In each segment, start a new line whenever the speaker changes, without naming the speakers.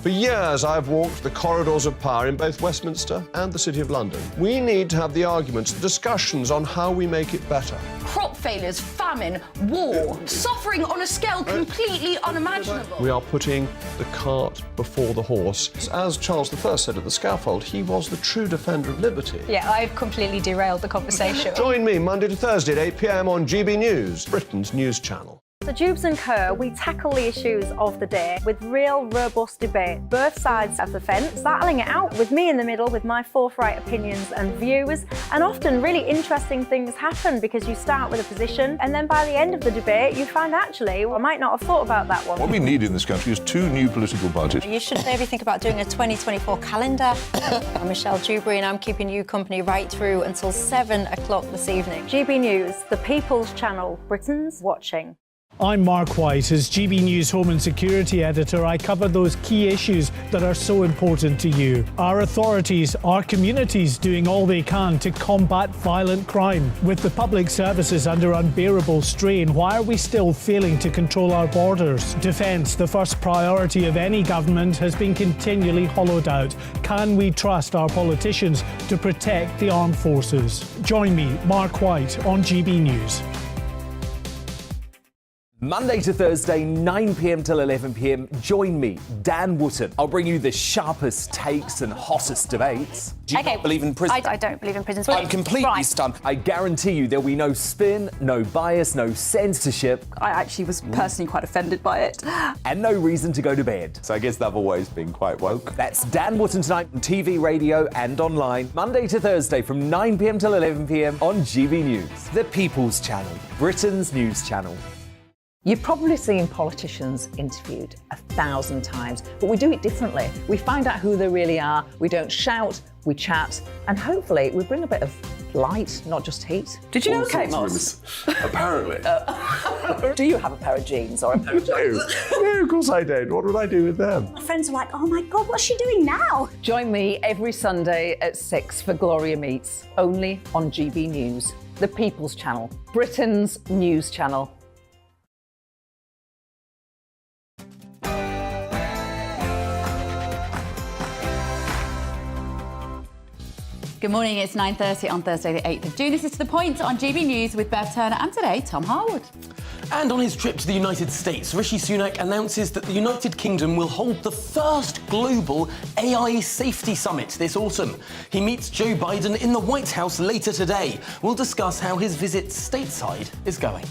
For years, I've walked the corridors of power in both Westminster and the City of London. We need to have the arguments, the discussions on how we make it better.
Crop failures, famine, war, suffering on a scale completely unimaginable.
We are putting the cart before the horse. As Charles I said at the scaffold, he was the true defender of liberty.
Yeah, I've completely derailed the conversation.
Join me Monday to Thursday at 8 p.m. on GB News, Britain's news channel.
So Jubes and Co, we tackle the issues of the day with real, robust debate. Both sides of the fence, battling it out with me in the middle with my forthright opinions and views. And often really interesting things happen because you start with a position and then by the end of the debate you find actually, well, I might not have thought about that one.
What we need in this country is 2 new political parties.
You should maybe think about doing a 2024 calendar. I'm Michelle Dewberry and I'm keeping you company right through until 7 o'clock this evening.
GB News, the People's Channel, Britain's watching.
I'm Mark White. As GB News Home and Security Editor, I cover those key issues that are so important to you. Our authorities, our communities doing all they can to combat violent crime. With the public services under unbearable strain, why are we still failing to control our borders? Defence, the first priority of any government, has been continually hollowed out. Can we trust our politicians to protect the armed forces? Join me, Mark White, on GB News.
Monday to Thursday, 9 p.m. till 11 p.m. Join me, Dan Wootton. I'll bring you the sharpest takes and hottest debates.
Do you not believe in prisons?
I don't believe in prisons.
I'm completely stunned.
I guarantee you there'll be no spin, no bias, no censorship.
I actually was personally quite offended by it.
And no reason to go to bed.
So I guess they've always been quite woke.
That's Dan Wootton tonight on TV, radio and online. Monday to Thursday from 9 p.m. till 11 p.m. on GB News. The People's Channel, Britain's news channel.
You've probably seen politicians interviewed 1,000 times, but we do it differently. We find out who they really are, we don't shout, we chat, and hopefully we bring a bit of light, not just heat.
Did you know Kate Moss?
Apparently.
Do you have a pair of jeans or a pair of jeans?
No, of course I don't. What would I do with them?
My friends are like, oh my God, what's she doing now?
Join me every Sunday at 6 for Gloria Meets, only on GB News, the People's Channel, Britain's news channel.
Good morning, it's 9:30 on Thursday the 8th of June. This is To The Point on GB News with Bev Turner and today, Tom Harwood.
And on his trip to the United States, Rishi Sunak announces that the United Kingdom will hold the first global AI safety summit this autumn. He meets Joe Biden in the White House later today. We'll discuss how his visit stateside is going.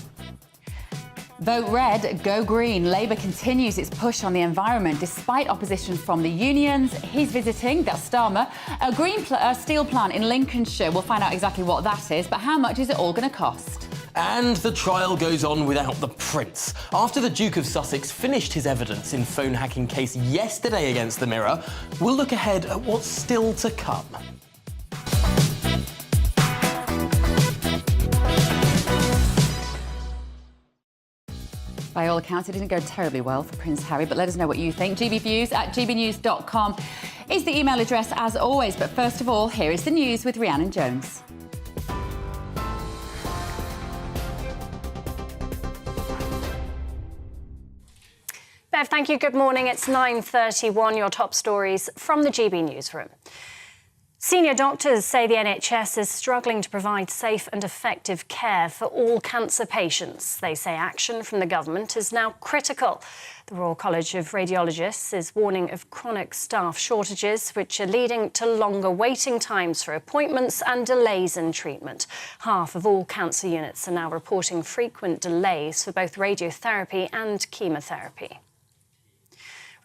Vote red, go green. Labour continues its push on the environment despite opposition from the unions. He's visiting, that's Starmer, a green steel plant in Lincolnshire. We'll find out exactly what that is, but how much is it all going to cost?
And the trial goes on without the Prince. After the Duke of Sussex finished his evidence in phone hacking case yesterday against the Mirror, we'll look ahead at what's still to come.
By all accounts, it didn't go terribly well for Prince Harry, but let us know what you think. gbviews at gbnews.com is the email address as always. But first of all, here is the news with Rhiannon Jones.
Bev, thank you. Good morning. It's 9:31. Your top stories from the GB Newsroom. Senior doctors say the NHS is struggling to provide safe and effective care for all cancer patients. They say action from the government is now critical. The Royal College of Radiologists is warning of chronic staff shortages, which are leading to longer waiting times for appointments and delays in treatment. Half of all cancer units are now reporting frequent delays for both radiotherapy and chemotherapy.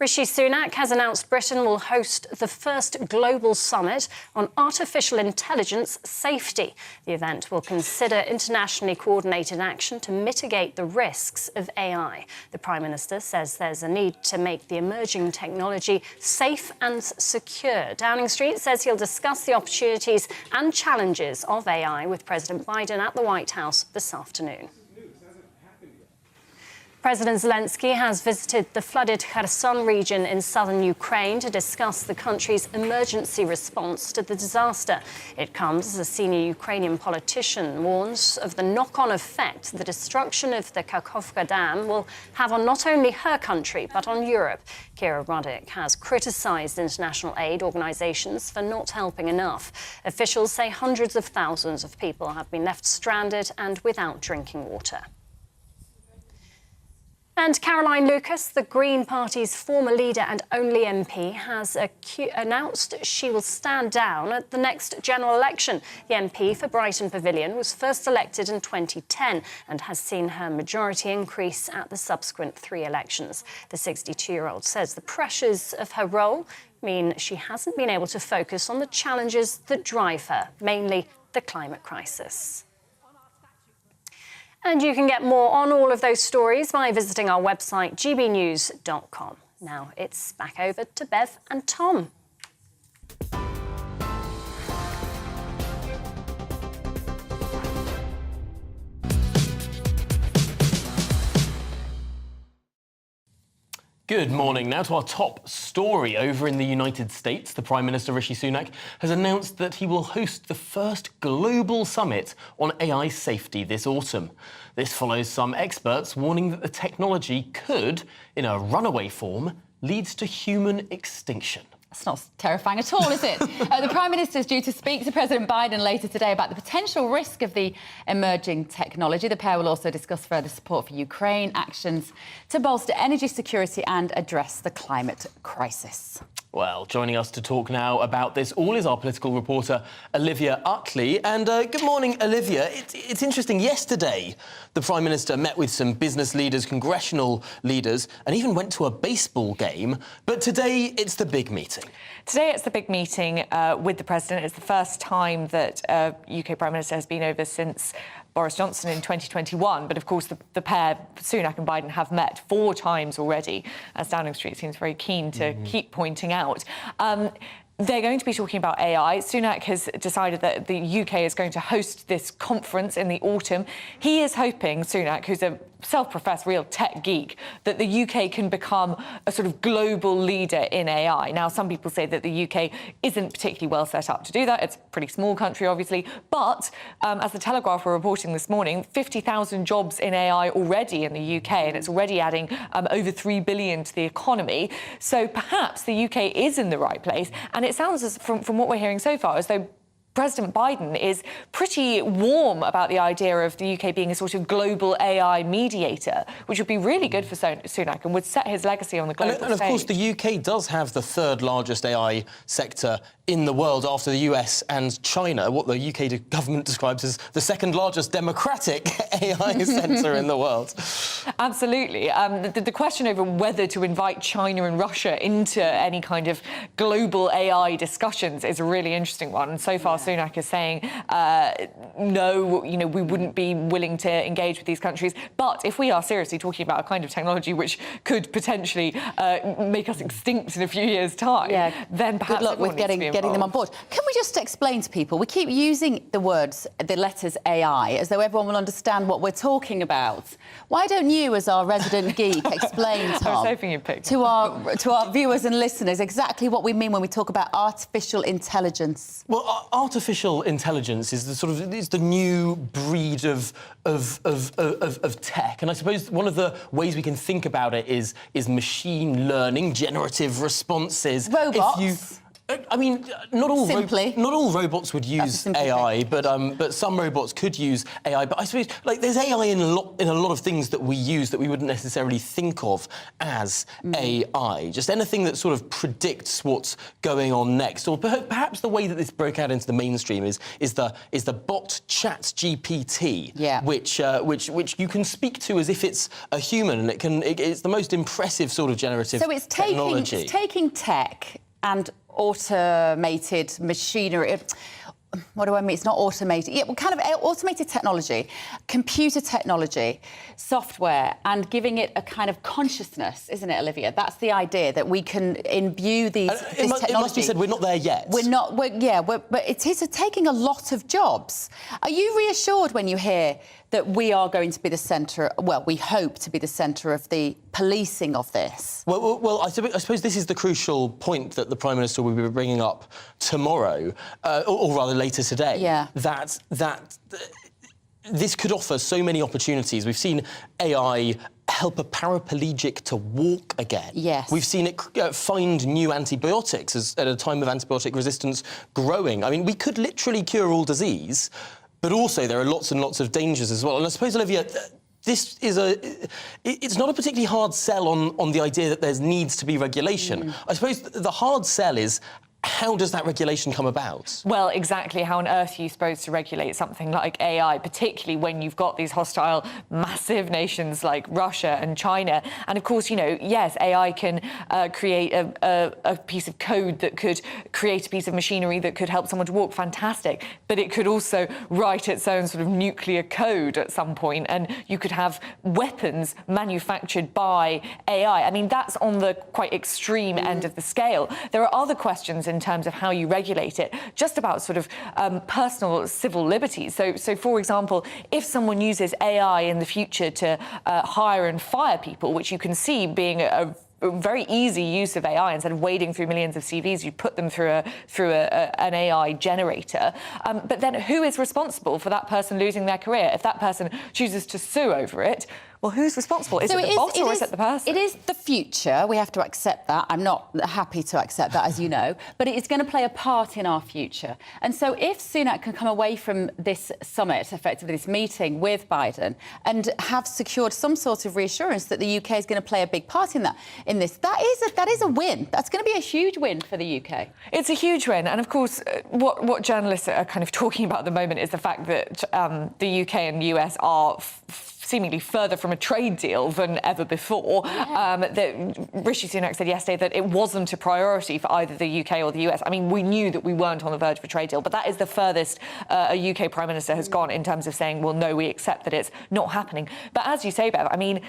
Rishi Sunak has announced Britain will host the first global summit on artificial intelligence safety. The event will consider internationally coordinated action to mitigate the risks of AI. The Prime Minister says there's a need to make the emerging technology safe and secure. Downing Street says he'll discuss the opportunities and challenges of AI with President Biden at the White House this afternoon. President Zelensky has visited the flooded Kherson region in southern Ukraine to discuss the country's emergency response to the disaster. It comes as a senior Ukrainian politician warns of the knock-on effect the destruction of the Kakhovka Dam will have on not only her country, but on Europe. Kira Rudik has criticised international aid organisations for not helping enough. Officials say hundreds of thousands of people have been left stranded and without drinking water. And Caroline Lucas, the Green Party's former leader and only MP, has announced she will stand down at the next general election. The MP for Brighton Pavilion was first elected in 2010 and has seen her majority increase at the subsequent 3 elections. The 62-year-old says the pressures of her role mean she hasn't been able to focus on the challenges that drive her, mainly the climate crisis. And you can get more on all of those stories by visiting our website, gbnews.com. Now it's back over to Bev and Tom.
Good morning. Now to our top story. Over in the United States, the Prime Minister Rishi Sunak has announced that he will host the first global summit on AI safety this autumn. This follows some experts warning that the technology could, in a runaway form, lead to human extinction.
That's not terrifying at all, is it? The Prime Minister is due to speak to President Biden later today about the potential risk of the emerging technology. The pair will also discuss further support for Ukraine, actions to bolster energy security and address the climate crisis.
Well, joining us to talk now about this all is our political reporter, Olivia Utley. And good morning, Olivia. It's interesting. Yesterday, the Prime Minister met with some business leaders, congressional leaders, and even went to a baseball game. But today, it's the big meeting.
Today, it's the big meeting with the President. It's the first time that UK Prime Minister has been over since Boris Johnson in 2021. But of course, the pair, Sunak and Biden, have met 4 times already, as Downing Street seems very keen to keep pointing out. They're going to be talking about AI. Sunak has decided that the UK is going to host this conference in the autumn. He is hoping, Sunak, who's a self-professed real tech geek, that the UK can become a sort of global leader in AI. Now, some people say that the UK isn't particularly well set up to do that. It's a pretty small country, obviously. But as the Telegraph were reporting this morning, 50,000 jobs in AI already in the UK, and it's already adding over 3 billion to the economy. So perhaps the UK is in the right place. And it sounds, as from what we're hearing so far, as though President Biden is pretty warm about the idea of the UK being a sort of global AI mediator, which would be really good for Sunak and would set his legacy on the global stage.
And of course, the UK does have the 3rd largest AI sector in the world after the US and China, what the UK government describes as the 2nd largest democratic AI centre in the world.
Absolutely. The question over whether to invite China and Russia into any kind of global AI discussions is a really interesting one. And so far, Sunak is saying, no, we wouldn't be willing to engage with these countries. But if we are seriously talking about a kind of technology which could potentially make us extinct in a few years' time, then perhaps
good luck with getting them on board. Can we just explain to people? We keep using the letters AI, as though everyone will understand what we're talking about. Why don't you, as our resident geek, explain, Tom,
I was hoping you'd pick
to our viewers and listeners exactly what we mean when we talk about artificial intelligence?
Well, artificial intelligence is the new breed of tech, and I suppose one of the ways we can think about it is machine learning, generative responses.
Robots.
I mean, not all robots would use AI, but some robots could use AI. But I suppose, there's AI in a lot of things that we use that we wouldn't necessarily think of as AI. Just anything that sort of predicts what's going on next, or perhaps the way that this broke out into the mainstream is the bot ChatGPT, which you can speak to as if it's a human, and it's the most impressive sort of generative technology.
It's taking tech and automated machinery. What do I mean? It's not automated. Yeah, well, kind of automated technology, computer technology, software, and giving it a kind of consciousness, isn't it, Olivia? That's the idea, that we can imbue this technology.
It must be said, we're not there yet.
But it is taking a lot of jobs. Are you reassured when you hear that we are going to be the centre, well, we hope to be the centre of the policing of this?
Well, I suppose this is the crucial point that the Prime Minister will be bringing up tomorrow, or rather later today.
Yeah.
That this could offer so many opportunities. We've seen AI help a paraplegic to walk again.
Yes.
We've seen it find new antibiotics at a time of antibiotic resistance growing. I mean, we could literally cure all disease, but also there are lots and lots of dangers as well. And I suppose, Olivia, this is it's not a particularly hard sell on the idea that there needs to be regulation. I suppose the hard sell is, how does that regulation come about?
Well, exactly. How on earth are you supposed to regulate something like AI, particularly when you've got these hostile, massive nations like Russia and China? And of course, you know, yes, AI can create a piece of code that could create a piece of machinery that could help someone to walk. Fantastic. But it could also write its own sort of nuclear code at some point, and you could have weapons manufactured by AI. I mean, that's on the quite extreme end of the scale. There are other questions in terms of how you regulate it, just about sort of personal civil liberties. So, for example, if someone uses AI in the future to hire and fire people, which you can see being a very easy use of AI, instead of wading through millions of CVs, you put them through an AI generator. But then who is responsible for that person losing their career? If that person chooses to sue over it, well, who's responsible? Is it the boss or is it the person?
It is the future. We have to accept that. I'm not happy to accept that, as you know, but it is going to play a part in our future. And so if Sunak can come away from this summit, effectively this meeting with Biden, and have secured some sort of reassurance that the UK is going to play a big part in this, that is a win. That's going to be a huge win for the UK.
It's a huge win. And of course, what journalists are kind of talking about at the moment is the fact that the UK and the US are seemingly further from a trade deal than ever before. That Rishi Sunak said yesterday that it wasn't a priority for either the UK or the US. I mean, we knew that we weren't on the verge of a trade deal, but that is the furthest a UK Prime Minister has gone in terms of saying, well, no, we accept that it's not happening. But as you say, Bev, I mean,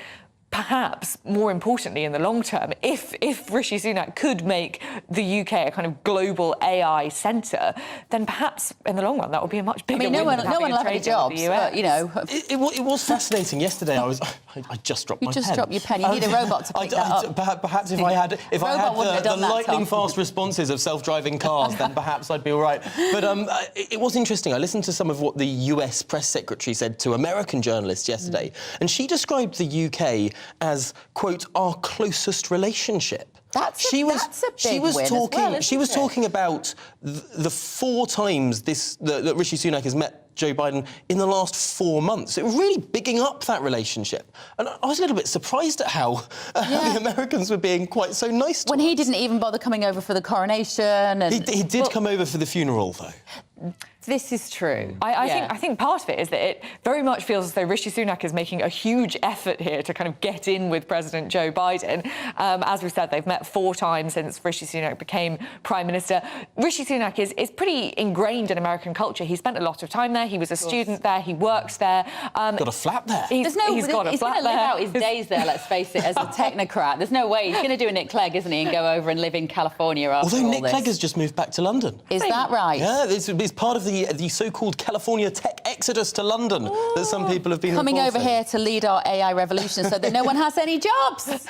perhaps more importantly in the long term, if Rishi Sunak could make the UK a kind of global AI centre, then perhaps in the long run that would be a much bigger win than having
no one will have any jobs, but, you know.
It was fascinating yesterday. I just dropped my pen.
You just dropped your pen. You need a robot to pick that up.
Perhaps if I had the lightning fast responses of self-driving cars, then perhaps I'd be all right. But it was interesting. I listened to some of what the US press secretary said to American journalists yesterday, and she described the UK as, quote, our closest relationship.
That's a big win
talking.
as well,
she was
isn't it?
talking about the 4 times that Rishi Sunak has met Joe Biden in the last 4 months. It was really bigging up that relationship. And I was a little bit surprised at how the Americans were being quite so nice to
When
us.
he didn't even bother coming over for the coronation. And
He did come over for the funeral, though.
This is true.
I think part of it is that it very much feels as though Rishi Sunak is making a huge effort here to kind of get in with President Joe Biden. As we said, they've met 4 times since Rishi Sunak became Prime Minister. Rishi Sunak is pretty ingrained in American culture. He spent a lot of time there. He was a student there. He works there.
Got a flat there.
He's got a
he's
flat
going to live
there.
out his days there, let's face it, as a technocrat. There's no way. He's going to do a Nick Clegg, isn't he, and go over and live in California after
Although
all
Nick
this.
Clegg has just moved back to London.
Is that right?
Yeah, it's part of the so-called California tech exodus to London that some people have been
coming
reporting.
over here to lead our AI revolution so that no one has any jobs.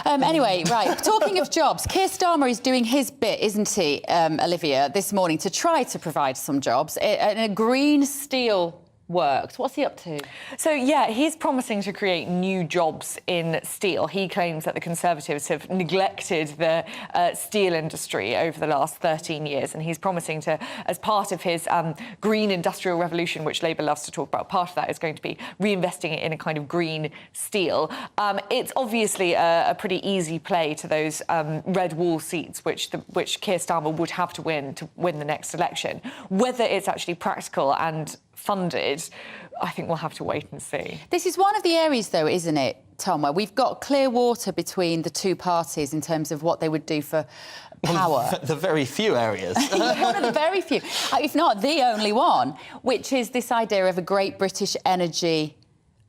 Anyway, right, talking of jobs, Keir Starmer is doing his bit, isn't he, Olivia, this morning to try to provide some jobs. A green steel worked. What's he up to?
So, yeah, he's promising to create new jobs in steel. He claims that the Conservatives have neglected the steel industry over the last 13 years, and he's promising to, as part of his green industrial revolution, which Labour loves to talk about, part of that is going to be reinvesting it in a kind of green steel. It's obviously a pretty easy play to those red wall seats which Keir Starmer would have to win the next election. Whether it's actually practical and funded, I think we'll have to wait and see.
This is one of the areas, though, isn't it, Tom, where we've got clear water between the two parties in terms of what they would do for power.
The very few areas.
One of the very few, if not the only one, which is this idea of a great British energy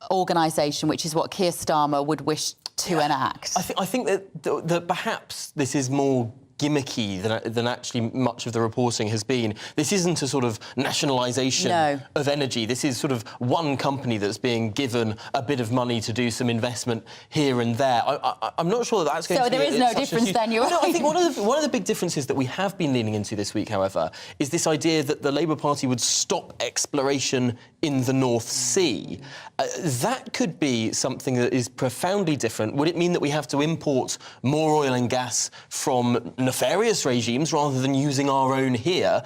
organisation, which is what Keir Starmer would wish to enact.
I think that perhaps this is more gimmicky than actually much of the reporting has been. This isn't a sort of nationalisation of energy. This is sort of one company that's being given a bit of money to do some investment here and there. I'm not sure that's going to be...
So there is no difference then, you're right.
I think one of the big differences that we have been leaning into this week, however, is this idea that the Labour Party would stop exploration in the North Sea. That could be something that is profoundly different. Would it mean that we have to import more oil and gas from nefarious regimes rather than using our own here?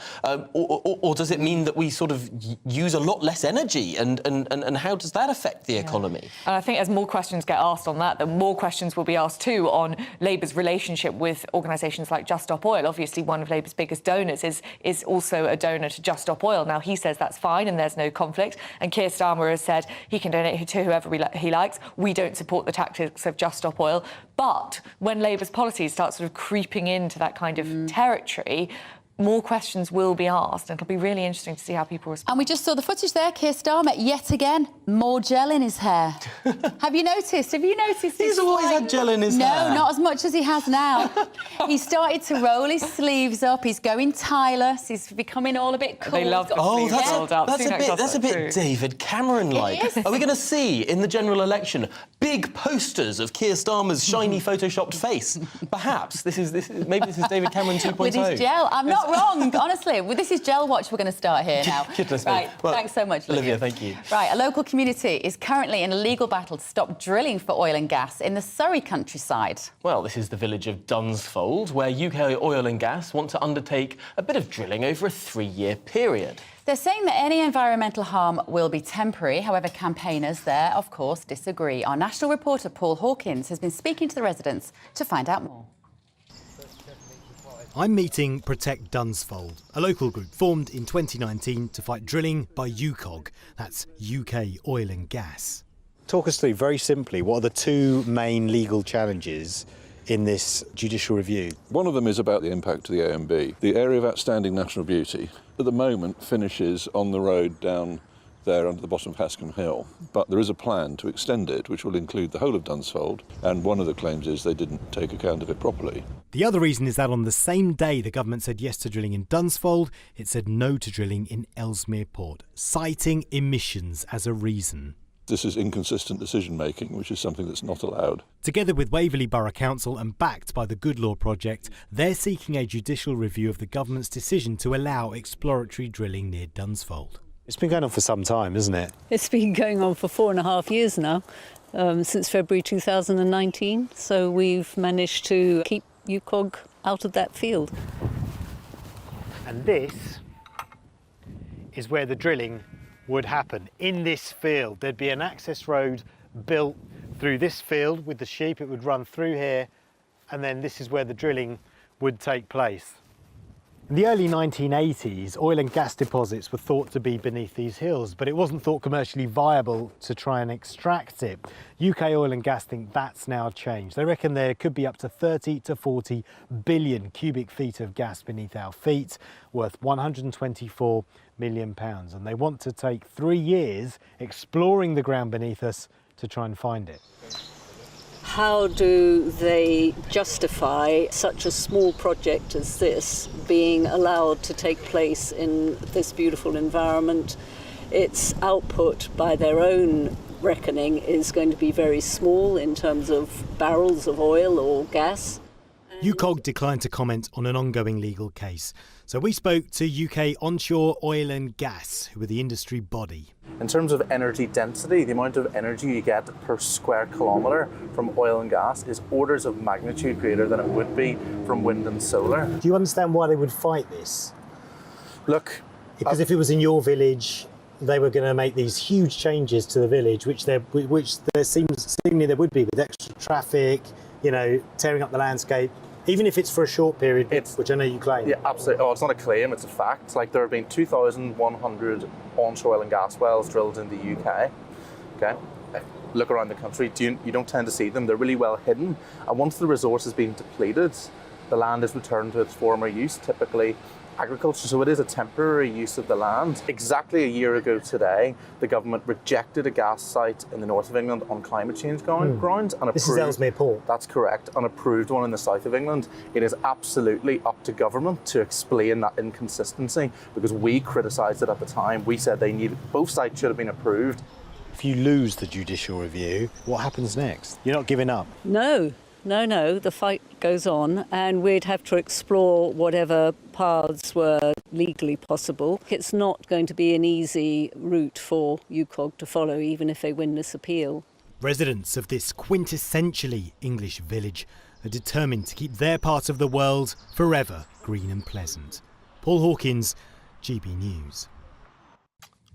Or does it mean that we sort of use a lot less energy? And how does that affect the economy?
And I think as more questions get asked on that, then more questions will be asked too on Labour's relationship with organisations like Just Stop Oil. Obviously, one of Labour's biggest donors is also a donor to Just Stop Oil. Now, he says that's fine and there's no conflict. And Keir Starmer has said he can donate to whoever he likes. We don't support the tactics of Just Stop Oil. But when Labour's policies start sort of creeping into that kind of territory, more questions will be asked, and it'll be really interesting to see how people respond.
And we just saw the footage there, Keir Starmer, yet again, more gel in his hair. Have you noticed?
He's always had gel in his hair.
No, not as much as he has now. He started to roll his sleeves up. He's going tireless. He's becoming all a bit cool.
They love the sleeves rolled up.
That's a bit David Cameron-like. Are we going to see, in the general election, big posters of Keir Starmer's shiny photoshopped face? Perhaps. Maybe this is David Cameron 2.0.
With his gel. I'm not wrong, honestly. Well, this is Gel Watch we're going to start here now.
Goodness me.
Right,
well,
thanks so much,
Olivia, thank you.
Right, a local community is currently in a legal battle to stop drilling for oil and gas in the Surrey countryside.
Well, this is the village of Dunsfold, where UK Oil and Gas want to undertake a bit of drilling over a 3-year period.
They're saying that any environmental harm will be temporary. However, campaigners there, of course, disagree. Our national reporter, Paul Hawkins, has been speaking to the residents to find out more.
I'm meeting Protect Dunsfold, a local group formed in 2019 to fight drilling by UKOG, that's UK Oil and Gas.
Talk us through, very simply, what are the two main legal challenges in this judicial review?
One of them is about the impact to the AMB. The area of outstanding national beauty at the moment finishes on the road down there under the bottom of Hascombe Hill, but there is a plan to extend it which will include the whole of Dunsfold, and one of the claims is they didn't take account of it properly.
The other reason is that on the same day the government said yes to drilling in Dunsfold, it said no to drilling in Ellesmere Port, citing emissions as a reason.
This is inconsistent decision making, which is something that's not allowed.
Together with Waverley Borough Council and backed by the Good Law Project, they're seeking a judicial review of the government's decision to allow exploratory drilling near Dunsfold.
It's been going on for some time, isn't it?
It's been going on for 4.5 years now, since February 2019. So we've managed to keep UKOG out of that field.
And this is where the drilling would happen. In this field, there'd be an access road built through this field with the sheep. It would run through here, and then this is where the drilling would take place. In the early 1980s, oil and gas deposits were thought to be beneath these hills, but it wasn't thought commercially viable to try and extract it. UK Oil and Gas think that's now changed. They reckon there could be up to 30 to 40 billion cubic feet of gas beneath our feet, worth £124 million. And they want to take 3 years exploring the ground beneath us to try and find it.
How do they justify such a small project as this being allowed to take place in this beautiful environment? Its output, by their own reckoning, is going to be very small in terms of barrels of oil or gas.
UKOG declined to comment on an ongoing legal case. So we spoke to UK Onshore Oil and Gas, who are the industry body.
In terms of energy density, the amount of energy you get per square kilometre from oil and gas is orders of magnitude greater than it would be from wind and solar.
Do you understand why they would fight this?
Look,
because if it was in your village, they were going to make these huge changes to the village, which there seemingly there would be, with extra traffic, you know, tearing up the landscape. Even if it's for a short period, which I know you claim.
Yeah, absolutely. Oh, it's not a claim, it's a fact. Like, there have been 2,100 onshore oil and gas wells drilled in the UK. Okay? Look around the country, you don't tend to see them. They're really well hidden. And once the resource has been depleted, the land is returned to its former use, typically agriculture, so it is a temporary use of the land. Exactly a year ago today, the government rejected a gas site in the north of England on climate change grounds and
This is Ellesmere Port.
That's correct, and approved one in the south of England. It is absolutely up to government to explain that inconsistency, because we criticised it at the time. We said both sites should have been approved.
If you lose the judicial review, what happens next? You're not giving up?
No, the fight goes on, and we'd have to explore whatever paths were legally possible. It's not going to be an easy route for UKOG to follow, even if they win this appeal.
Residents of this quintessentially English village are determined to keep their part of the world forever green and pleasant. Paul Hawkins, GB News.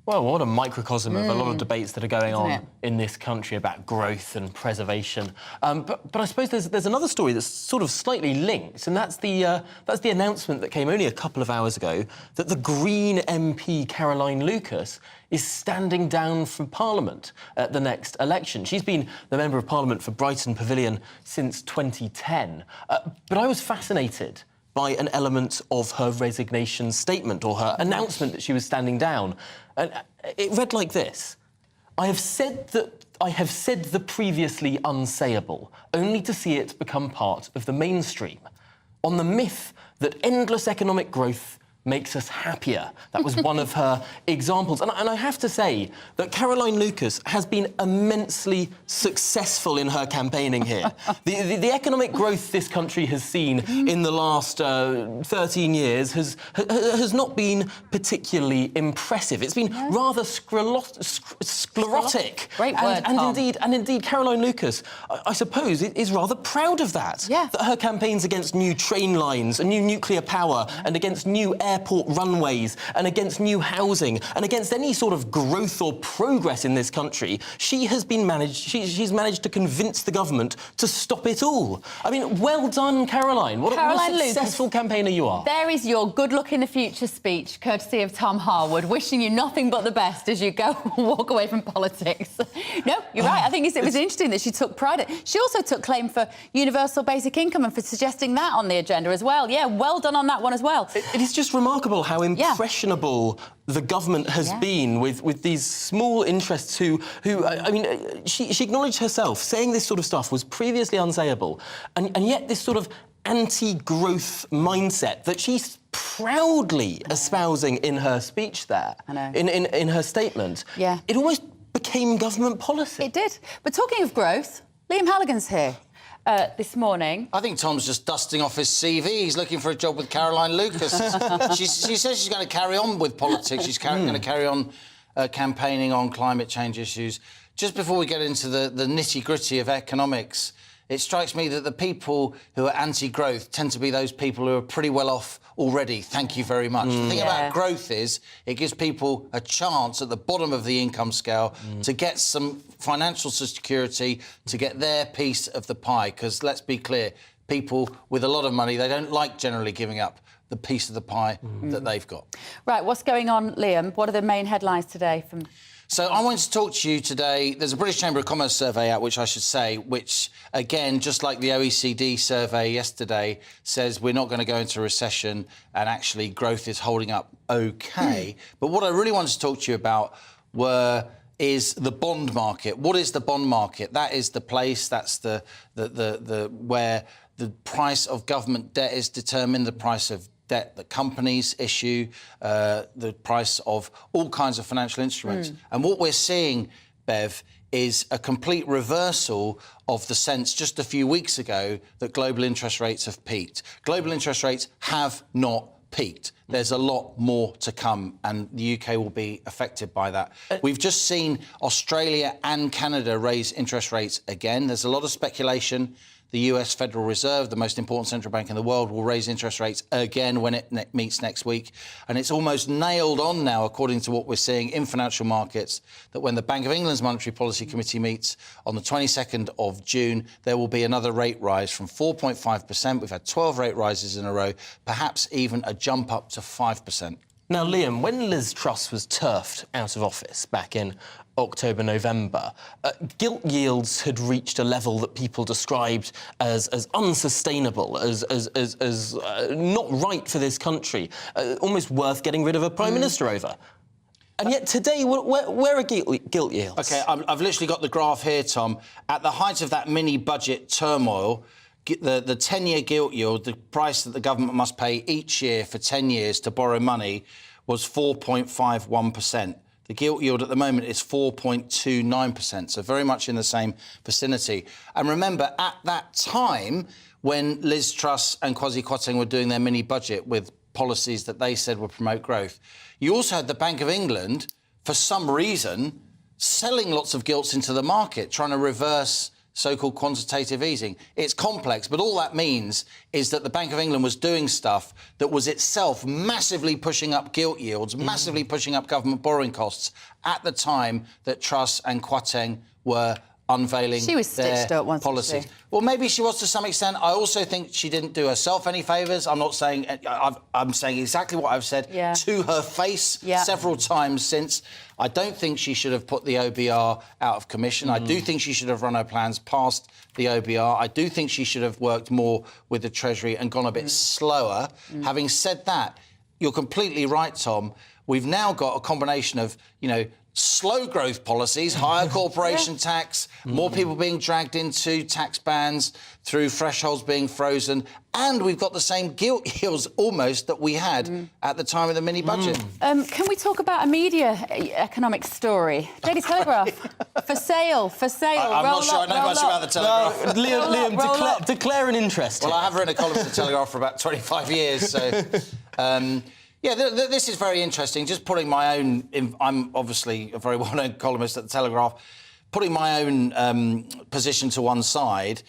Well, what a microcosm of a lot of debates that are going on in this country about growth and preservation. But I suppose there's another story that's sort of slightly linked, and that's the announcement that came only a couple of hours ago that the Green MP Caroline Lucas is standing down from Parliament at the next election. She's been the Member of Parliament for Brighton Pavilion since 2010. But I was fascinated by an element of her resignation statement, or her announcement that she was standing down. And it read like this: I have said the previously unsayable, only to see it become part of the mainstream. On the myth that endless economic growth makes us happier. That was one of her examples. And I have to say that Caroline Lucas has been immensely successful in her campaigning here. The economic growth this country has seen in the last 13 years has not been particularly impressive. It's been rather sclerotic.
Great word,
and indeed, Caroline Lucas, I suppose, is rather proud of that.
Yeah.
That her campaigns against new train lines and new nuclear power and against new airport runways and against new housing and against any sort of growth or progress in this country, she's managed to convince the government to stop it all. I mean, well done, Caroline. What a successful campaigner you are.
There is your good luck in the future speech, courtesy of Tom Harwood, wishing you nothing but the best as you go walk away from politics. No, you're right. I think it was interesting that she took pride in it. She also took claim for universal basic income and for suggesting that on the agenda as well. Yeah, well done on that one as well.
It is just remarkable how impressionable the government has been with these small interests who I mean, she acknowledged herself saying this sort of stuff was previously unsayable, and yet this sort of anti-growth mindset that she's proudly espousing in her speech there, in her statement, it almost became government policy.
It did. But talking of growth, Liam Halligan's here. This morning.
I think Tom's just dusting off his CV. He's looking for a job with Caroline Lucas. She says she's going to carry on with politics. She's going to carry on campaigning on climate change issues. Just before we get into the nitty-gritty of economics, it strikes me that the people who are anti-growth tend to be those people who are pretty well off already. Thank you very much. The thing about growth is it gives people a chance at the bottom of the income scale to get some financial security, to get their piece of the pie. Because let's be clear, people with a lot of money, they don't like generally giving up the piece of the pie that they've got.
Right, what's going on, Liam? What are the main headlines today from...
So I wanted to talk to you today. There's a British Chamber of Commerce survey out, which, again, just like the OECD survey yesterday, says we're not going to go into a recession and actually growth is holding up OK. But what I really wanted to talk to you about is the bond market. What is the bond market? That is the place, that's the where the price of government debt is determined, the price of debt that companies issue, the price of all kinds of financial instruments. And what we're seeing, Bev, is a complete reversal of the sense just a few weeks ago that global interest rates have peaked. Global interest rates have not peaked. There's a lot more to come, and the UK will be affected by that. We've just seen Australia and Canada raise interest rates again. There's a lot of speculation. The US Federal Reserve, the most important central bank in the world, will raise interest rates again when it meets next week. And it's almost nailed on now, according to what we're seeing in financial markets, that when the Bank of England's Monetary Policy Committee meets on the 22nd of June, there will be another rate rise from 4.5%. We've had 12 rate rises in a row, perhaps even a jump up to 5%.
Now, Liam, when Liz Truss was turfed out of office back in October, November, gilt yields had reached a level that people described as unsustainable, as not right for this country, almost worth getting rid of a Prime Minister over. And yet today, where are gilt yields?
OK, I've literally got the graph here, Tom. At the height of that mini-budget turmoil, the 10-year gilt yield, the price that the government must pay each year for 10 years to borrow money, was 4.51%. The gilt yield at the moment is 4.29%, so very much in the same vicinity. And remember, at that time, when Liz Truss and Kwasi Kwarteng were doing their mini-budget with policies that they said would promote growth, you also had the Bank of England, for some reason, selling lots of gilts into the market, trying to reverse so-called quantitative easing. It's complex, but all that means is that the Bank of England was doing stuff that was itself massively pushing up gilt yields, massively pushing up government borrowing costs at the time that Truss and Kwarteng were unveiling
she was stitched
their
up, wasn't
policies.
she?
Well, maybe she was to some extent. I also think she didn't do herself any favours. I'm not saying... I'm saying exactly what I've said to her face several times since. I don't think she should have put the OBR out of commission. I do think she should have run her plans past the OBR. I do think she should have worked more with the Treasury and gone a bit slower. Having said that, you're completely right, Tom. We've now got a combination of, slow growth policies, higher corporation tax, more people being dragged into tax bans through thresholds being frozen, and we've got the same gilt yields almost that we had at the time of the mini-budget.
Can we talk about a media economic story? Daily Telegraph, for sale.
I'm not sure I know much about the Telegraph.
No, Liam, declare an interest.
Well, I have written a column for the Telegraph for about 25 years, so... Yeah, this is very interesting. Just putting my own... I'm obviously a very well-known columnist at the Telegraph. Putting my own position to one side,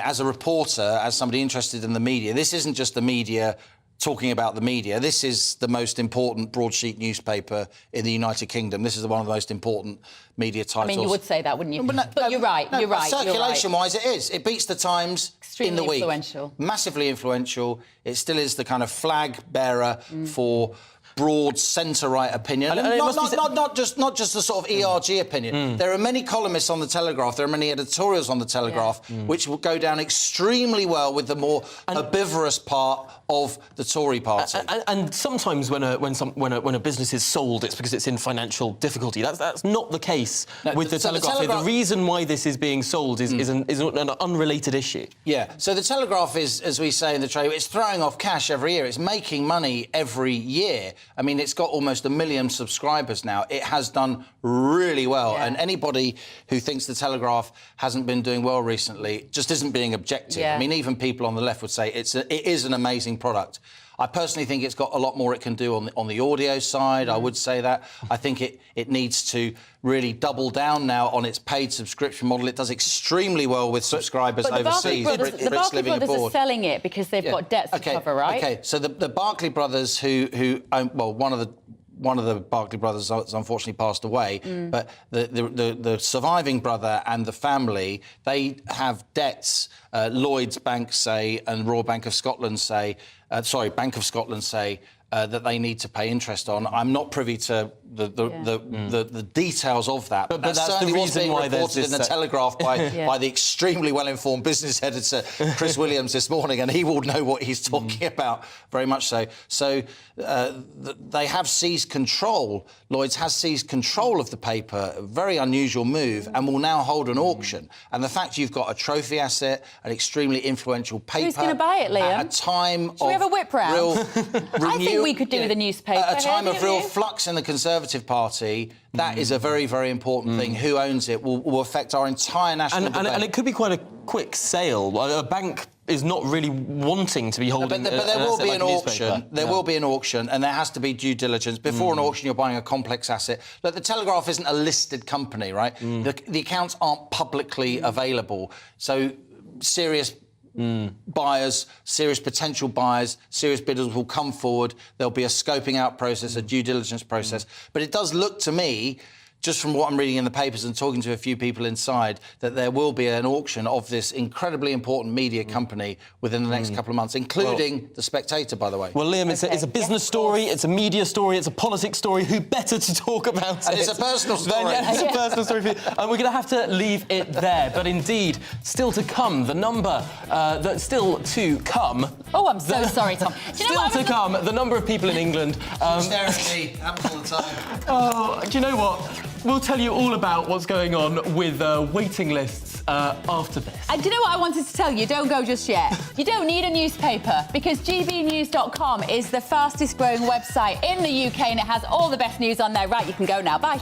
as a reporter, as somebody interested in the media, this isn't just the media talking about the media. This is the most important broadsheet newspaper in the United Kingdom. This is one of the most important media titles.
I mean, you would say that, wouldn't you? But you're right, you're right.
Circulation-wise, it is. It beats the Times in the week.
Influential.
Massively influential. It still is the kind of flag bearer for broad centre-right opinion. And not just the sort of ERG opinion. There are many columnists on the Telegraph, there are many editorials on the Telegraph, which will go down extremely well with the more herbivorous part of the Tory party.
And sometimes when a business is sold, it's because it's in financial difficulty. That's not the case with the Telegraph. The reason why this is being sold is an unrelated issue.
Yeah. So the Telegraph is, as we say in the trade, it's throwing off cash every year. It's making money every year. I mean, it's got almost 1 million subscribers now. It has done really well. And anybody who thinks the Telegraph hasn't been doing well recently just isn't being objective. I mean, even people on the left would say it is an amazing product. I personally think it's got a lot more it can do on the audio side. I would say that. I think it needs to really double down now on its paid subscription model. It does extremally well with subscribers overseas.
The Barclay brothers are selling it because they've got debts to cover, right?
OK, so the Barclay brothers who own, well, one of the Barclay brothers has unfortunately passed away, but the surviving brother and the family, they have debts. Lloyds Bank say and Royal Bank of Scotland say, Bank of Scotland say that they need to pay interest on. I'm not privy to the details of that, but that's certainly the reason why reported in the Telegraph by the extremely well-informed business editor Chris Williams this morning, and he will know what he's talking about, very much so. So they have seized control. Lloyds has seized control of the paper, a very unusual move, and will now hold an auction. And the fact you've got a trophy asset, an extremely influential paper...
Who's going to buy it, Liam?
At a time
Should we have a whip round? I think we could do with a newspaper.
At a time of real flux in the Conservative Party, that is a very, very important thing. Who owns it will affect our entire national debate.
And it could be quite a quick sale. A bank is not really wanting to be holding...
But there will be an auction. There will be an auction, and there has to be due diligence. Before an auction, you're buying a complex asset. Look, the Telegraph isn't a listed company, right? The accounts aren't publicly available. So serious buyers, serious potential buyers, serious bidders will come forward. There'll be a scoping out process, a due diligence process. But it does look to me just from what I'm reading in the papers and talking to a few people inside, that there will be an auction of this incredibly important media company within the next couple of months, including The Spectator, by the way.
Well, Liam, it's a business story, it's a media story, it's a politics story. Who better to talk about it?
And it's a personal story.
It's a personal story for you. And we're going to have to leave it there. But indeed, still to come, the number that's still to come.
Oh, I'm so sorry, Tom. Do you know
Still to come, the number of people in England.
Stare at me, happens all the time.
Oh, do you know what? We'll tell you all about what's going on with waiting lists after this.
And do you know what I wanted to tell you? Don't go just yet. You don't need a newspaper because gbnews.com is the fastest growing website in the UK and it has all the best news on there. Right, you can go now. Bye.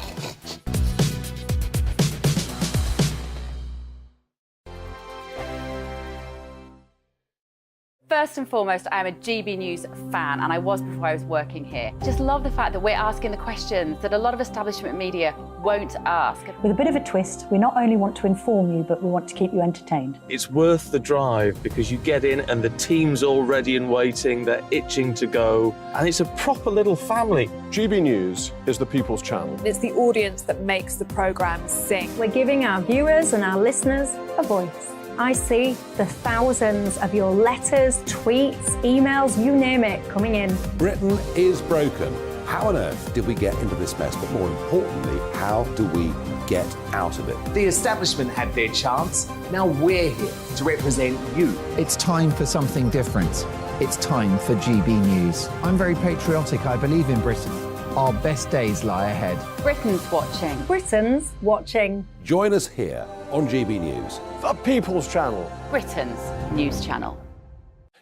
First and foremost, I'm a GB News fan, and I was before I was working here. Just love the fact that we're asking the questions that a lot of establishment media won't ask.
With a bit of a twist, we not only want to inform you, but we want to keep you entertained.
It's worth the drive because you get in and the team's all ready and waiting, they're itching to go, and it's a proper little family.
GB News is the People's Channel.
It's the audience that makes the programme sing.
We're giving our viewers and our listeners a voice. I see the thousands of your letters, tweets, emails, you name it, coming in.
Britain is broken. How on earth did we get into this mess? But more importantly, how do we get out of it?
The establishment had their chance. Now we're here to represent you.
It's time for something different. It's time for GB News. I'm very patriotic. I believe in Britain. Our best days lie ahead.
Britain's watching.
Britain's watching.
Join us here on GB News.
The People's Channel.
Britain's news channel.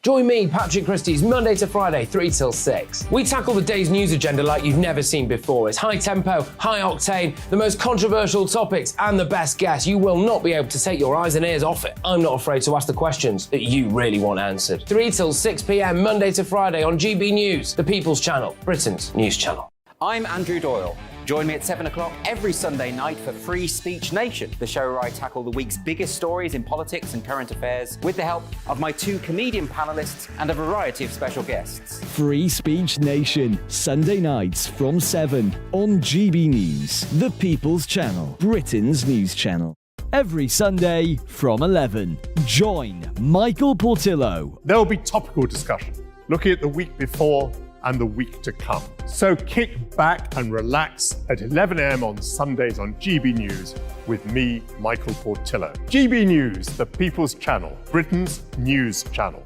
Join me, Patrick Christie's, Monday to Friday, 3 till 6. We tackle the day's news agenda like you've never seen before. It's high tempo, high octane, the most controversial topics, and the best guests. You will not be able to take your eyes and ears off it. I'm not afraid to ask the questions that you really want answered. 3 till 6 p.m, Monday to Friday on GB News, the People's Channel, Britain's news channel.
I'm Andrew Doyle. Join me at 7 o'clock every Sunday night for Free Speech Nation, the show where I tackle the week's biggest stories in politics and current affairs with the help of my 2 comedian panellists and a variety of special guests.
Free Speech Nation, Sunday nights from 7 on GB News, the People's Channel, Britain's news channel. Every Sunday from 11. Join Michael Portillo.
There will be topical discussion, looking at the week before and the week to come. So kick back and relax at 11 a.m. on Sundays on GB News with me, Michael Portillo. GB News, the People's Channel, Britain's news channel.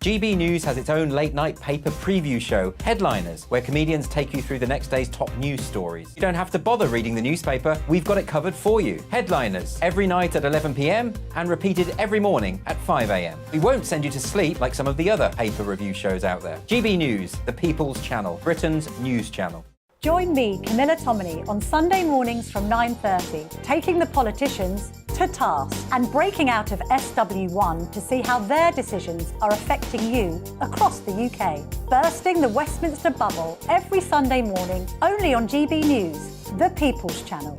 GB News has its own late-night paper preview show, Headliners, where comedians take you through the next day's top news stories. You don't have to bother reading the newspaper, we've got it covered for you. Headliners, every night at 11 p.m. and repeated every morning at 5 a.m. We won't send you to sleep like some of the other paper review shows out there. GB News, the People's Channel, Britain's news channel.
Join me, Camilla Tominey, on Sunday mornings from 9:30, taking the politicians to task and breaking out of SW1 to see how their decisions are affecting you across the UK. Bursting the Westminster bubble every Sunday morning, only on GB News, the People's Channel.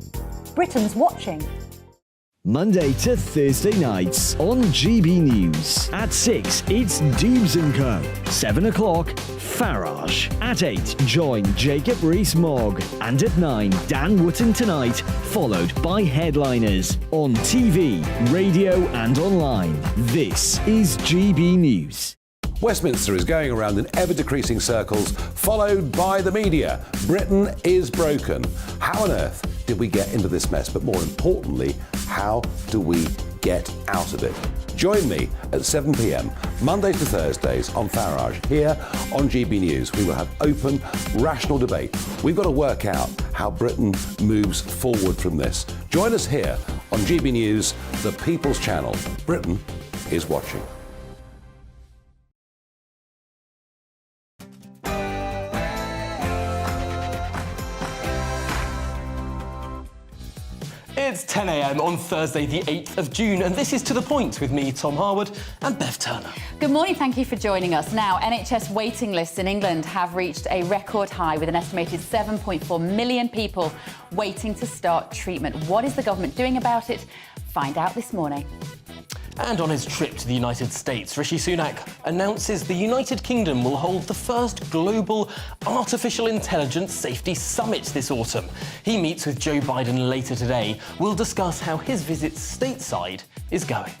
Britain's watching.
Monday to Thursday nights on GB News. At 6, it's Dubes & Co. 7 o'clock, Farage. At 8, join Jacob Rees-Mogg. And at 9, Dan Wootton Tonight, followed by Headliners. On TV, radio and online. This is GB News.
Westminster is going around in ever-decreasing circles, followed by the media. Britain is broken. How on earth did we get into this mess? But more importantly, how do we get out of it? Join me at 7 p.m, Mondays to Thursdays on Farage. Here on GB News, we will have open, rational debate. We've got to work out how Britain moves forward from this. Join us here on GB News, the People's Channel. Britain is watching.
It's 10 a.m. on Thursday, the 8th of June, and this is To The Point with me, Tom Harwood, and Bev Turner.
Good morning, thank you for joining us. Now, NHS waiting lists in England have reached a record high with an estimated 7.4 million people waiting to start treatment. What is the government doing about it? Find out this morning.
And on his trip to the United States, Rishi Sunak announces the United Kingdom will hold the first global artificial intelligence safety summit this autumn. He meets with Joe Biden later today. We'll discuss how his visit stateside is going.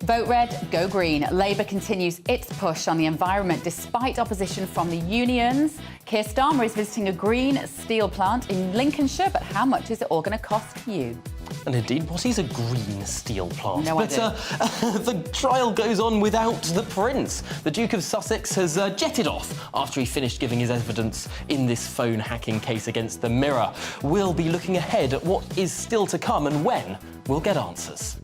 Vote red, go green. Labour continues its push on the environment despite opposition from the unions. Keir Starmer is visiting a green steel plant in Lincolnshire, but how much is it all going to cost you?
And indeed, what is a green steel plant?
No idea.
The trial goes on without the Prince. The Duke of Sussex has jetted off after he finished giving his evidence in this phone hacking case against the Mirror. We'll be looking ahead at what is still to come and when we'll get answers.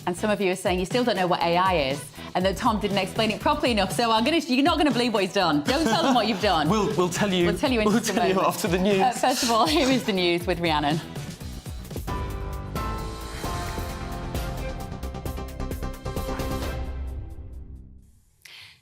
And some of you are saying you still don't know what AI is, and that Tom didn't explain it properly enough. So you're not going to believe what he's done. Don't tell them what you've done.
We'll tell you.
We'll tell you in just a moment.
After the news.
First of all, here is the news with Rhiannon.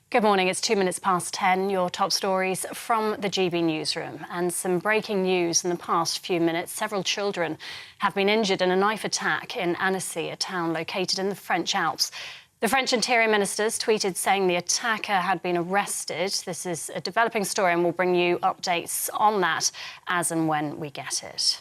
Good morning, it's 2 minutes past 10. Your top stories from the GB newsroom. And some breaking news in the past few minutes. Several children have been injured in a knife attack in Annecy, a town located in the French Alps. The French Interior Ministers tweeted saying the attacker had been arrested. This is a developing story and we'll bring you updates on that as and when we get it.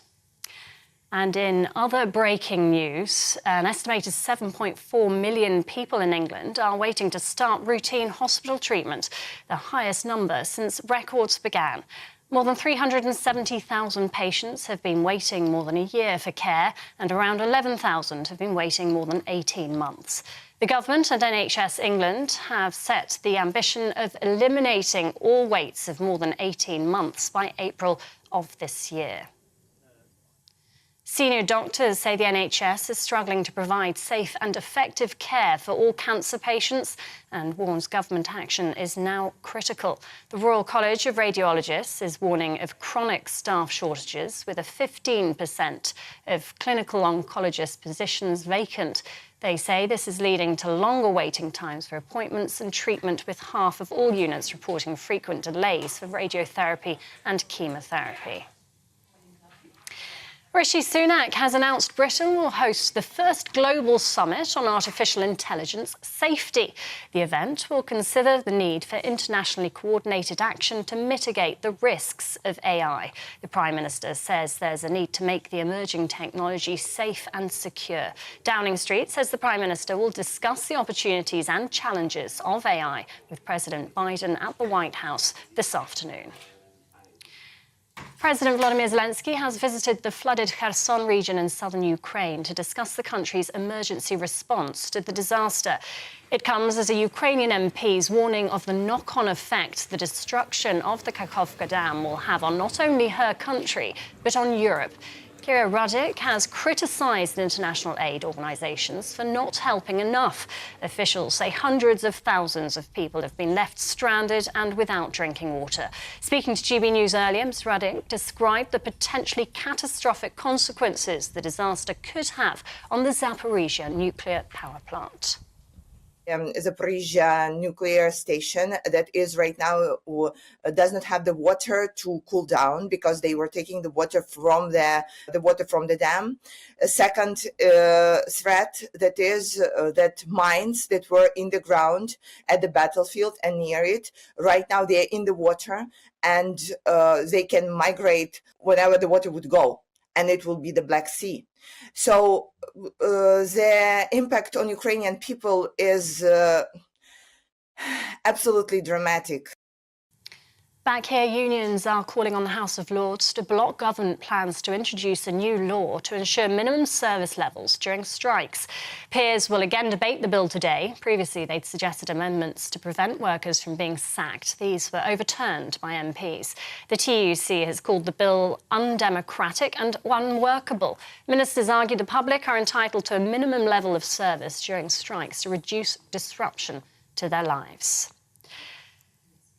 And in other breaking news, an estimated 7.4 million people in England are waiting to start routine hospital treatment, the highest number since records began. More than 370,000 patients have been waiting more than a year for care, and around 11,000 have been waiting more than 18 months. The government and NHS England have set the ambition of eliminating all waits of more than 18 months by April of this year. Senior doctors say the NHS is struggling to provide safe and effective care for all cancer patients and warns government action is now critical. The Royal College of Radiologists is warning of chronic staff shortages with a 15% of clinical oncologist positions vacant. They say this is leading to longer waiting times for appointments and treatment, with half of all units reporting frequent delays for radiotherapy and chemotherapy. Rishi Sunak has announced Britain will host the first global summit on artificial intelligence safety. The event will consider the need for internationally coordinated action to mitigate the risks of AI. The Prime Minister says there's a need to make the emerging technology safe and secure. Downing Street says the Prime Minister will discuss the opportunities and challenges of AI with President Biden at the White House this afternoon. President Volodymyr Zelensky has visited the flooded Kherson region in southern Ukraine to discuss the country's emergency response to the disaster. It comes as a Ukrainian MP's warning of the knock-on effect the destruction of the Kakhovka Dam will have on not only her country, but on Europe. Kira Rudik has criticised international aid organisations for not helping enough. Officials say hundreds of thousands of people have been left stranded and without drinking water. Speaking to GB News earlier, Ms Rudik described the potentially catastrophic consequences the disaster could have on the Zaporizhzhia nuclear power plant.
Zaporizhzhia nuclear station that is right now does not have the water to cool down because they were taking the water from the dam. A second threat that is that mines that were in the ground at the battlefield and near it, right now they're in the water and they can migrate whenever the water would go, and it will be the Black Sea. So the impact on Ukrainian people is absolutely dramatic.
Back here, unions are calling on the House of Lords to block government plans to introduce a new law to ensure minimum service levels during strikes. Peers will again debate the bill today. Previously, they'd suggested amendments to prevent workers from being sacked. These were overturned by MPs. The TUC has called the bill undemocratic and unworkable. Ministers argue the public are entitled to a minimum level of service during strikes to reduce disruption to their lives.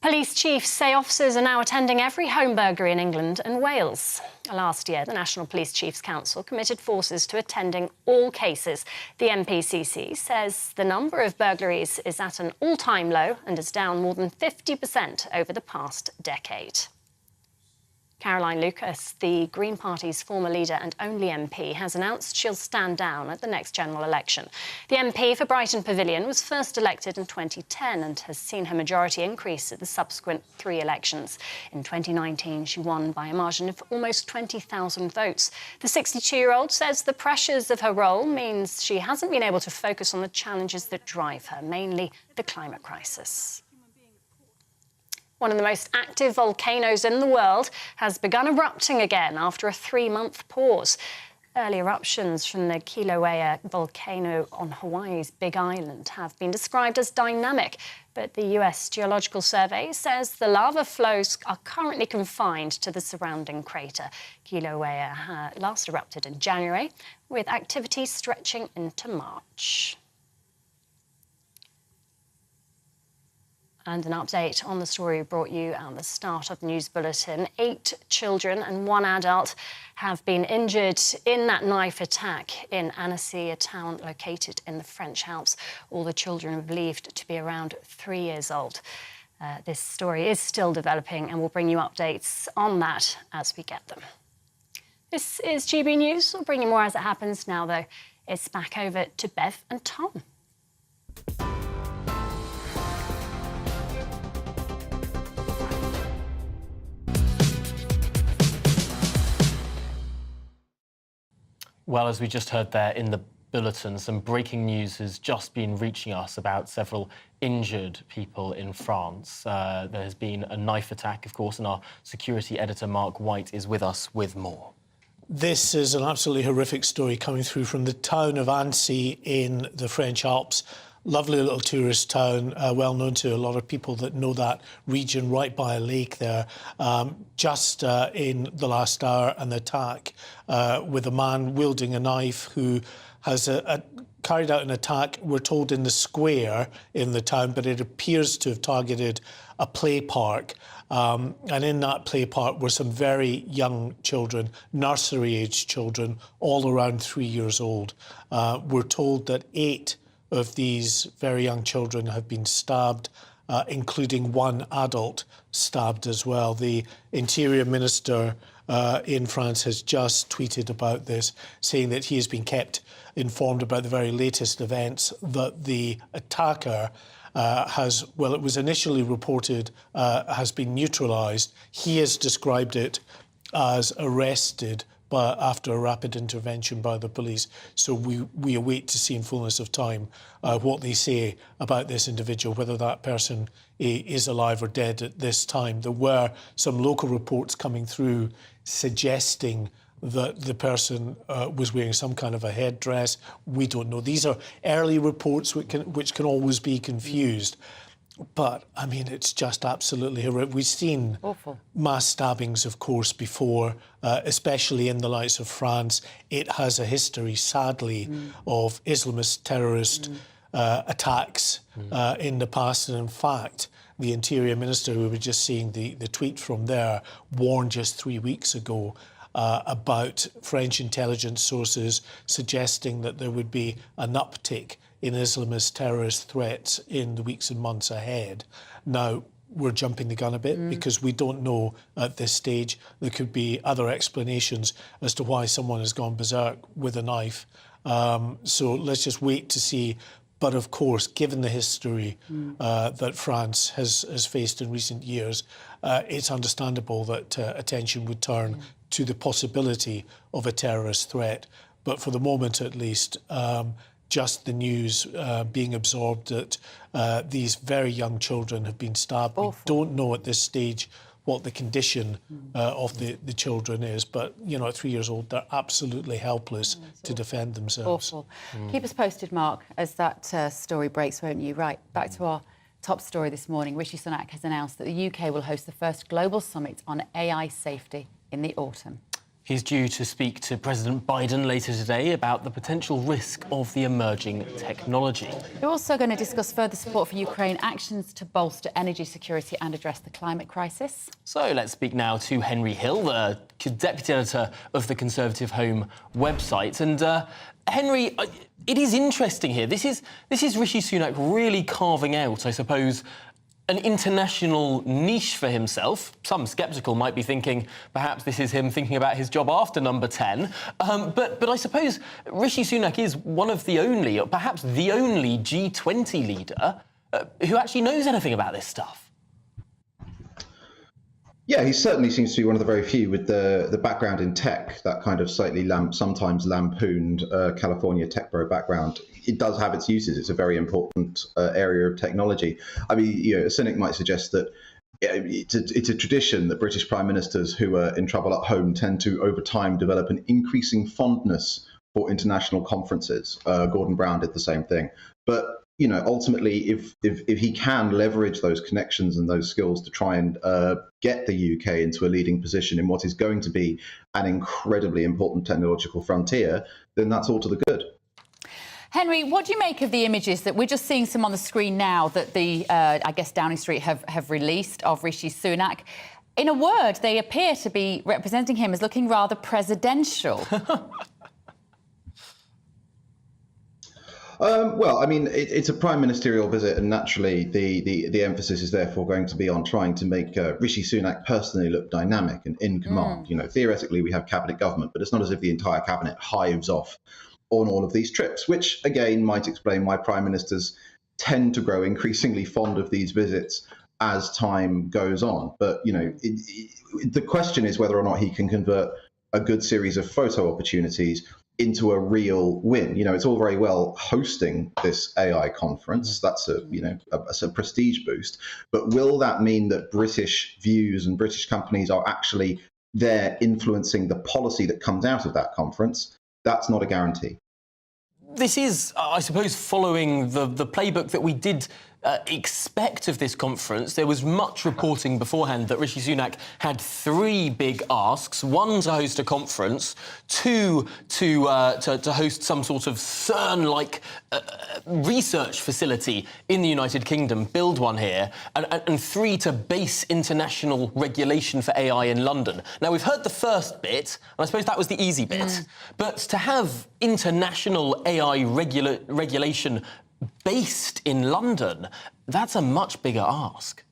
Police chiefs say officers are now attending every home burglary in England and Wales. Last year, the National Police Chiefs Council committed forces to attending all cases. The NPCC says the number of burglaries is at an all-time low and is down more than 50% over the past decade. Caroline Lucas, the Green Party's former leader and only MP, has announced she'll stand down at the next general election. The MP for Brighton Pavilion was first elected in 2010 and has seen her majority increase at the subsequent 3 elections. In 2019, she won by a margin of almost 20,000 votes. The 62-year-old says the pressures of her role means she hasn't been able to focus on the challenges that drive her, mainly the climate crisis. One of the most active volcanoes in the world has begun erupting again after a 3-month pause. Early eruptions from the Kilauea volcano on Hawaii's Big Island have been described as dynamic, but the US Geological Survey says the lava flows are currently confined to the surrounding crater. Kilauea last erupted in January, with activity stretching into March. And an update on the story we brought you at the start of the news bulletin. 8 children and 1 adult have been injured in that knife attack in Annecy, a town located in the French Alps. All the children are believed to be around 3 years old. This story is still developing and we'll bring you updates on that as we get them. This is GB News. We'll bring you more as it happens now, though. It's back over to Bev and Tom.
Well, as we just heard there in the bulletin, some breaking news has just been reaching us about several injured people in France. There has been a knife attack, of course, and our security editor, Mark White, is with us with more.
This is an absolutely horrific story coming through from the town of Annecy in the French Alps. Lovely little tourist town, well known to a lot of people that know that region, right by a lake there. Just in the last hour, an attack with a man wielding a knife who has carried out an attack, we're told, in the square in the town, but it appears to have targeted a play park. And in that play park were some very young children, nursery-age children, all around 3 years old. We're told that 8 of these very young children have been stabbed, including 1 adult stabbed as well. The Interior Minister in France has just tweeted about this, saying that he has been kept informed about the very latest events, that the attacker it was initially reported, has been neutralised. He has described it as arrested, but after a rapid intervention by the police. So we await to see in fullness of time what they say about this individual, whether that person is alive or dead at this time. There were some local reports coming through suggesting that the person was wearing some kind of a headdress. We don't know. These are early reports which can always be confused. But, I mean, it's just absolutely horrific. We've seen mass stabbings, of course, before, especially in the likes of France. It has a history, sadly, of Islamist terrorist attacks in the past. And, in fact, the Interior Minister, who we were just seeing the tweet from there, warned just 3 weeks ago about French intelligence sources suggesting that there would be an uptick in Islamist terrorist threats in the weeks and months ahead. Now, we're jumping the gun a bit because we don't know at this stage. There could be other explanations as to why someone has gone berserk with a knife. So let's just wait to see. But of course, given the history that France has faced in recent years, it's understandable that attention would turn to the possibility of a terrorist threat. But for the moment, at least, just the news being absorbed that these very young children have been stabbed. We don't know at this stage what the condition of the children is, but, you know, at 3 years old, they're absolutely helpless to defend themselves.
Awful. Keep us posted, Mark, as that story breaks, won't you? Right, back to our top story this morning. Rishi Sunak has announced that the UK will host the first global summit on AI safety in the autumn.
He's due to speak to President Biden later today about the potential risk of the emerging technology.
We're also going to discuss further support for Ukraine, actions to bolster energy security and address the climate crisis.
So let's speak now to Henry Hill, the deputy editor of the Conservative Home website. And Henry, it is interesting here. This is Rishi Sunak really carving out, I suppose, an international niche for himself. Some sceptical might be thinking perhaps this is him thinking about his job after number 10. But I suppose Rishi Sunak is one of the only, or perhaps the only G20 leader who actually knows anything about this stuff.
Yeah, he certainly seems to be one of the very few with the background in tech, that kind of slightly sometimes lampooned California tech bro background. It does have its uses. It's a very important area of technology. I mean, you know, a cynic might suggest that it's a tradition that British prime ministers who are in trouble at home tend to, over time, develop an increasing fondness for international conferences. Gordon Brown did the same thing. But you know, ultimately, if he can leverage those connections and those skills to try and get the UK into a leading position in what is going to be an incredibly important technological frontier, then that's all to the good.
Henry, what do you make of the images that we're just seeing some on the screen now that the, I guess, Downing Street have released of Rishi Sunak? In a word, they appear to be representing him as looking rather presidential.
Well, I mean, it's a prime ministerial visit, and naturally the emphasis is therefore going to be on trying to make Rishi Sunak personally look dynamic and in command. You know, theoretically we have cabinet government, but it's not as if the entire cabinet hives off on all of these trips, which again might explain why prime ministers tend to grow increasingly fond of these visits as time goes on. But, you know, the question is whether or not he can convert a good series of photo opportunities into a real win. You know, it's all very well hosting this AI conference. That's a prestige boost. But will that mean that British views and British companies are actually there influencing the policy that comes out of that conference? That's not a guarantee.
This is, I suppose, following the playbook that we did expect of this conference. There was much reporting beforehand that Rishi Sunak had 3 big asks: 1, to host a conference; 2, to host some sort of CERN-like research facility in the United Kingdom, build one here; and 3, to base international regulation for AI in London. Now, we've heard the first bit, and I suppose that was the easy bit, but to have international AI regulation based in London, that's a much bigger ask.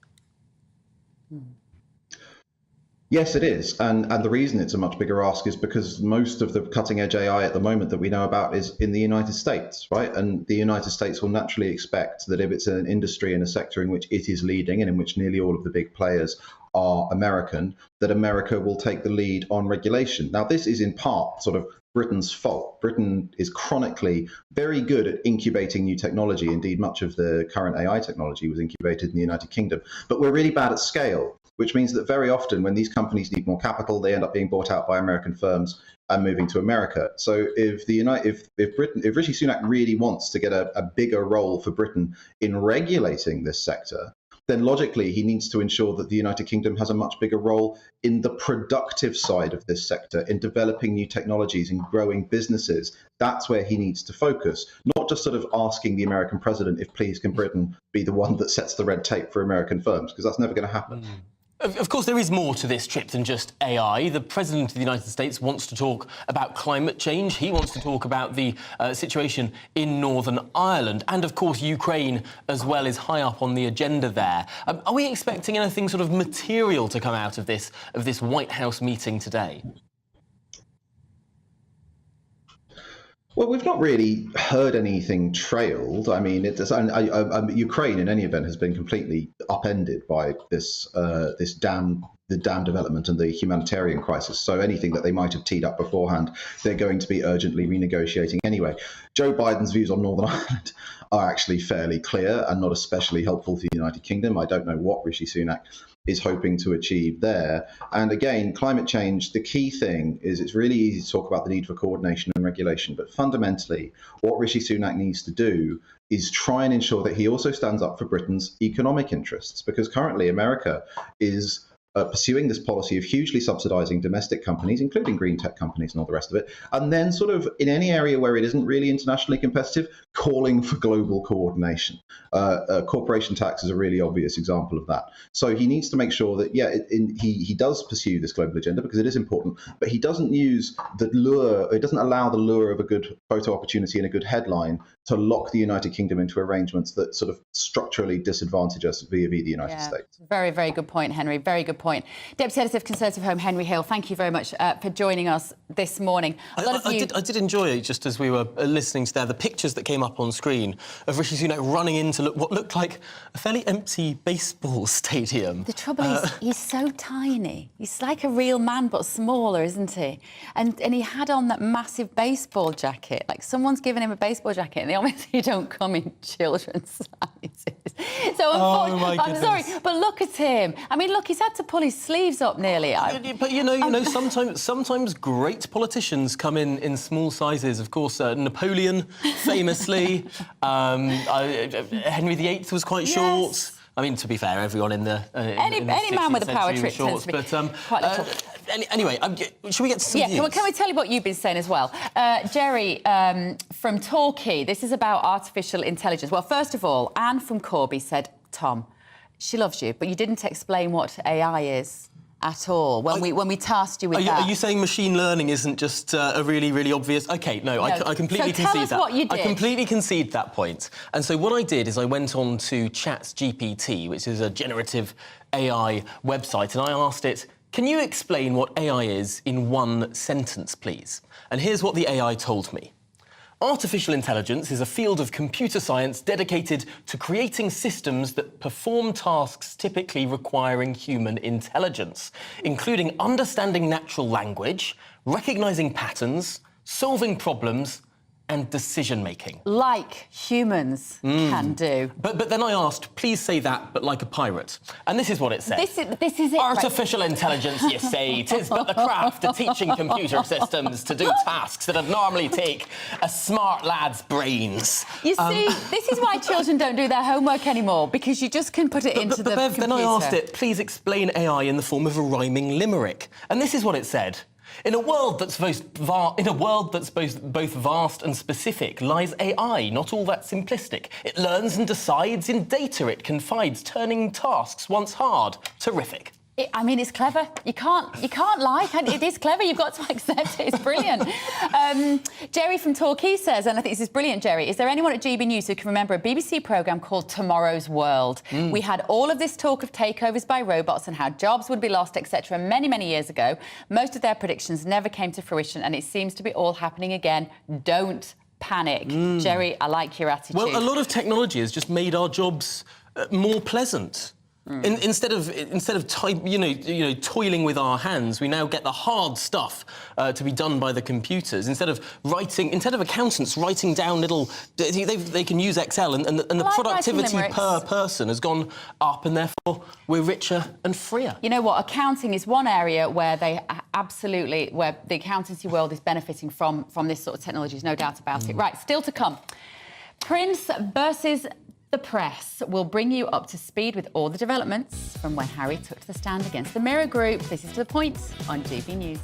Yes, it is. And the reason it's a much bigger ask is because most of the cutting edge AI at the moment that we know about is in the United States, right? And the United States will naturally expect that if it's an industry and a sector in which it is leading and in which nearly all of the big players are American, that America will take the lead on regulation. Now, this is in part sort of Britain's fault. Britain is chronically very good at incubating new technology. Indeed, much of the current AI technology was incubated in the United Kingdom. But we're really bad at scale, which means that very often when these companies need more capital, they end up being bought out by American firms and moving to America. So if Rishi Sunak really wants to get a bigger role for Britain in regulating this sector, then logically he needs to ensure that the United Kingdom has a much bigger role in the productive side of this sector, in developing new technologies and growing businesses. That's where he needs to focus, not just sort of asking the American president if please can Britain be the one that sets the red tape for American firms, because that's never going to happen.
Of course, there is more to this trip than just AI. The President of the United States wants to talk about climate change. He wants to talk about the situation in Northern Ireland. And, of course, Ukraine as well is high up on the agenda there. Are we expecting anything sort of material to come out of this White House meeting today?
Well, we've not really heard anything trailed. I mean, Ukraine, in any event, has been completely upended by the dam development and the humanitarian crisis. So anything that they might have teed up beforehand, they're going to be urgently renegotiating anyway. Joe Biden's views on Northern Ireland are actually fairly clear and not especially helpful to the United Kingdom. I don't know what Rishi Sunak is hoping to achieve there. And again, climate change, the key thing is it's really easy to talk about the need for coordination and regulation, but fundamentally what Rishi Sunak needs to do is try and ensure that he also stands up for Britain's economic interests, because currently America is pursuing this policy of hugely subsidizing domestic companies, including green tech companies and all the rest of it, and then sort of in any area where it isn't really internationally competitive, calling for global coordination. Corporation tax is a really obvious example of that. So he needs to make sure that, he does pursue this global agenda because it is important, but he doesn't use the lure, it doesn't allow the lure of a good photo opportunity and a good headline to lock the United Kingdom into arrangements that sort of structurally disadvantage us vis-a-vis the United States.
Very, very good point, Henry. Very good point. Deputy Editor of Conservative Home, Henry Hill, thank you very much for joining us this morning.
I did enjoy, just as we were listening to the pictures that came up on screen of Rishi Sunak running into what looked like a fairly empty baseball stadium.
The trouble is, he's so tiny. He's like a real man, but smaller, isn't he? And he had on that massive baseball jacket. Like, someone's given him a baseball jacket, and they obviously don't come in children's sizes. So, I'm sorry, but look at him. I mean, look, he's had to pull his sleeves up nearly.
But you know, sometimes great politicians come in small sizes. Of course, Napoleon, famously. Henry VIII was quite short. I mean, to be fair, everyone in the
any man with a power trip tends to be quite little.
Anyway, should we get to some news?
Can we tell you what you've been saying as well? Jerry from Torquay, this is about artificial intelligence. Well, first of all, Anne from Corby said, Tom, she loves you, but you didn't explain what AI is at all when we tasked you with that.
Are you saying machine learning isn't just a really, really obvious... OK, no, I completely concede that.
Tell us what you did.
I completely concede that point. And so what I did is I went on to ChatGPT, which is a generative AI website, and I asked it, can you explain what AI is in one sentence, please? And here's what the AI told me. Artificial intelligence is a field of computer science dedicated to creating systems that perform tasks typically requiring human intelligence, including understanding natural language, recognizing patterns, solving problems, and decision-making.
Like humans can do.
But then I asked, please say that, but like a pirate. And this is what it said.
This is it.
Artificial intelligence, you say, 'tis but the craft of teaching computer systems to do tasks that'd normally take a smart lad's brains.
You see, this is why children don't do their homework anymore, because you just can put it into the
Bev,
computer.
then I asked it, please explain AI in the form of a rhyming limerick. And this is what it said. In a world that's both vast and specific lies AI, not all that simplistic. It learns and decides in data it confides, turning tasks once hard terrific.
I mean, it's clever. You can't lie. It is clever. You've got to accept it. It's brilliant. Jerry from Torquay says, and I think this is brilliant, Jerry, is there anyone at GB News who can remember a BBC programme called Tomorrow's World? We had all of this talk of takeovers by robots and how jobs would be lost, etc., many, many years ago. Most of their predictions never came to fruition, and it seems to be all happening again. Don't panic. Jerry, I like your attitude.
Well, a lot of technology has just made our jobs more pleasant. Instead of toiling with our hands, we now get the hard stuff to be done by the computers. Instead of accountants writing down little, they can use Excel, and the productivity per person has gone up, and therefore we're richer and freer.
You know what? Accounting is one area where where the accountancy world is benefiting from this sort of technology. There's no doubt about it. Right, still to come. Prince versus the press will bring you up to speed with all the developments from when Harry took to the stand against the Mirror Group. This is To The Point on GB News.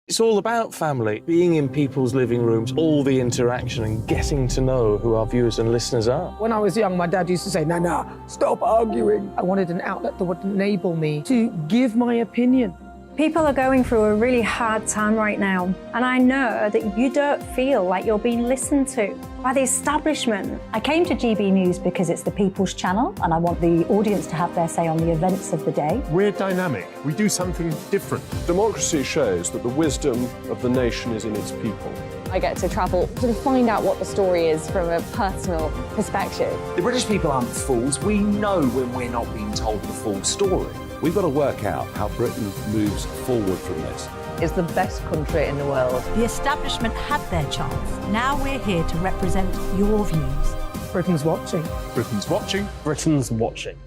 It's all about family, being in people's living rooms, all the interaction and getting to know who our viewers and listeners are.
When I was young, my dad used to say, Nana, stop arguing. I wanted an outlet that would enable me to give my opinion.
People are going through a really hard time right now, and I know that you don't feel like you're being listened to by the establishment.
I came to GB News because it's the People's Channel, and I want the audience to have their say on the events of the day.
We're dynamic. We do something different.
Democracy shows that the wisdom of the nation is in its people.
I get to travel to find out what the story is from a personal perspective.
The British people aren't fools. We know when we're not being told the full story.
We've got to work out how Britain moves forward from this.
It's the best country in the world.
The establishment had their chance. Now we're here to represent your views.
Britain's watching.
Britain's watching.
Britain's watching.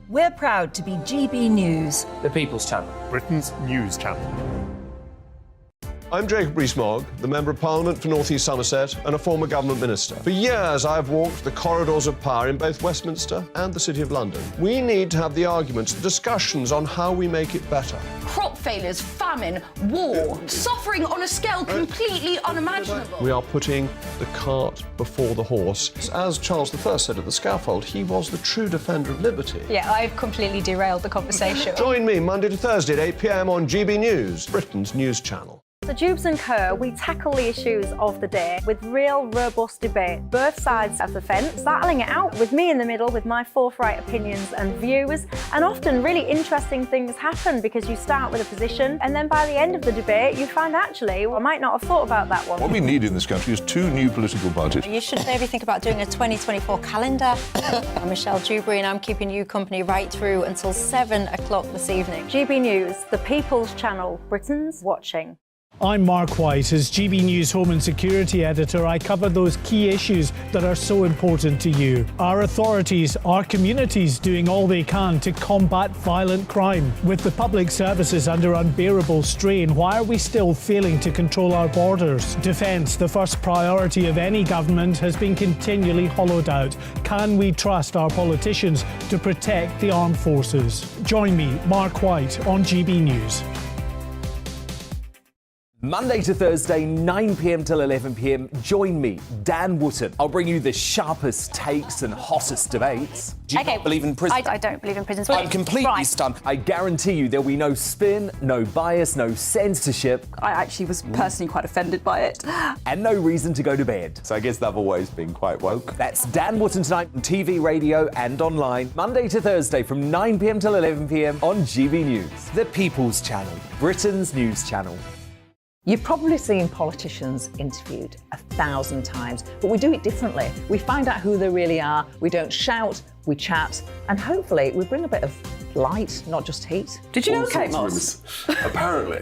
We're proud to be GB News.
The People's Channel.
Britain's news channel.
I'm Jacob Rees-Mogg, the Member of Parliament for North East Somerset and a former government minister. For years, I've walked the corridors of power in both Westminster and the City of London. We need to have the arguments, the discussions on how we make it better.
Crop failures, famine, war, suffering on a scale completely unimaginable.
We are putting the cart before the horse. As Charles I said at the scaffold, he was the true defender of liberty.
Yeah, I've completely derailed the conversation.
Join me Monday to Thursday at 8 p.m. on GB News, Britain's news channel.
So Dubes & Co, we tackle the issues of the day with real, robust debate. Both sides of the fence, battling it out with me in the middle with my forthright opinions and views. And often really interesting things happen because you start with a position and then by the end of the debate you find actually, well, I might not have thought about that one.
What we need in this country is two new political parties.
You should maybe think about doing a 2024 calendar. I'm Michelle Dewberry and I'm keeping you company right through until 7 o'clock this evening.
GB News, the People's Channel, Britain's watching.
I'm Mark White. As GB News Home and Security Editor, I cover those key issues that are so important to you. Our authorities, our communities doing all they can to combat violent crime. With the public services under unbearable strain, why are we still failing to control our borders? Defence, the first priority of any government, has been continually hollowed out. Can we trust our politicians to protect the armed forces? Join me, Mark White, on GB News.
Monday to Thursday, 9 p.m. till 11 p.m. Join me, Dan Wootton. I'll bring you the sharpest takes and hottest debates.
Do you not believe in prisons? I don't believe in prisons.
I'm completely stunned. I guarantee you there'll be no spin, no bias, no censorship.
I actually was personally quite offended by it.
And no reason to go to bed.
So I guess they've always been quite woke.
That's Dan Wootton tonight on TV, radio and online. Monday to Thursday from 9 p.m. till 11 p.m. on GB News. The People's Channel, Britain's news channel.
You've probably seen politicians interviewed 1,000 times, but we do it differently. We find out who they really are, we don't shout, we chat, and hopefully we bring a bit of light, not just heat.
Did you know Kate Moss?
Apparently.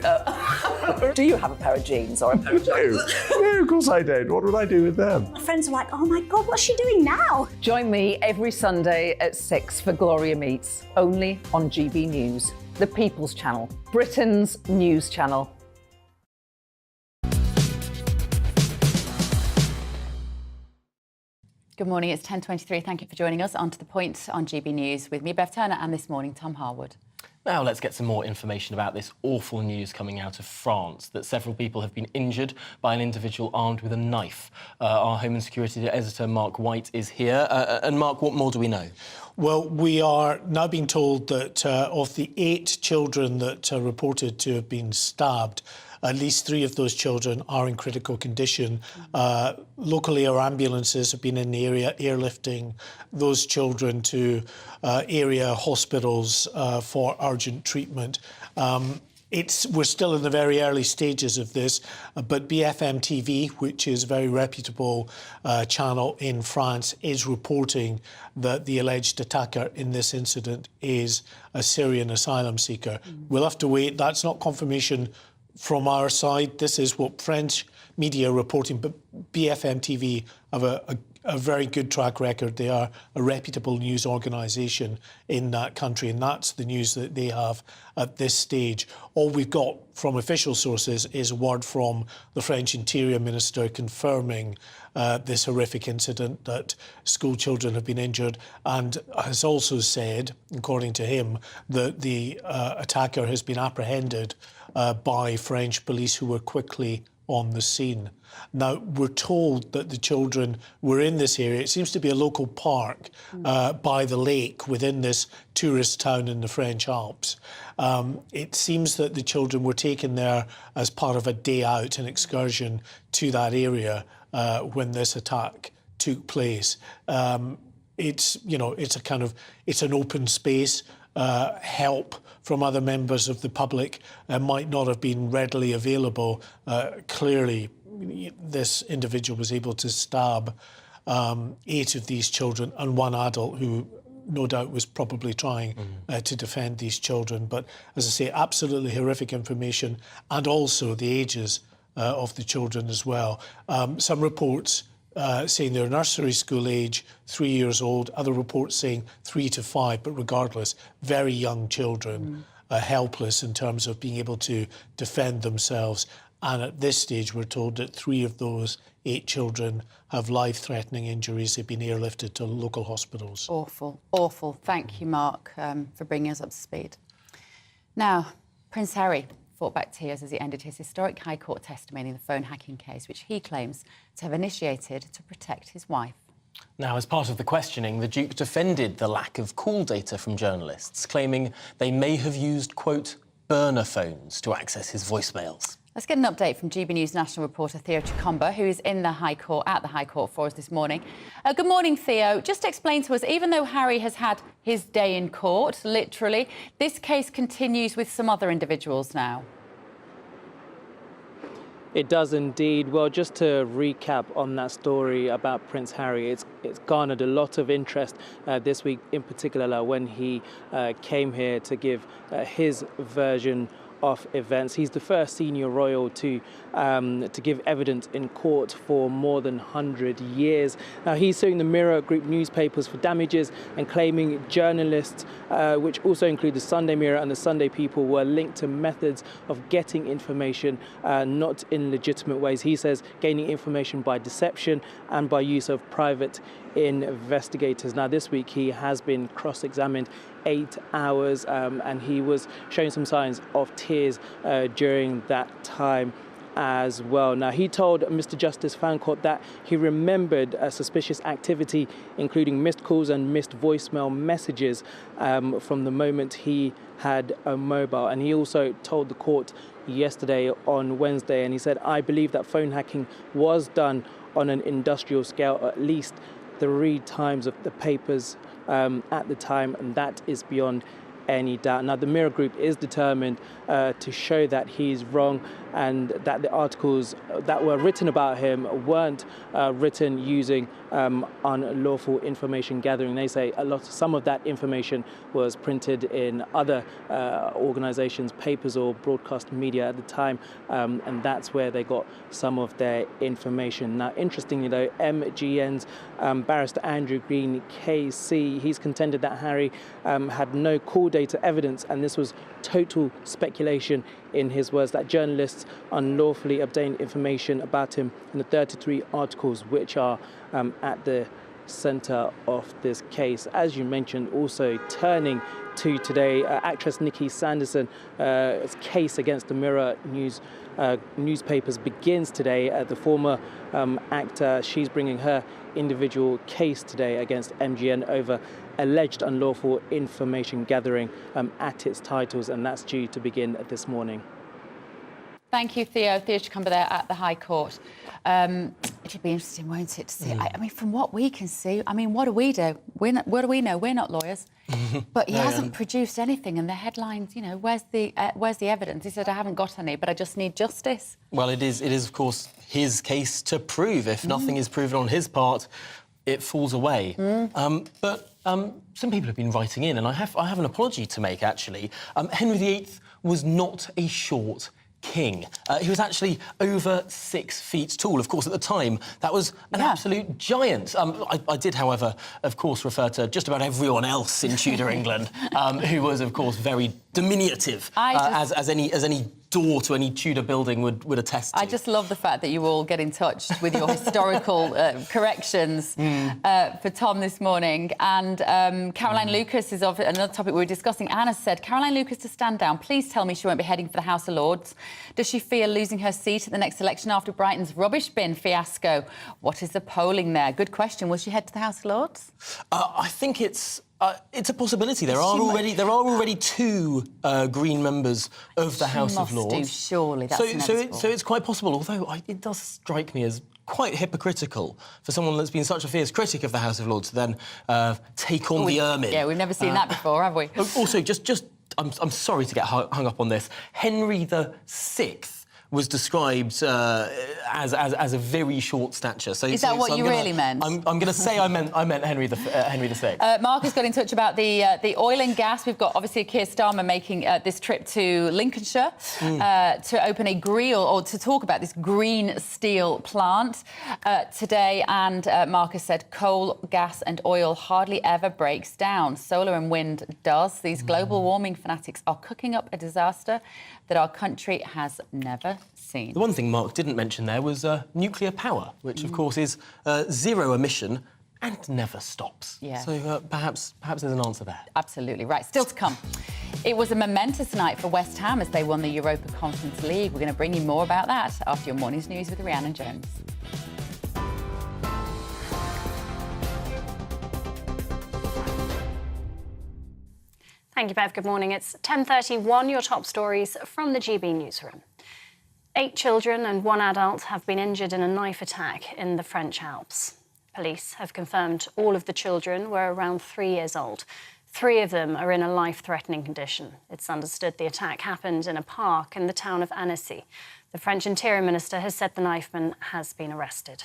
Do you have a pair of jeans or a pair of jeans?
No, of course I don't. What would I do with them?
My friends are like, oh my God, what's she doing now?
Join me every Sunday at 6 for Gloria Meets, only on GB News, the People's Channel, Britain's news channel.
Good morning, it's 10:23. Thank you for joining us. On to the point on GB News with me, Bev Turner, and this morning, Tom Harwood.
Now let's get some more information about this awful news coming out of France, that several people have been injured by an individual armed with a knife. Our Home and Security Editor, Mark White, is here. And Mark, what more do we know?
Well, we are now being told that of the 8 children that are reported to have been stabbed, at least 3 of those children are in critical condition. Locally, our ambulances have been in the area airlifting those children to area hospitals for urgent treatment. We're still in the very early stages of this, but BFM TV, which is a very reputable channel in France, is reporting that the alleged attacker in this incident is a Syrian asylum seeker. We'll have to wait. That's not confirmation from our side. This is what French media are reporting, but BFM TV have a very good track record. They are a reputable news organisation in that country, and that's the news that they have at this stage. All we've got from official sources is a word from the French Interior Minister confirming this horrific incident, that school children have been injured, and has also said, according to him, that the attacker has been apprehended by French police who were quickly on the scene. Now, we're told that the children were in this area. It seems to be a local park by the lake within this tourist town in the French Alps. It seems that the children were taken there as part of a day out, an excursion to that area when this attack took place. It's an open space. Help from other members of the public might not have been readily available. Clearly, this individual was able to stab 8 of these children and 1 adult who no doubt was probably trying to defend these children. But as I say, absolutely horrific information, and also the ages of the children as well. Some reports saying they're nursery school age, 3 years old. Other reports saying 3 to 5, but regardless, very young children, helpless in terms of being able to defend themselves. And at this stage, we're told that 3 of those 8 children have life-threatening injuries. They've been airlifted to local hospitals.
Awful, awful. Thank you, Mark, for bringing us up to speed. Now, Prince Harry fought back tears as he ended his historic High Court testimony in the phone hacking case, which he claims to have initiated to protect his wife.
Now, as part of the questioning, the Duke defended the lack of call data from journalists, claiming they may have used, quote, burner phones to access his voicemails.
Let's get an update from GBNews national reporter Theo Chicomba, who is in the High Court, at the High Court for us this morning. Good morning, Theo. Just explain to us, even though Harry has had his day in court, literally, this case continues with some other individuals now.
It does indeed. Well, just to recap on that story about Prince Harry, it's garnered a lot of interest this week, in particular when he came here to give his version of events. He's the first senior royal to give evidence in court for more than 100 years. Now, he's suing the Mirror Group newspapers for damages and claiming journalists, which also include the Sunday Mirror and the Sunday People, were linked to methods of getting information not in legitimate ways. He says gaining information by deception and by use of private investigators. Now, this week he has been cross-examined 8 hours and he was showing some signs of tears during that time as well. Now, he told Mr. Justice Fancourt that he remembered suspicious activity, including missed calls and missed voicemail messages from the moment he had a mobile. And he also told the court yesterday on Wednesday, and he said, I believe that phone hacking was done on an industrial scale, at least 3 times of the papers at the time, and that is beyond any doubt. Now, the Mirror Group is determined to show that he's wrong and that the articles that were written about him weren't written using unlawful information gathering. They say some of that information was printed in other organisations' papers or broadcast media at the time, and that's where they got some of their information. Now, interestingly though, MGN's barrister Andrew Green KC, he's contended that Harry had no call data evidence, and this was total speculation, in his words, that journalists unlawfully obtained information about him in the 33 articles which are at the centre of this case. As you mentioned, also turning to today, actress Nikki Sanderson's case against the Mirror newspapers begins today. The former actor, she's bringing her individual case today against MGN over alleged unlawful information gathering at its titles, and that's due to begin this morning.
Thank you, Theo. Theo Chicomba there at the High Court. It'll be interesting, won't it, to see. I mean, from what we can see, I mean, what do we do? What do we know? We're not lawyers. But he hasn't produced anything, and the headlines, you know, where's the evidence? He said, I haven't got any, but I just need justice.
Well, it is, of course, his case to prove. If nothing is proven on his part, it falls away. But some people have been writing in, and I have an apology to make, actually. Henry VIII was not a short king. He was actually over 6 feet tall. Of course, at the time, that was an absolute giant. I did, however, of course, refer to just about everyone else in Tudor England, who was, of course, very diminutive, as any door to any Tudor building would attest to.
I just love the fact that you all get in touch with your historical corrections for Tom this morning. And Caroline Lucas is of another topic we were discussing. Anna said, Caroline Lucas to stand down. Please tell me she won't be heading for the House of Lords. Does she fear losing her seat at the next election after Brighton's rubbish bin fiasco? What is the polling there? Good question. Will she head to the House of Lords?
I think it's a possibility. There are already 2 Green members of the House of Lords.
Do, surely. That's
so it's quite possible. Although it does strike me as quite hypocritical for someone that's been such a fierce critic of the House of Lords to then take on the ermine.
Yeah, we've never seen that before, have we?
Also, I'm sorry to get hung up on this. Henry VI was described as a very short stature.
Is that what you really meant?
I'm going to say I meant Henry VI.
Mark has got in touch about the oil and gas. We've got obviously Keir Starmer making this trip to Lincolnshire to open a or to talk about this green steel plant today. And Mark has said coal, gas and oil hardly ever breaks down. Solar and wind does. These global warming fanatics are cooking up a disaster that our country has never scene.
The one thing Mark didn't mention there was nuclear power, which of course is zero emission and never stops.
Yeah.
So perhaps there's an answer there.
Absolutely right. Still to come. It was a momentous night for West Ham as they won the Europa Conference League. We're going to bring you more about that after your morning's news with Rhiannon Jones.
Thank you, Bev. Good morning. It's 10:31. Your top stories from the GB newsroom. 8 children and 1 adult have been injured in a knife attack in the French Alps. Police have confirmed all of the children were around 3 years old. 3 of them are in a life-threatening condition. It's understood the attack happened in a park in the town of Annecy. The French Interior Minister has said the knifeman has been arrested.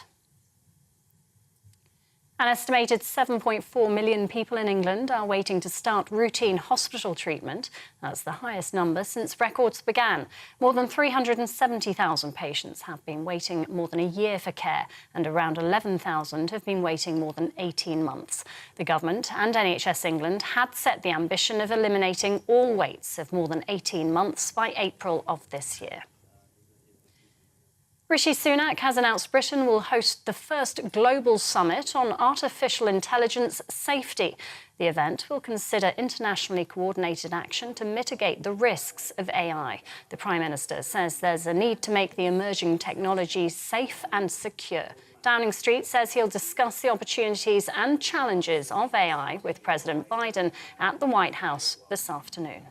An estimated 7.4 million people in England are waiting to start routine hospital treatment. That's the highest number since records began. More than 370,000 patients have been waiting more than a year for care, and around 11,000 have been waiting more than 18 months. The government and NHS England had set the ambition of eliminating all waits of more than 18 months by April of this year. Rishi Sunak has announced Britain will host the first global summit on artificial intelligence safety. The event will consider internationally coordinated action to mitigate the risks of AI. The Prime Minister says there's a need to make the emerging technology safe and secure. Downing Street says he'll discuss the opportunities and challenges of AI with President Biden at the White House this afternoon.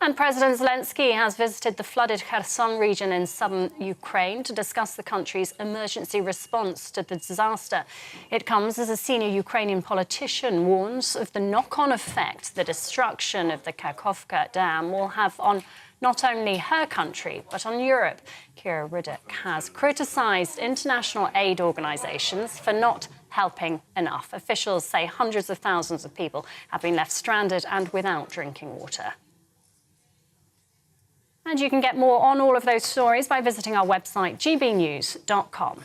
And President Zelensky has visited the flooded Kherson region in southern Ukraine to discuss the country's emergency response to the disaster. It comes as a senior Ukrainian politician warns of the knock-on effect the destruction of the Kakhovka Dam will have on not only her country, but on Europe. Kira Riddick has criticised international aid organisations for not helping enough. Officials say hundreds of thousands of people have been left stranded and without drinking water. And you can get more on all of those stories by visiting our website, gbnews.com.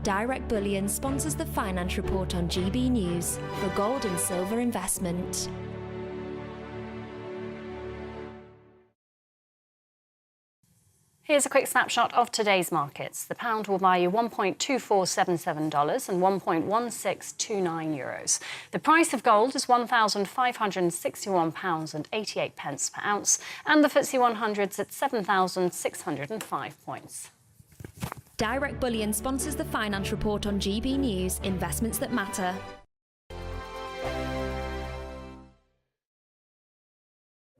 Direct Bullion sponsors the Finance Report on GB News for gold and silver investment.
Here's a quick snapshot of today's markets. The pound will buy you $1.2477 and €1.1629. The price of gold is £1,561.88 per ounce, and the FTSE 100's at 7,605 points.
Direct Bullion sponsors the Finance Report on GB News, investments that matter.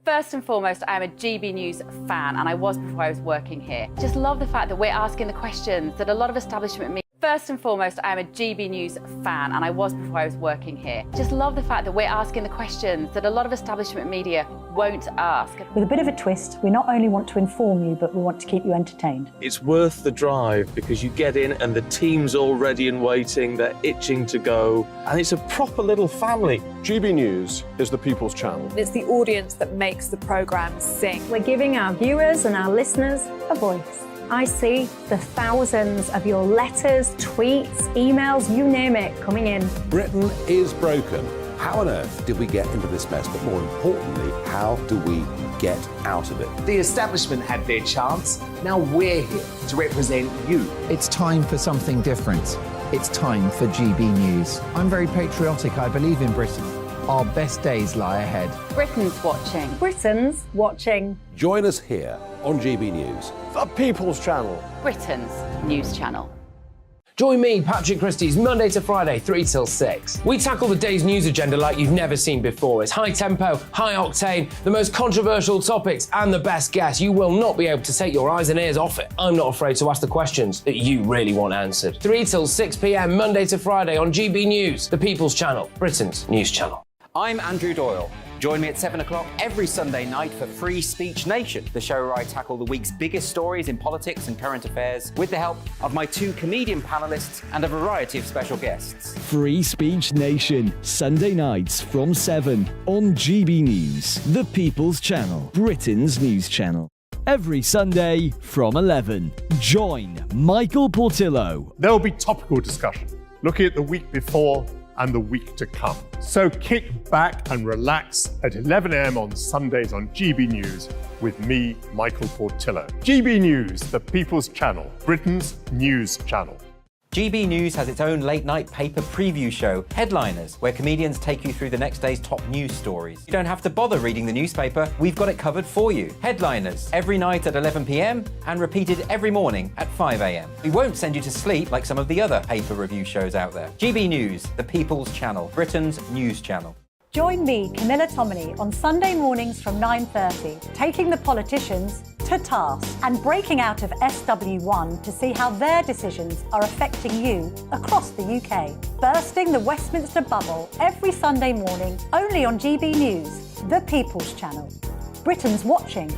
First and foremost, I am a GB News fan, and I was before I was working here. Just love the fact that we're asking the questions that a lot of establishment media. First and foremost, I am a GB News fan, and I was before I was working here. Just love the fact that we're asking the questions that a lot of establishment media won't ask.
With a bit of a twist, we not only want to inform you, but we want to keep you entertained.
It's worth the drive because you get in and the team's all ready and waiting, they're itching to go, and it's a proper little family.
GB News is the People's Channel.
It's the audience that makes the programme sing.
We're giving our viewers and our listeners a voice. I see the thousands of your letters, tweets, emails, you name it, coming in.
Britain is broken. How on earth did we get into this mess? But more importantly, how do we get out of it?
The establishment had their chance. Now we're here to represent you.
It's time for something different. It's time for GB News. I'm very patriotic. I believe in Britain. Our best days lie ahead.
Britain's watching.
Britain's watching.
Join us here on GB News.
The People's Channel.
Britain's news channel.
Join me, Patrick Christie's, Monday to Friday, 3 till 6. We tackle the day's news agenda like you've never seen before. It's high tempo, high octane, the most controversial topics, and the best guests. You will not be able to take your eyes and ears off it. I'm not afraid to ask the questions that you really want answered. 3 till 6 p.m, Monday to Friday on GB News, the People's Channel, Britain's news channel.
I'm Andrew Doyle. Join me at 7 o'clock every Sunday night for Free Speech Nation, the show where I tackle the week's biggest stories in politics and current affairs with the help of my 2 comedian panellists and a variety of special guests.
Free Speech Nation, Sunday nights from 7 on GB News, the People's Channel, Britain's news channel. Every Sunday from 11. Join Michael Portillo.
There will be topical discussion, looking at the week before and the week to come. So kick back and relax at 11 a.m. on Sundays on GB News with me, Michael Portillo. GB News, the People's Channel, Britain's news channel.
GB News has its own late-night paper preview show, Headliners, where comedians take you through the next day's top news stories. You don't have to bother reading the newspaper, we've got it covered for you. Headliners, every night at 11 p.m. and repeated every morning at 5 a.m. We won't send you to sleep like some of the other paper review shows out there. GB News, the People's Channel, Britain's news channel.
Join me, Camilla Tominey, on Sunday mornings from 9:30, taking the politicians to task and breaking out of SW1 to see how their decisions are affecting you across the UK. Bursting the Westminster bubble every Sunday morning, only on GB News, the People's Channel. Britain's watching.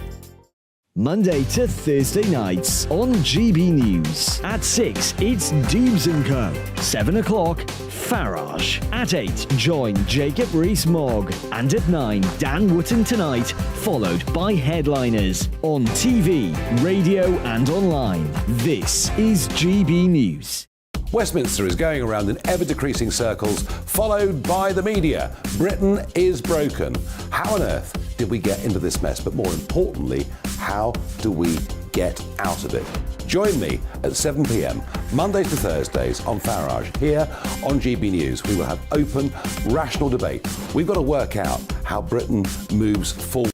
Monday to Thursday nights on GB News. At 6, it's Dubes & Co. 7 o'clock, Farage. At 8, join Jacob Rees-Mogg. And at 9, Dan Wootton Tonight, followed by Headliners. On TV, radio and online. This is GB News.
Westminster is going around in ever-decreasing circles, followed by the media. Britain is broken. How on earth did we get into this mess? But more importantly, how do we get out of it? Join me at 7 p.m, Mondays to Thursdays on Farage. Here on GB News, we will have open, rational debate. We've got to work out how Britain moves forward.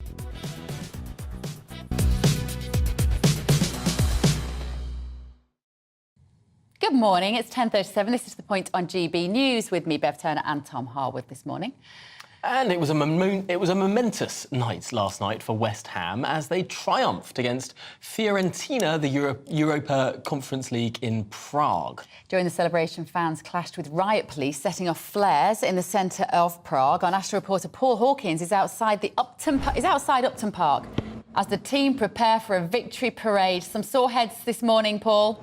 Good morning, it's 10:37. This is The Point on GB News with me, Bev Turner, and Tom Harwood this morning.
And it was a momentous night last night for West Ham as they triumphed against Fiorentina, the Europa Conference League in Prague.
During the celebration, fans clashed with riot police, setting off flares in the centre of Prague. Our national reporter Paul Hawkins is outside Upton Park as the team prepare for a victory parade. Some sore heads this morning, Paul.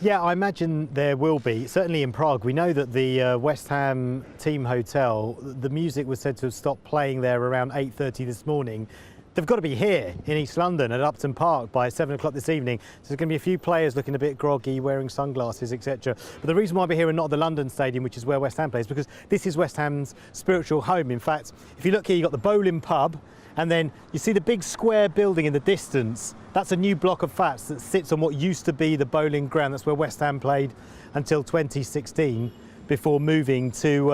Yeah, I imagine there will be. Certainly in Prague. We know that the West Ham team hotel, the music was said to have stopped playing there around 8:30 this morning. They've got to be here in East London at Upton Park by 7 o'clock this evening. So there's going to be a few players looking a bit groggy, wearing sunglasses, etc. But the reason why we're here and not at the London Stadium, which is where West Ham plays, because this is West Ham's spiritual home. In fact, if you look here, you've got the Bowling Pub, and then you see the big square building in the distance. That's a new block of flats that sits on what used to be the bowling ground. That's where West Ham played until 2016, before moving to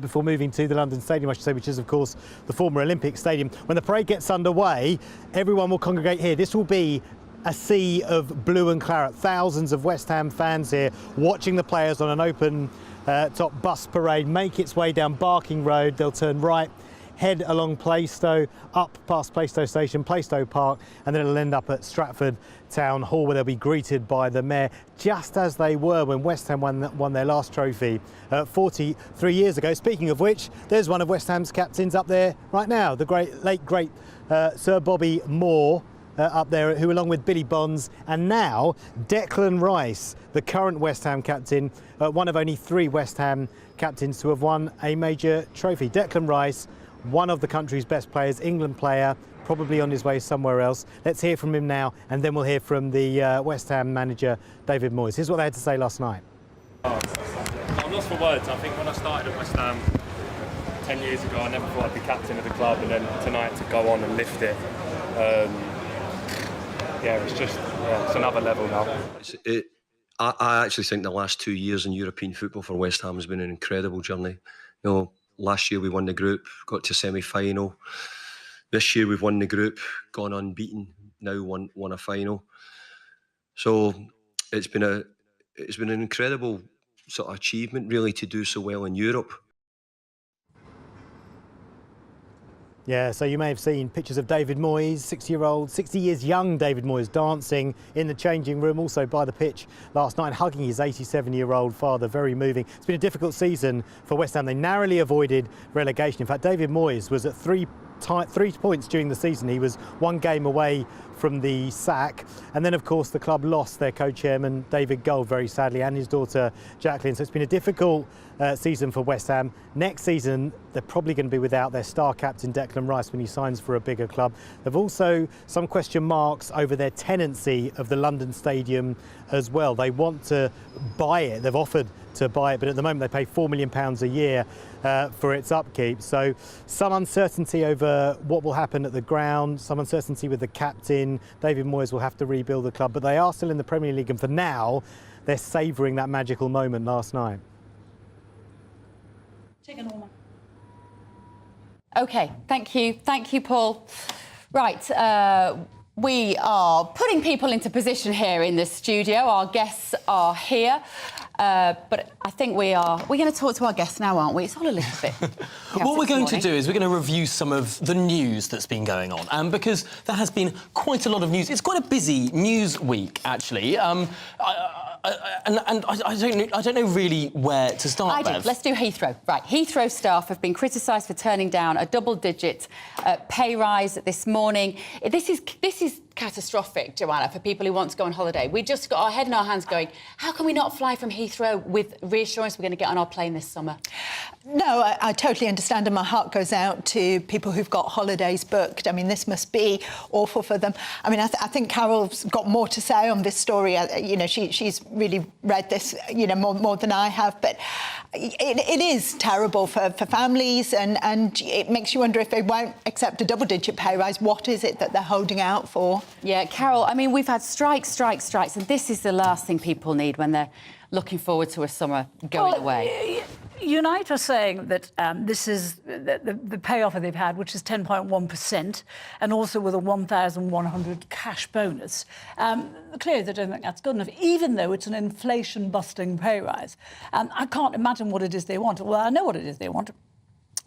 before moving to the London Stadium, I should say, which is of course the former Olympic Stadium. When the parade gets underway, everyone will congregate here. This will be a sea of blue and claret. Thousands of West Ham fans here watching the players on an open top bus parade make its way down Barking Road. They'll turn right, head along Plaistow, up past Plaistow Station, Plaistow Park, and then it'll end up at Stratford Town Hall, where they'll be greeted by the Mayor, just as they were when West Ham won their last trophy 43 years ago. Speaking of which, there's one of West Ham's captains up there right now, the late great Sir Bobby Moore, up there, who, along with Billy Bonds and now Declan Rice, the current West Ham captain, one of only 3 West Ham captains to have won a major trophy. Declan Rice, one of the country's best players, England player, probably on his way somewhere else. Let's hear from him now, and then we'll hear from the West Ham manager, David Moyes. Here's what they had to say last night.
I'm lost for words. I think when I started at West Ham 10 years ago, I never thought I'd be captain of the club, and then tonight to go on and lift it, it's just it's another level now.
I actually think the last 2 years in European football for West Ham has been an incredible journey. You know, last year we won the group, got to semi-final. This year we've won the group, gone unbeaten, now won a final. So it's been an incredible sort of achievement, really, to do so well in Europe.
Yeah, so you may have seen pictures of David Moyes, 60 years young David Moyes, dancing in the changing room, also by the pitch last night, hugging his 87-year-old father. Very moving. It's been a difficult season for West Ham. They narrowly avoided relegation. In fact, David Moyes was at 3 3 points during the season. He was 1 game away from the sack. And then, of course, the club lost their co-chairman, David Gold, very sadly, and his daughter, Jacqueline. So it's been a difficult season for West Ham. Next season, they're probably going to be without their star captain, Declan Rice, when he signs for a bigger club. They've also some question marks over their tenancy of the London Stadium as well. They want to buy it. They've offered to buy it, but at the moment they pay £4 million a year for its upkeep. So some uncertainty over what will happen at the ground, some uncertainty with the captain. David Moyes will have to rebuild the club, but they are still in the Premier League, and for now, they're savouring that magical moment last night.
OK, thank you, Paul. Right, we are putting people into position here in the studio. Our guests are here. But I think we're going to talk to our guests now, aren't we? It's all a little bit
What we're going to do is we're going to review some of the news that's been going on, because there has been quite a lot of news. It's quite a busy news week, actually. I don't know really where to start.
I do. Let's do Heathrow. Right, Heathrow staff have been criticised for turning down a double-digit pay rise this morning. This is catastrophic, Joanna, for people who want to go on holiday. We just got our head in our hands going, how can we not fly from Heathrow with reassurance we're going to get on our plane this summer?
No, I totally understand, and my heart goes out to people who've got holidays booked. I mean, this must be awful for them. I mean, I think Carol's got more to say on this story. You know, she's really read this, you know, more than I have, but it is terrible for families, and it makes you wonder if they won't accept a double-digit pay rise, what is it that they're holding out for?
Yeah, Carol, I mean, we've had strikes, and this is the last thing people need when they're looking forward to a summer going away.
Unite are saying that this is the pay offer they've had, which is 10.1%, and also with a 1,100 cash bonus. Clearly, they don't think that's good enough, even though it's an inflation-busting pay rise. I can't imagine what it is they want. Well, I know what it is they want.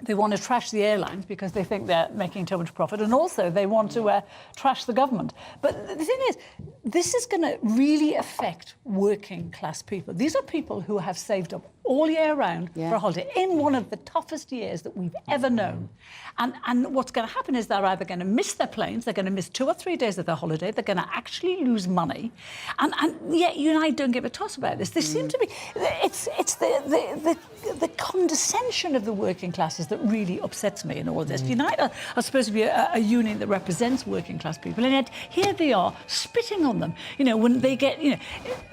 They want to trash the airlines because they think they're making too much profit, and also they want to trash the government. But the thing is, this is going to really affect working-class people. These are people who have saved up all year round for a holiday in one of the toughest years that we've ever known. And what's going to happen is they're either going to miss their planes, they're going to miss 2 or 3 days of their holiday, they're going to actually lose money. And yet you and I don't give a toss about this. They seem to be... It's the condescension of the working classes that really upsets me in all of this. Unite are supposed to be a union that represents working class people, and yet here they are spitting on them. You know, when they get... You know,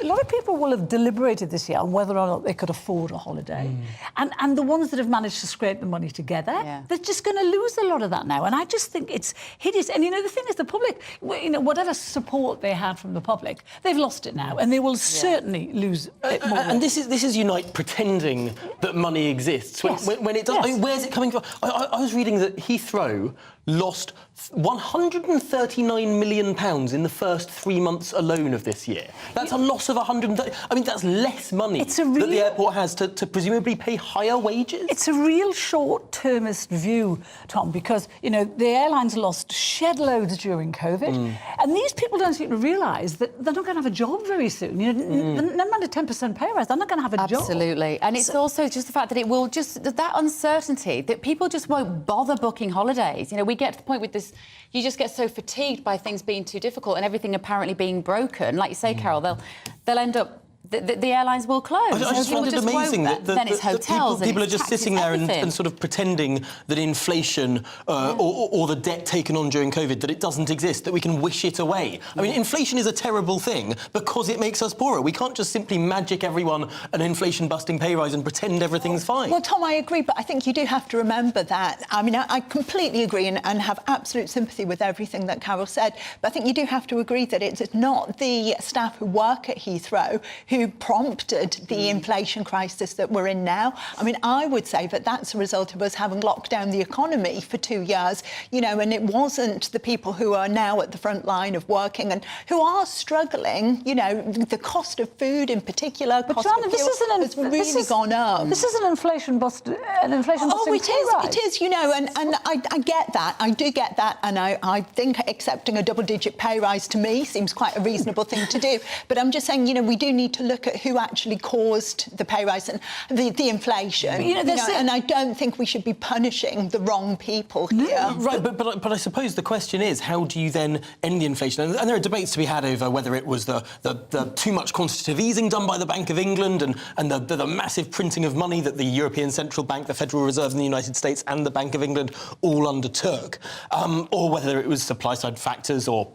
a lot of people will have deliberated this year on whether or not they could afford a holiday. And the ones that have managed to scrape the money together, they're just going to lose a lot of that now. And I just think it's hideous. And, you know, the thing is, the public, you know, whatever support they had from the public, they've lost it now. And they will certainly lose it more.
And this is Unite pretending that money exists when it doesn't. I mean, where's it coming from? I was reading that Heathrow lost £139 million in the first 3 months alone of this year. That's a loss of 130. I mean, that's less money that the airport has to presumably pay higher wages.
It's a real short-termist view, Tom, because, you know, the airlines lost shed loads during COVID, and these people don't seem to realise that they're not going to have a job very soon. You know, no matter 10% pay rise, they're not going to have a job.
Absolutely, and it's also just the fact that it will just that uncertainty that people just won't bother booking holidays. You know, we get to the point with this. You just get so fatigued by things being too difficult and everything apparently being broken. Like you say, Carol, they'll end up... The airlines will close.
I just find it amazing that
then it's hotels.
People are just sitting there and sort of pretending that inflation or the debt taken on during COVID, that it doesn't exist, that we can wish it away. I mean, inflation is a terrible thing because it makes us poorer. We can't just simply magic everyone an inflation-busting pay rise and pretend everything's fine.
Well, Tom, I agree, but I think you do have to remember that. I mean, I completely agree and have absolute sympathy with everything that Carol said, but I think you do have to agree that it's not the staff who work at Heathrow who prompted the inflation crisis that we're in now. I mean, I would say that that's a result of us having locked down the economy for 2 years, you know, and it wasn't the people who are now at the front line of working and who are struggling, you know, the cost of food in particular,
but
cost
Joanna,
of fuel has really gone up.
This is an inflation busting
It is, you know, and I get that. I do get that, and I think accepting a double-digit pay rise to me seems quite a reasonable thing to do. But I'm just saying, you know, we do need to look at who actually caused the pay rise and the inflation. And I don't think we should be punishing the wrong people here.
Right, but I suppose the question is, how do you then end the inflation? And there are debates to be had over whether it was the too much quantitative easing done by the Bank of England and the massive printing of money that the European Central Bank, the Federal Reserve in the United States and the Bank of England all undertook, or whether it was supply-side factors or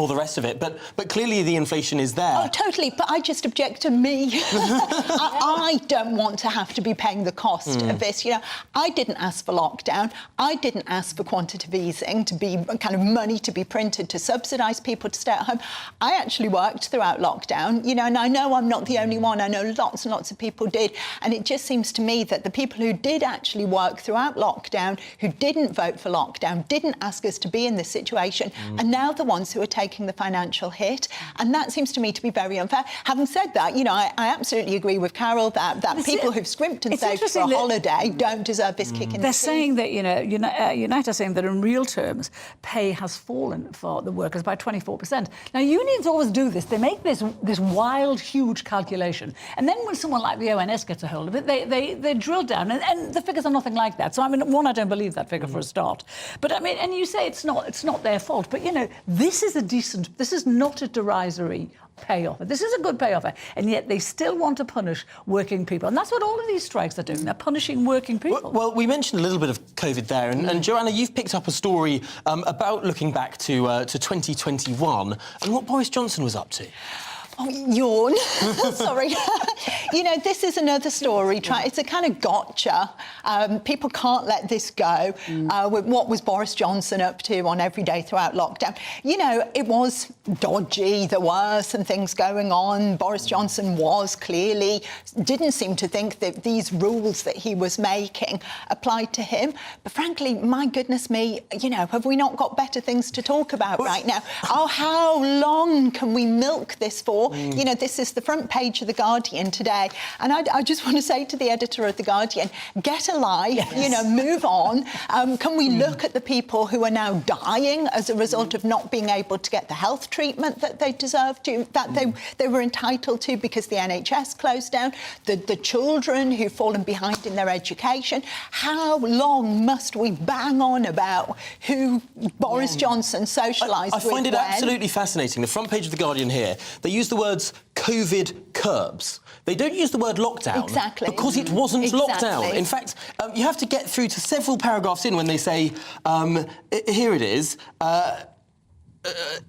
the rest of it. But clearly the inflation is there.
Oh, totally. But I just object to me. I don't want to have to be paying the cost of this. I didn't ask for lockdown. I didn't ask for quantitative easing, to be kind of money to be printed to subsidise people to stay at home. I actually worked throughout lockdown, and I know I'm not the only one. I know lots and lots of people did. And it just seems to me that the people who did actually work throughout lockdown, who didn't vote for lockdown, didn't ask us to be in this situation, are now the ones who are taking the financial hit, and that seems to me to be very unfair. Having said that, I absolutely agree with Carol that people who've scrimped and saved for a holiday don't deserve this kick in the teeth.
They're saying that, Unite are saying that in real terms, pay has fallen for the workers by 24%. Now, unions always do this. They make this wild, huge calculation, and then when someone like the ONS gets a hold of it, they drill down, and the figures are nothing like that. So, I don't believe that figure for a start. But, and you say it's not their fault, but, this is this is not a derisory pay offer. This is a good pay offer, and yet they still want to punish working people. And that's what all of these strikes are doing. They're punishing working people.
Well, we mentioned a little bit of COVID there, and Joanna, you've picked up a story about looking back to 2021 and what Boris Johnson was up to.
Oh, yawn. Sorry. This is another story. It's a kind of gotcha. People can't let this go. With what was Boris Johnson up to on every day throughout lockdown? It was dodgy. There were some things going on. Boris Johnson didn't seem to think that these rules that he was making applied to him. But frankly, my goodness me, have we not got better things to talk about right now? Oh, how long can we milk this for? This is the front page of The Guardian today. And I just want to say to the editor of The Guardian, get a life, move on. Can we look at the people who are now dying as a result of not being able to get the health treatment that they deserve to, that they were entitled to because the NHS closed down, the children who've fallen behind in their education? How long must we bang on about who Boris Johnson socialised with?
I find it absolutely fascinating. The front page of The Guardian here, they use the words COVID curbs. They don't use the word lockdown.
Exactly.
Because it wasn't lockdown. In fact, you have to get through to several paragraphs in when they say, here it is,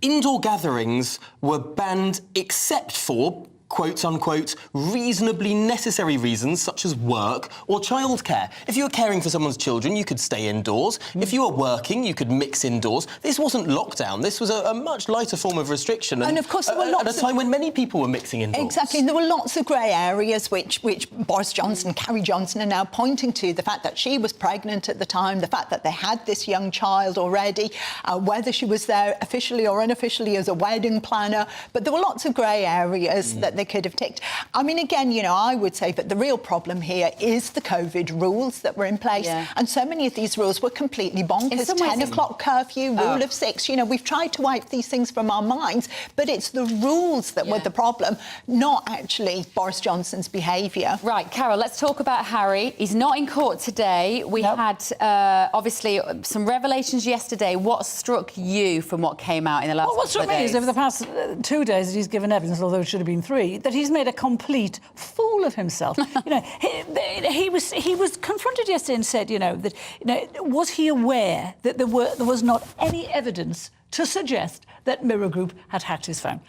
indoor gatherings were banned except for, quote unquote, reasonably necessary reasons such as work or childcare. If you were caring for someone's children, you could stay indoors. If you were working, you could mix indoors. This wasn't lockdown. This was a much lighter form of restriction.
And of course, there were lots
at a time when many people were mixing indoors.
Exactly. And there were lots of grey areas which Boris Johnson, Carrie Johnson are now pointing to. The fact that she was pregnant at the time, the fact that they had this young child already, whether she was there officially or unofficially as a wedding planner. But there were lots of grey areas that they could have ticked. Again, I would say that the real problem here is the COVID rules that were in place. And so many of these rules were completely bonkers. 10 o'clock curfew, rule of 6. We've tried to wipe these things from our minds, but it's the rules that were the problem, not actually Boris Johnson's behaviour.
Right, Carol, let's talk about Harry. He's not in court today. We had, obviously, some revelations yesterday. What struck you from what came out in the last couple of days?
What struck me is over the past 2 days that he's given evidence, although it should have been 3, that he's made a complete fool of himself. He was confronted yesterday and said, that was he aware that there was not any evidence to suggest that Mirror Group had hacked his phone.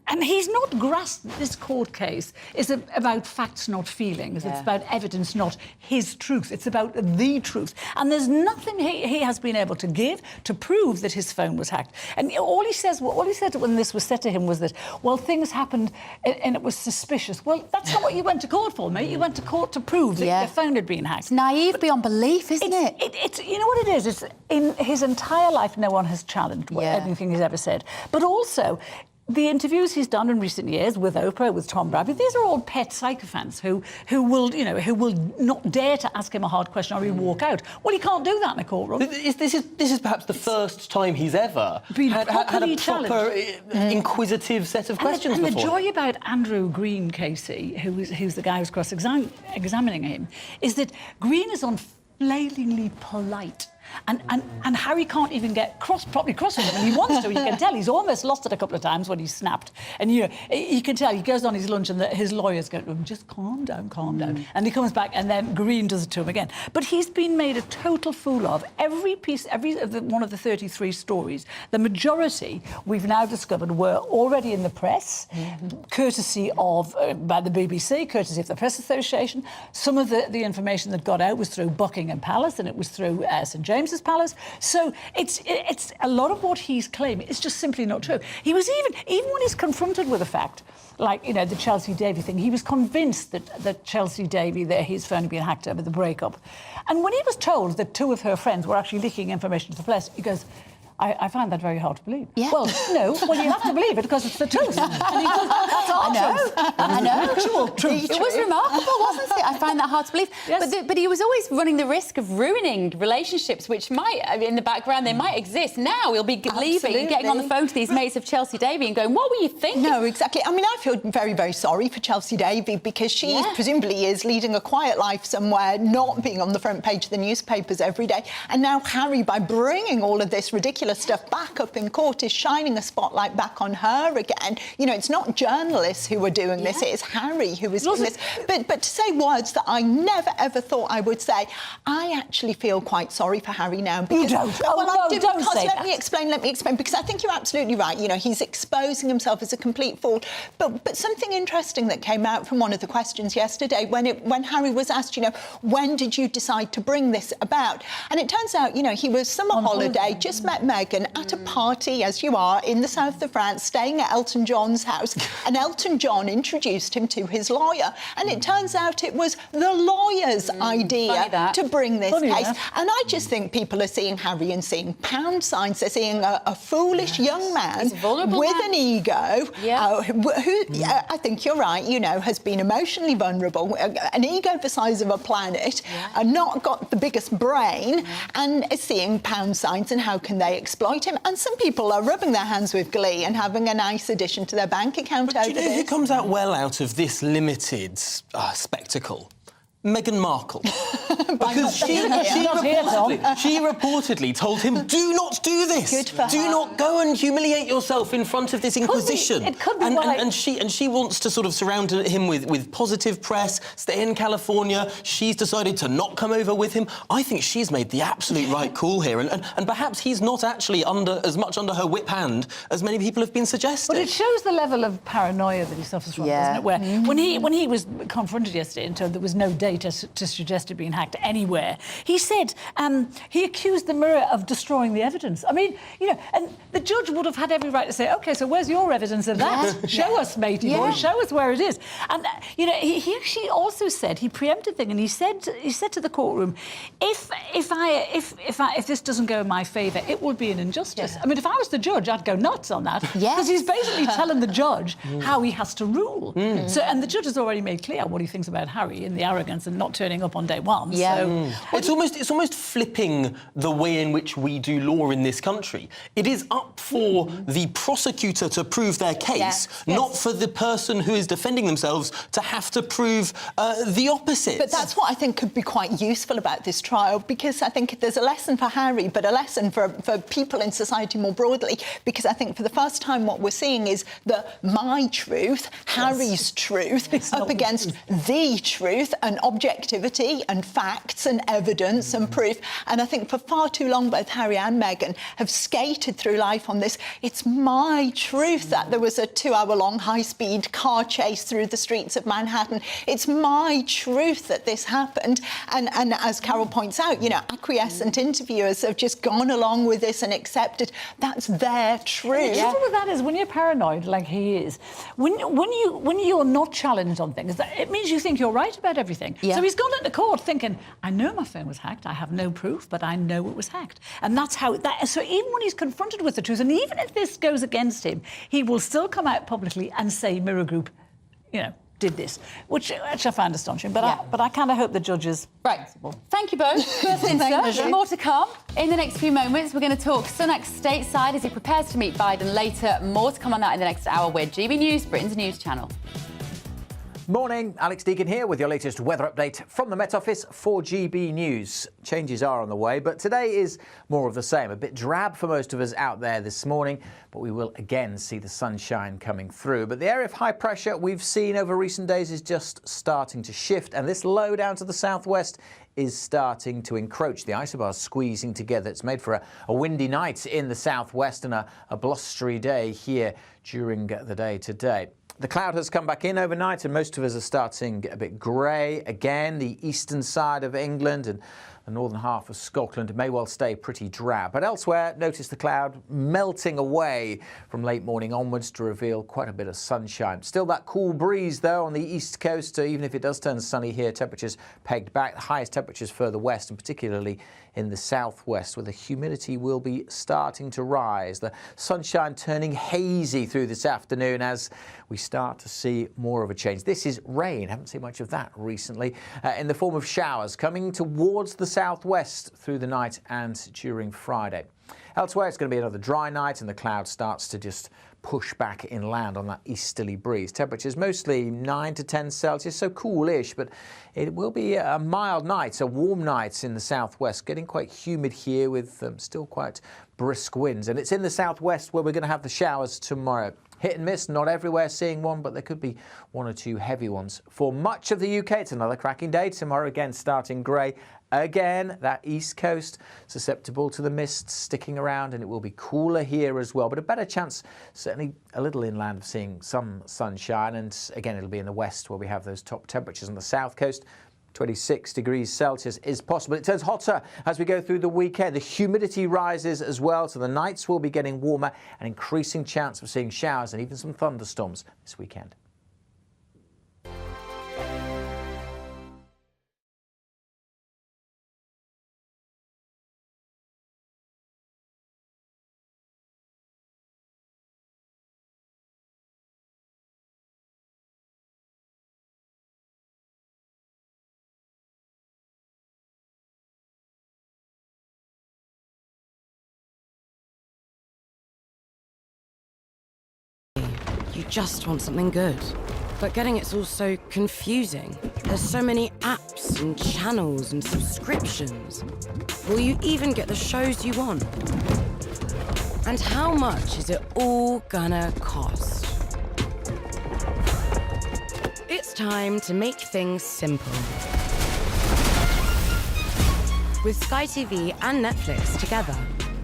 And he's not grasped this court case is about facts, not feelings. It's about evidence, not his truth. It's about the truth. And there's nothing he has been able to give to prove that his phone was hacked. And all he said when this was said to him was that, well, things happened and it was suspicious. Well, that's not what you went to court for, mate. You went to court to prove that your phone had been hacked.
It's naive beyond belief, isn't it?
It's you know what it is? It's in his entire life, no one has challenged anything he's ever said. But also, the interviews he's done in recent years with Oprah, with Tom Bradley, these are all pet sycophants who will not dare to ask him a hard question or he'll walk out. Well, he can't do that in a courtroom.
This is perhaps the first time he's ever had a proper inquisitive set of questions
and
before.
The joy about Andrew Green, Casey, who's the guy who's cross-examining him, is that Green is unfailingly polite. And Harry can't even get properly cross with him, and he wants to. You can tell he's almost lost it a couple of times when he snapped. And you can tell he goes on his lunch, and his lawyers go to him, "Just calm down, calm down." And he comes back, and then Green does it to him again. But he's been made a total fool of. One of the 33 stories, the majority we've now discovered were already in the press, courtesy of by the BBC, courtesy of the Press Association. Some of the information that got out was through Buckingham Palace, and it was through St James's Palace. So it's a lot of what he's claiming is just simply not true. He was even when he's confronted with a fact, like, the Chelsea Davy thing, he was convinced that Chelsea Davy, his phone had been hacked over the breakup. And when he was told that 2 of her friends were actually leaking information to the press, he goes, I find that very hard to believe. Yeah. Well, no, you have to believe it because it's the truth. And he goes, that's our truth.
I know.
Actual truth.
It was remarkable, wasn't it? I find that hard to believe. Yes. But he was always running the risk of ruining relationships, which might, in the background, they might exist. Now he'll be leaving, getting on the phone to these mates of Chelsea Davy and going, what were you thinking?
No, exactly. I mean, I feel very, very sorry for Chelsea Davy because she presumably is leading a quiet life somewhere, not being on the front page of the newspapers every day. And now Harry, by bringing all of this ridiculous stuff back up in court, is shining a spotlight back on her again. It's not journalists who are doing this, it is Harry who is doing this. But to say words that I never, ever thought I would say, I actually feel quite sorry for Harry now. Because,
you don't? I do,
because
say
let me explain, because I think you're absolutely right. He's exposing himself as a complete fool. But something interesting that came out from one of the questions yesterday when Harry was asked, when did you decide to bring this about? And it turns out, he was summer holiday, just met Meghan at a party, as you are, in the south of France, staying at Elton John's house, and Elton John introduced him to his lawyer. And it turns out it was the lawyer's idea to bring this case. And I just think people are seeing Harry and seeing pound signs. They're seeing a foolish young man with an ego, who, I think you're right, has been emotionally vulnerable, an ego the size of a planet, and not got the biggest brain, and is seeing pound signs, and how can they exploit him? And some people are rubbing their hands with glee and having a nice addition to their bank account over this.
Who comes out well out of this limited spectacle? Meghan Markle. Because she reportedly told him, do not do this.
Good for
do
her.
not go and humiliate yourself in front of this Inquisition.
It could be
and she wants to sort of surround him with positive press, stay in California. She's decided to not come over with him. I think she's made the absolute right call here. And perhaps he's not actually as much under her whip hand as many people have been suggesting.
But it shows the level of paranoia that he suffers from, doesn't it? Where when he was confronted yesterday and told there was no data to suggest it being hacked anywhere, he said he accused the Mirror of destroying the evidence. I mean, and the judge would have had every right to say, OK, so where's your evidence of that? Show us, matey boy, show us where it is. And he actually also said, he preempted thing, and he said to the courtroom, if this doesn't go in my favour, it will be an injustice. I mean, if I was the judge, I'd go nuts on that, because he's basically telling the judge how he has to rule. So, and the judge has already made clear what he thinks about Harry and the arrogance and not turning up on day one. So
it's almost flipping the way in which we do law in this country. It is up for the prosecutor to prove their case, not for the person who is defending themselves to have to prove the opposite.
But that's what I think could be quite useful about this trial, because I think there's a lesson for Harry, but a lesson for people in society more broadly, because I think for the first time what we're seeing is my truth, Harry's truth, up against the truth and objectivity and facts and evidence and proof. And I think for far too long both Harry and Meghan have skated through life on this. It's my truth that there was a 2-hour-long high-speed car chase through the streets of Manhattan. It's my truth that this happened. And as Carol points out, acquiescent interviewers have just gone along with this and accepted that's their truth.
The trouble with that is when you're paranoid, like he is, when you're not challenged on things, it means you think you're right about everything. So he's gone into court thinking, thinking, I know my phone was hacked. I have no proof, but I know it was hacked. And that's how so even when he's confronted with the truth, and even if this goes against him, he will still come out publicly and say Mirror Group, you know, did this, which I find astonishing. But I kind of hope the judges...
Right. Thank you both. More to come. In the next few moments, we're going to talk Sunak stateside as he prepares to meet Biden later. More to come on that in the next hour. We're GB News, Britain's news channel.
Morning, Alex Deegan here with your latest weather update from the Met Office for GB News. Changes are on the way, but today is more of the same. A bit drab for most of us out there this morning, but we will again see the sunshine coming through. But the area of high pressure we've seen over recent days is just starting to shift, and this low down to the southwest is starting to encroach. The isobars squeezing together. It's made for a windy night in the southwest and a blustery day here during the day today. The cloud has come back in overnight and most of us are starting a bit grey again. The eastern side of England and the northern half of Scotland may well stay pretty drab. But elsewhere, notice the cloud melting away from late morning onwards to reveal quite a bit of sunshine. Still that cool breeze, though, on the east coast. Even if it does turn sunny here, temperatures pegged back. The highest temperatures further west, and particularly in the southwest, where the humidity will be starting to rise. The sunshine turning hazy through this afternoon as we start to see more of a change. This is rain. Haven't seen much of that recently, in the form of showers coming towards the southwest through the night and during Friday. Elsewhere, it's going to be another dry night and the cloud starts to just push back inland on that easterly breeze. Temperatures mostly 9 to 10 Celsius, so coolish, but it will be a mild night, a warm night in the southwest, getting quite humid here with still quite brisk winds. And it's in the southwest where we're going to have the showers tomorrow. Hit and miss, not everywhere seeing one, but there could be one or two heavy ones. For much of the UK, it's another cracking day. Tomorrow again starting grey. Again, that east coast susceptible to the mists sticking around, and it will be cooler here as well, but a better chance, certainly a little inland, of seeing some sunshine. And again, it'll be in the west where we have those top temperatures. On the south coast, 26 degrees Celsius is possible. It turns hotter as we go through the weekend. The humidity rises as well, so the nights will be getting warmer, an increasing chance of seeing showers and even some thunderstorms this weekend.
You just want something good. But getting it's all so confusing. There's so many apps and channels and subscriptions. Will you even get the shows you want? And how much is it all gonna cost? It's time to make things simple. With Sky TV and Netflix together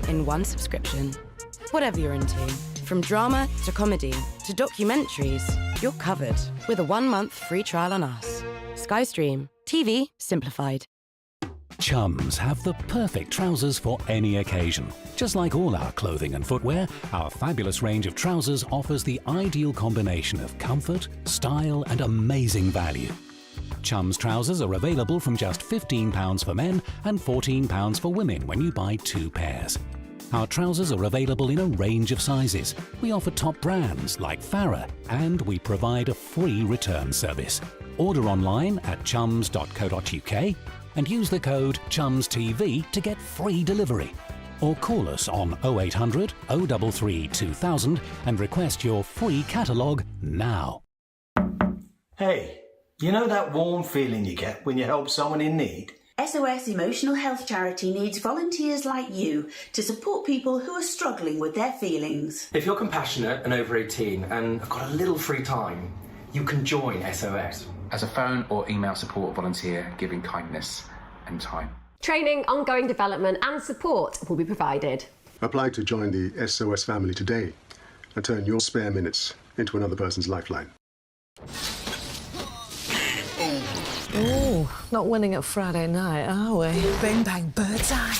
in one subscription. Whatever you're into. From drama to comedy to documentaries, you're covered with a 1-month free trial on us. Sky Stream. TV simplified.
Chums have the perfect trousers for any occasion. Just like all our clothing and footwear, our fabulous range of trousers offers the ideal combination of comfort, style and amazing value. Chums trousers are available from just £15 for men and £14 for women when you buy 2 pairs. Our trousers are available in a range of sizes. We offer top brands like Farah, and we provide a free return service. Order online at chums.co.uk and use the code CHUMSTV to get free delivery. Or call us on 0800 033 2000 and request your free catalogue now.
Hey, you know that warm feeling you get when you help someone in need?
SOS Emotional Health Charity needs volunteers like you to support people who are struggling with their feelings.
If you're compassionate and over 18 and have got a little free time, you can join SOS.
As a phone or email support volunteer, giving kindness and time.
Training, ongoing development and support will be provided.
Apply to join the SOS family today and turn your spare minutes into another person's lifeline.
Oh, not winning at Friday night, are we?
Bang bang, bird's eye.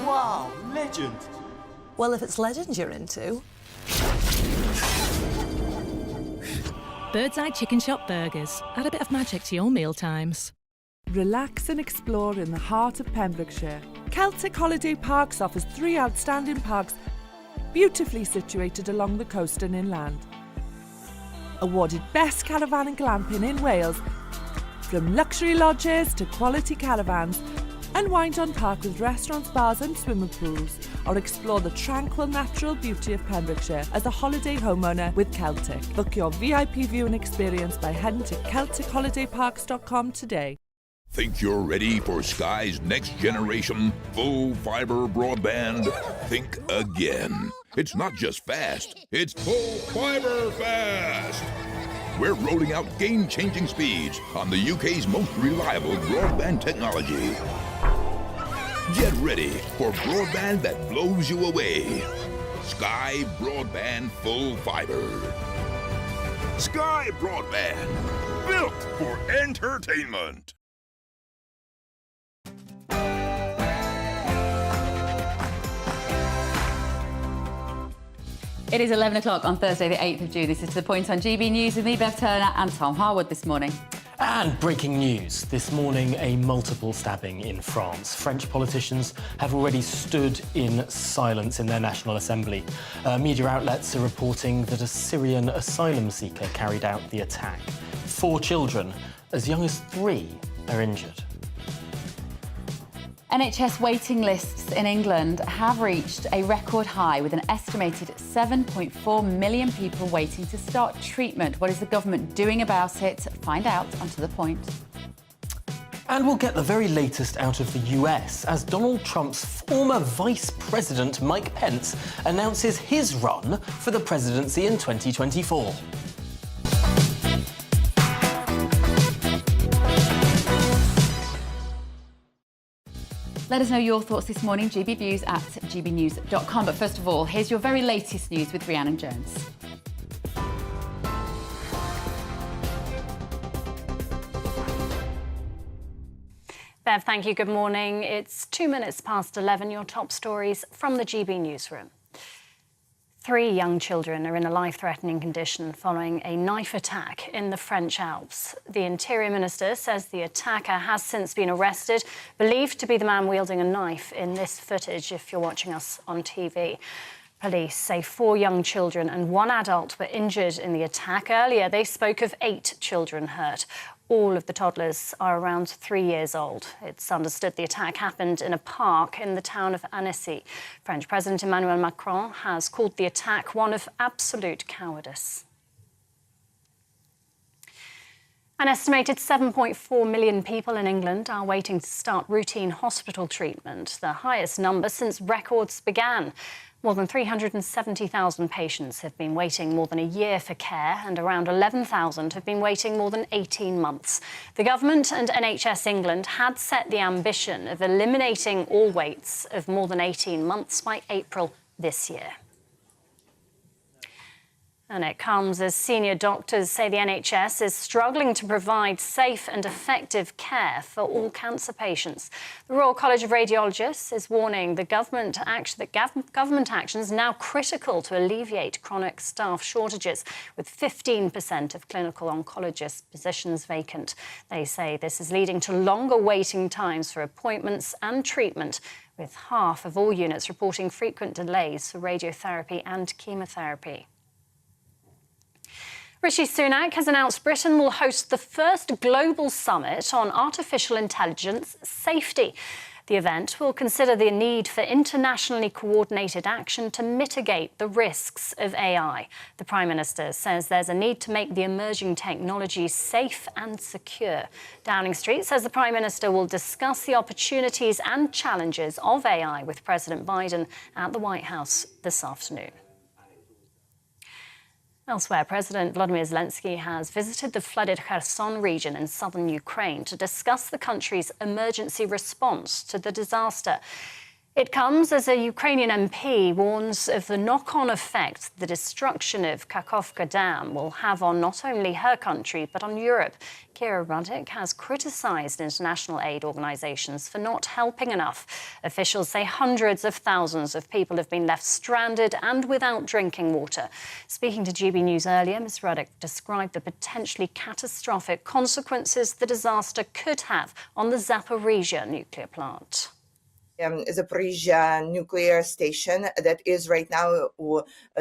Wow, legend.
Well, if it's legends you're into.
Bird's Eye Chicken Shop Burgers. Add a bit of magic to your meal times.
Relax and explore in the heart of Pembrokeshire. Celtic Holiday Parks offers 3 outstanding parks beautifully situated along the coast and inland. Awarded Best Caravan and Glamping in Wales, from luxury lodges to quality caravans, unwind on park with restaurants, bars and swimming pools, or explore the tranquil natural beauty of Pembrokeshire as a holiday homeowner with Celtic. Book your VIP viewing experience by heading to CelticHolidayParks.com today.
Think you're ready for Sky's next generation full fiber broadband? Think again. It's not just fast, it's full fiber fast. We're rolling out game-changing speeds on the UK's most reliable broadband technology. Get ready for broadband that blows you away. Sky Broadband Full Fiber. Sky Broadband, built for entertainment.
It is 11 o'clock on Thursday, the 8th of June. This is To The Point on GB News with me, Bev Turner, and Tom Harwood this morning.
And breaking news. This morning, a multiple stabbing in France. French politicians have already stood in silence in their National Assembly. Media outlets are reporting that a Syrian asylum seeker carried out the attack. 4 children, as young as 3, are injured.
NHS waiting lists in England have reached a record high, with an estimated 7.4 million people waiting to start treatment. What is the government doing about it? Find out on To The Point.
And we'll get the very latest out of the US as Donald Trump's former Vice President Mike Pence announces his run for the presidency in 2024.
Let us know your thoughts this morning, gbviews@gbnews.com. But first of all, here's your very latest news with Rhiannon Jones.
Bev, thank you. Good morning. It's 2 minutes past 11. Your top stories from the GB newsroom. 3 young children are in a life-threatening condition following a knife attack in the French Alps. The Interior Minister says the attacker has since been arrested, believed to be the man wielding a knife in this footage, if you're watching us on TV. Police say 4 young children and 1 adult were injured in the attack. Earlier, they spoke of 8 children hurt. All of the toddlers are around 3 years old. It's understood the attack happened in a park in the town of Annecy. French President Emmanuel Macron has called the attack one of absolute cowardice. An estimated 7.4 million people in England are waiting to start routine hospital treatment, the highest number since records began. More than 370,000 patients have been waiting more than a year for care, and around 11,000 have been waiting more than 18 months. The government and NHS England had set the ambition of eliminating all waits of more than 18 months by April this year. And it comes as senior doctors say the NHS is struggling to provide safe and effective care for all cancer patients. The Royal College of Radiologists is warning the government action is now critical to alleviate chronic staff shortages, with 15% of clinical oncologist positions vacant. They say this is leading to longer waiting times for appointments and treatment, with half of all units reporting frequent delays for radiotherapy and chemotherapy. Rishi Sunak has announced Britain will host the first global summit on artificial intelligence safety. The event will consider the need for internationally coordinated action to mitigate the risks of AI. The Prime Minister says there's a need to make the emerging technology safe and secure. Downing Street says the Prime Minister will discuss the opportunities and challenges of AI with President Biden at the White House this afternoon. Elsewhere, President Volodymyr Zelensky has visited the flooded Kherson region in southern Ukraine to discuss the country's emergency response to the disaster. It comes as a Ukrainian MP warns of the knock-on effect the destruction of Kakhovka Dam will have on not only her country but on Europe. Kira Ruddick has criticised international aid organisations for not helping enough. Officials say hundreds of thousands of people have been left stranded and without drinking water. Speaking to GB News earlier, Ms Ruddick described the potentially catastrophic consequences the disaster could have on the Zaporizhzhia nuclear plant.
Zaporizhzhia nuclear station that is right now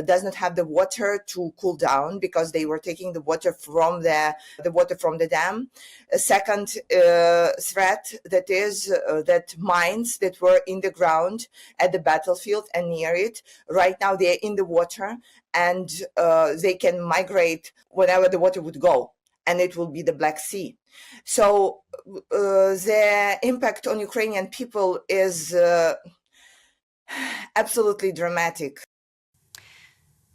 does not have the water to cool down because they were taking the water from the dam. A second threat that is that mines that were in the ground at the battlefield and near it, right now they're in the water and they can migrate whenever the water would go, and it will be the Black Sea. So the impact on Ukrainian people is absolutely dramatic.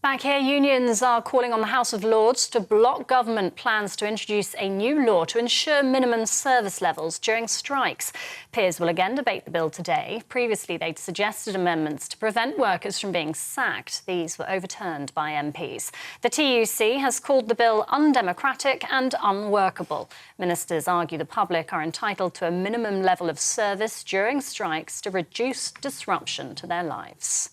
Back here, unions are calling on the House of Lords to block government plans to introduce a new law to ensure minimum service levels during strikes. Peers will again debate the bill today. Previously, they'd suggested amendments to prevent workers from being sacked. These were overturned by MPs. The TUC has called the bill undemocratic and unworkable. Ministers argue the public are entitled to a minimum level of service during strikes to reduce disruption to their lives.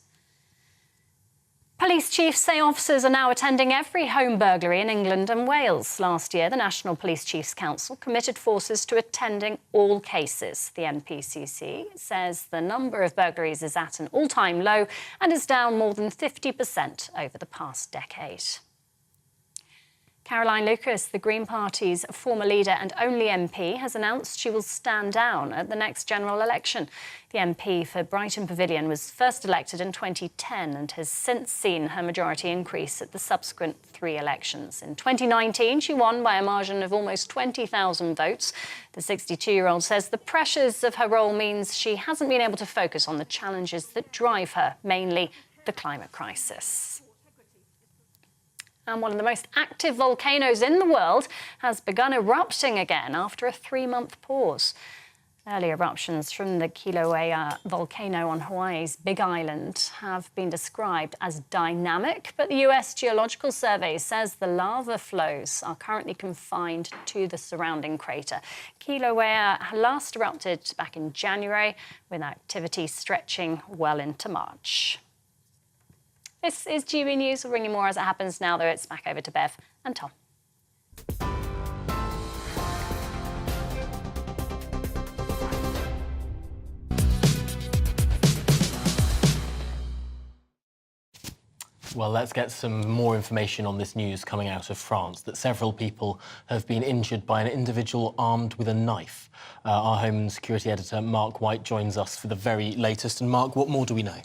Police chiefs say officers are now attending every home burglary in England and Wales. Last year, the National Police Chiefs Council committed forces to attending all cases. The NPCC says the number of burglaries is at an all-time low and is down more than 50% over the past decade. Caroline Lucas, the Green Party's former leader and only MP, has announced she will stand down at the next general election. The MP for Brighton Pavilion was first elected in 2010 and has since seen her majority increase at the subsequent 3 elections. In 2019, she won by a margin of almost 20,000 votes. The 62-year-old says the pressures of her role means she hasn't been able to focus on the challenges that drive her, mainly the climate crisis. And one of the most active volcanoes in the world has begun erupting again after a 3-month pause. Early eruptions from the Kilauea volcano on Hawaii's Big Island have been described as dynamic, but the US Geological Survey says the lava flows are currently confined to the surrounding crater. Kilauea last erupted back in January, with activity stretching well into March. This is GB News. We'll bring you more as it happens now, though. It's back over to Bev and Tom.
Well, let's get some more information on this news coming out of France, that several people have been injured by an individual armed with a knife. Our Home and Security editor, Mark White, joins us for the very latest. And Mark, what more do we know?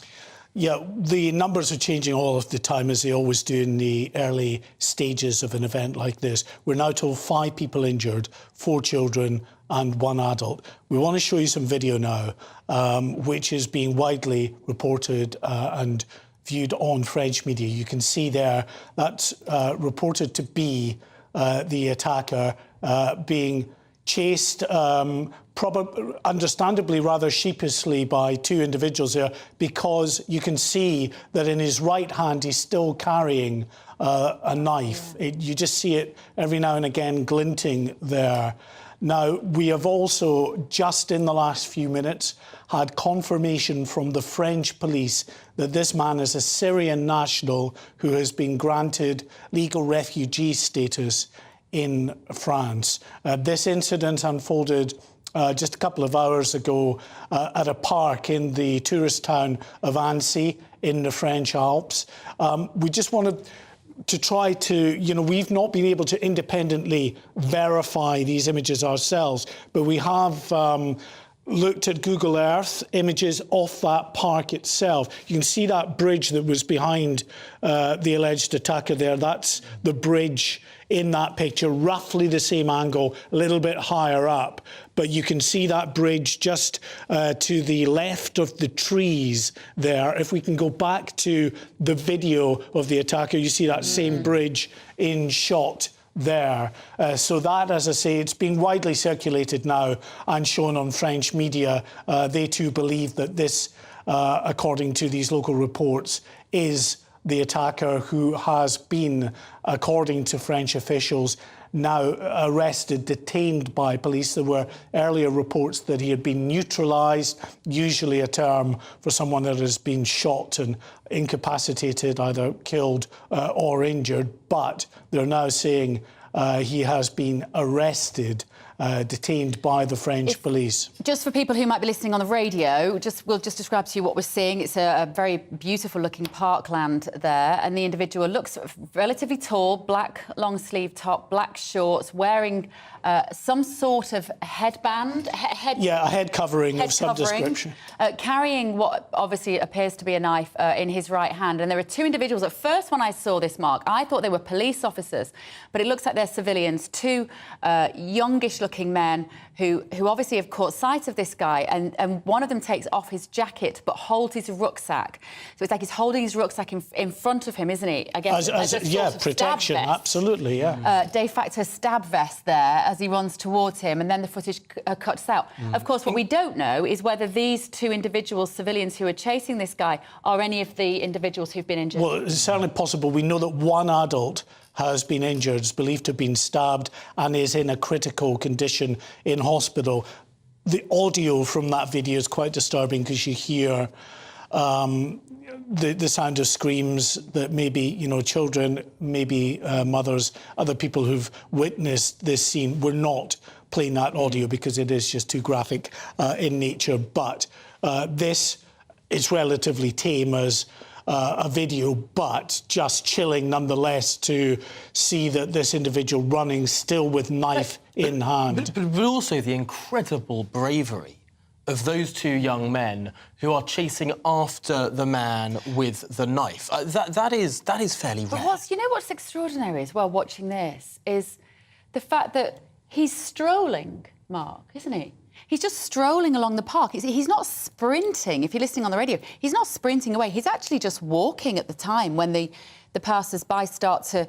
Yeah, the numbers are changing all of the time, as they always do in the early stages of an event like this. We're now told 5 people injured, 4 children and 1 adult. We want to show you some video now, which is being widely reported and viewed on French media. You can see there that's reported to be the attacker being chased, understandably rather sheepishly, by 2 individuals there, because you can see that in his right hand he's still carrying a knife. You just see it every now and again glinting there. Now, we have also, just in the last few minutes, had confirmation from the French police that this man is a Syrian national who has been granted legal refugee status in France. This incident unfolded just a couple of hours ago at a park in the tourist town of Annecy in the French Alps. We just wanted to try to, we've not been able to independently verify these images ourselves, but we have looked at Google Earth images off that park itself. You can see that bridge that was behind the alleged attacker there. That's the bridge in that picture, roughly the same angle, a little bit higher up. But you can see that bridge just to the left of the trees there. If we can go back to the video of the attacker, you see that same bridge in shot there. So that, as I say, it's been widely circulated now and shown on French media. They too believe that this according to these local reports, is the attacker, who has been, according to French officials, now arrested, detained by police. There were earlier reports that he had been neutralised, usually a term for someone that has been shot and incapacitated, either killed or injured. But they're now saying he has been arrested, detained by the French police.
Just for people who might be listening on the radio, we'll just describe to you what we're seeing. It's a very beautiful-looking parkland there, and the individual looks relatively tall, black long-sleeve top, black shorts, wearing some sort of headband.
A head covering of some description.
Carrying what obviously appears to be a knife in his right hand. And there are two individuals. At first, when I saw this, Mark, I thought they were police officers, but it looks like they're civilians. Two youngish-looking men who obviously have caught sight of this guy, and one of them takes off his jacket but holds his rucksack. So it's like he's holding his rucksack in front of him, isn't he? I guess as a sort of
protection,
stab vest.
Absolutely, yeah.
De facto stab vest there as he runs towards him, and then the footage cuts out. Of course, what we don't know is whether these two individuals, civilians who are chasing this guy, are any of the individuals who've been injured.
Well, it's certainly possible. We know that one adult has been injured, is believed to have been stabbed, and is in a critical condition in hospital. The audio from that video is quite disturbing, because you hear the sound of screams that maybe, children, maybe mothers, other people who've witnessed this scene. We're not playing that audio because it is just too graphic in nature. But this is relatively tame as a video, but just chilling nonetheless to see that this individual running still with knife in hand.
But also the incredible bravery of those two young men who are chasing after the man with the knife. That is fairly rare.
But what's extraordinary as well, watching this, is the fact that he's strolling, Mark, isn't he? He's just strolling along the park. He's not sprinting. If you're listening on the radio, he's not sprinting away. He's actually just walking at the time when the passers-by start to...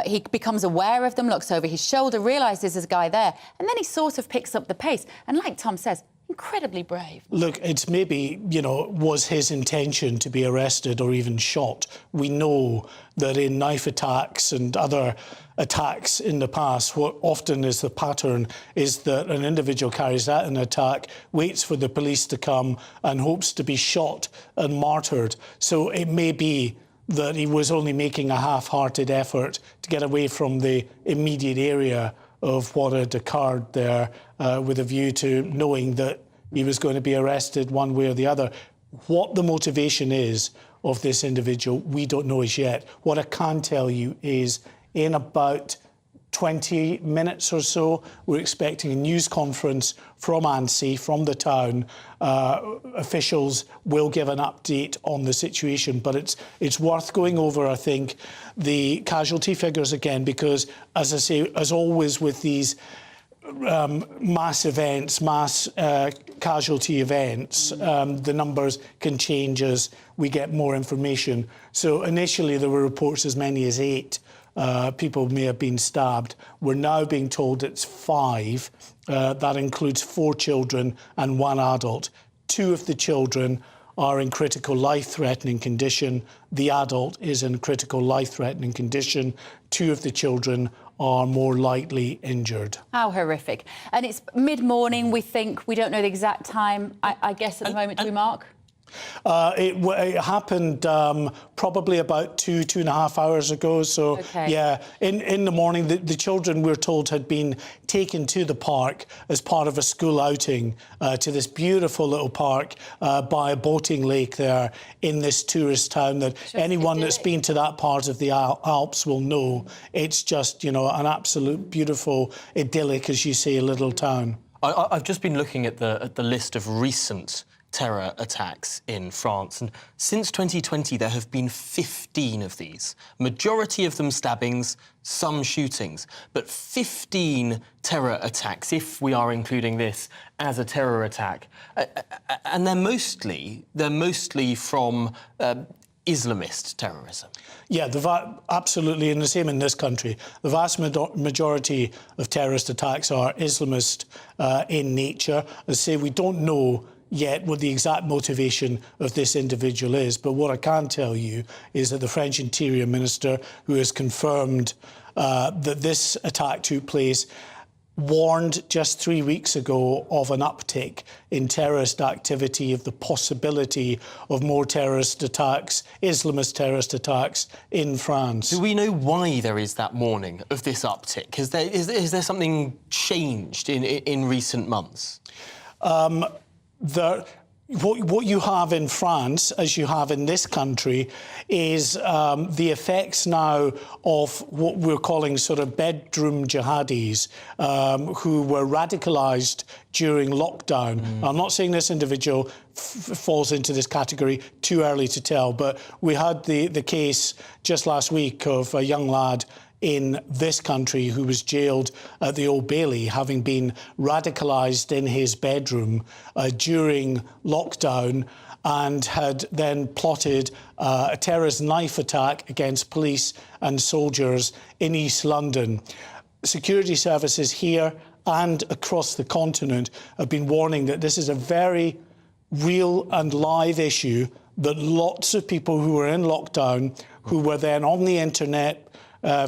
he becomes aware of them, looks over his shoulder, realises there's a guy there, and then he sort of picks up the pace. And like Tom says, incredibly brave.
Look, it's maybe, was his intention to be arrested or even shot. We know that in knife attacks and other attacks in the past, what often is the pattern is that an individual carries out an attack, waits for the police to come and hopes to be shot and martyred. So it may be that he was only making a half-hearted effort to get away from the immediate area of what had occurred there, with a view to knowing that he was going to be arrested one way or the other. What the motivation is of this individual, we don't know as yet. What I can tell you is in about 20 minutes or so, we're expecting a news conference from Annecy, from the town. Officials will give an update on the situation, but it's worth going over, I think, the casualty figures again, because, as I say, as always with these mass events, mass casualty events, the numbers can change as we get more information. So initially there were reports as many as 8 people may have been stabbed. We're now being told it's 5. That includes 4 children and 1 adult. 2 of the children are in critical life-threatening condition. The adult is in critical life-threatening condition. 2 of the children are more lightly injured.
How horrific. And it's mid-morning, we think. We don't know the exact time, I guess, at the moment, do we, Mark?
It happened probably about 2.5 hours ago. So, yeah, in the morning, the children, we're told, had been taken to the park as part of a school outing to this beautiful little park by a boating lake there in this tourist town that anyone that's been to that part of the Alps will know. It's just, an absolute beautiful, idyllic, as you say, little town.
I've just been looking at the list of recent terror attacks in France, and since 2020 there have been 15 of these. Majority of them stabbings, some shootings, but 15 terror attacks, if we are including this as a terror attack. And they're mostly from Islamist terrorism.
Yeah, absolutely, and the same in this country. The vast majority of terrorist attacks are Islamist in nature. As I say, we don't know yet what the exact motivation of this individual is. But what I can tell you is that the French Interior Minister, who has confirmed that this attack took place, warned just 3 weeks ago of an uptick in terrorist activity, of the possibility of more terrorist attacks, Islamist terrorist attacks in France.
Do we know why there is that warning of this uptick? Is there something changed in recent months?
What you have in France, as you have in this country, is the effects now of what we're calling sort of bedroom jihadis who were radicalised during lockdown. I'm not saying this individual falls into this category, too early to tell, but we had the case just last week of a young lad in this country who was jailed at the Old Bailey, having been radicalised in his bedroom during lockdown, and had then plotted a terrorist knife attack against police and soldiers in East London. Security services here and across the continent have been warning that this is a very real and live issue, that lots of people who were in lockdown, who were then on the internet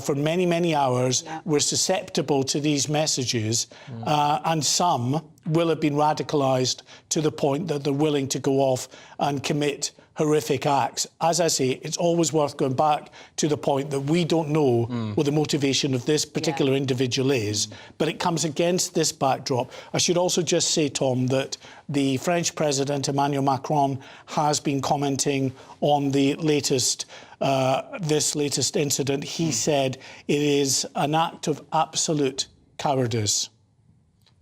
for many, many hours, were susceptible to these messages, and some will have been radicalised to the point that they're willing to go off and commit horrific acts. As I say, it's always worth going back to the point that we don't know what the motivation of this particular individual is, but it comes against this backdrop. I should also just say, Tom, that the French President, Emmanuel Macron, has been commenting on the latest this latest incident. He said it is an act of absolute cowardice.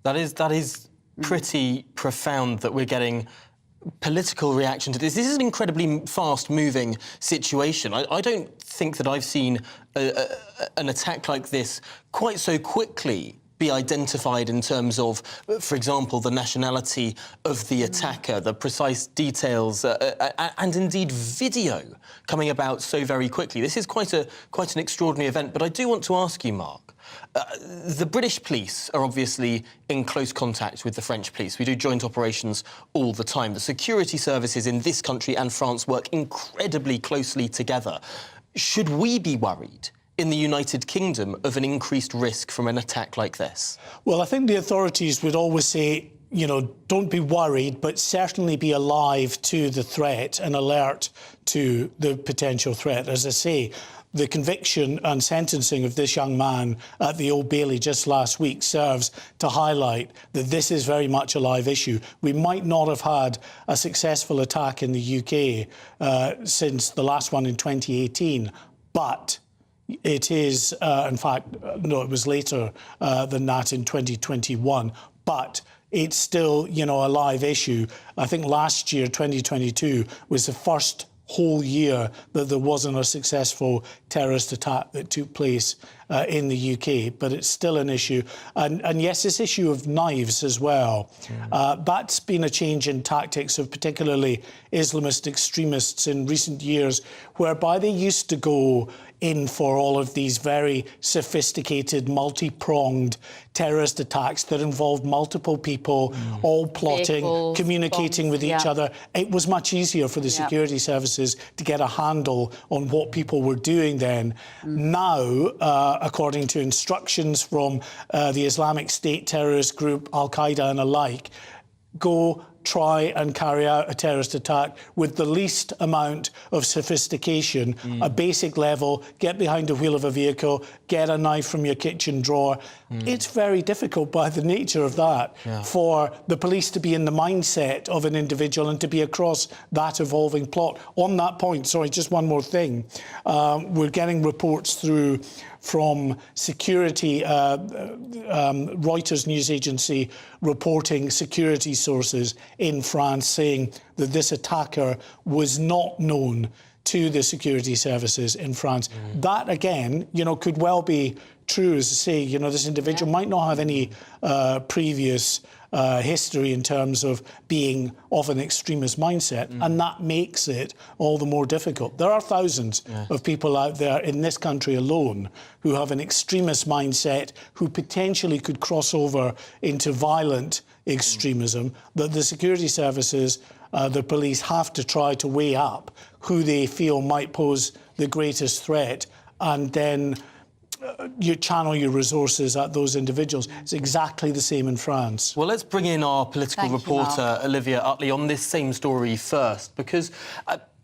That is pretty profound that we're getting political reaction to this. This is an incredibly fast-moving situation. I don't think that I've seen an attack like this quite so quickly be identified in terms of, for example, the nationality of the attacker, the precise details, and indeed video coming about so very quickly. This is quite an extraordinary event, but I do want to ask you, Mark, the British police are obviously in close contact with the French police. We do joint operations all the time. The security services in this country and France work incredibly closely together. Should we be worried in the United Kingdom of an increased risk from an attack like this?
Well, I think the authorities would always say, you know, don't be worried, but certainly be alive to the threat and alert to the potential threat. As I say, the conviction and sentencing of this young man at the Old Bailey just last week serves to highlight that this is very much a live issue. We might not have had a successful attack in the UK since the last one in 2018, but it is, in fact, no, it was later than that in 2021, but it's still, you know, a live issue. I think last year, 2022, was the first whole year that there wasn't a successful terrorist attack that took place in the UK, but it's still an issue. And yes, this issue of knives as well, that's been a change in tactics of particularly Islamist extremists in recent years, whereby they used to go in for all of these very sophisticated, multi-pronged terrorist attacks that involved multiple people, all plotting, vehicles, communicating with each other. It was much easier for the security services to get a handle on what people were doing then. Now, according to instructions from the Islamic State terrorist group, Al-Qaeda and alike, go try and carry out a terrorist attack with the least amount of sophistication, a basic level, get behind the wheel of a vehicle, get a knife from your kitchen drawer. It's very difficult by the nature of that for the police to be in the mindset of an individual and to be across that evolving plot. On that point, sorry, just one more thing. We're getting reports through from security, Reuters news agency reporting security sources in France saying that this attacker was not known to the security services in France. That, again, you know, could well be true as to say, you know, this individual might not have any previous history in terms of being of an extremist mindset, and that makes it all the more difficult. There are thousands of people out there in this country alone who have an extremist mindset, who potentially could cross over into violent extremism, that the security services, the police have to try to weigh up who they feel might pose the greatest threat, and then you channel your resources at those individuals. It's exactly the same in France.
Well, let's bring in our political reporter, Olivia Utley, on this same story first, because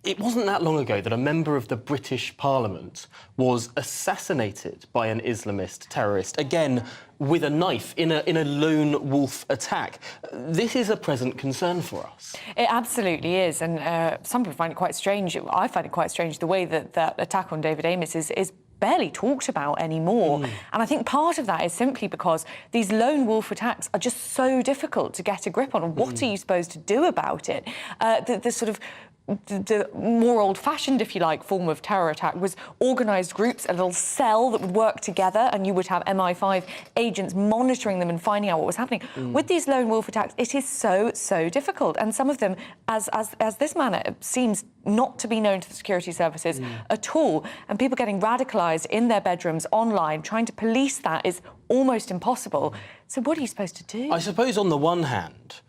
it wasn't that long ago that a member of the British Parliament was assassinated by an Islamist terrorist, again with a knife, in a lone wolf attack. This is a present concern for us.
It absolutely is, and some people find it quite strange. I find it quite strange the way that that attack on David Amess is barely talked about anymore. And I think part of that is simply because these lone wolf attacks are just so difficult to get a grip on. What are you supposed to do about it? The sort of the more old-fashioned, if you like, form of terror attack was organised groups, a little cell that would work together, and you would have MI5 agents monitoring them and finding out what was happening. With these lone wolf attacks, it is so difficult, and some of them, as this man seems not to be known to the security services at all, and people getting radicalised in their bedrooms online, trying to police that is almost impossible. So what are you supposed to do?
I suppose on the one hand,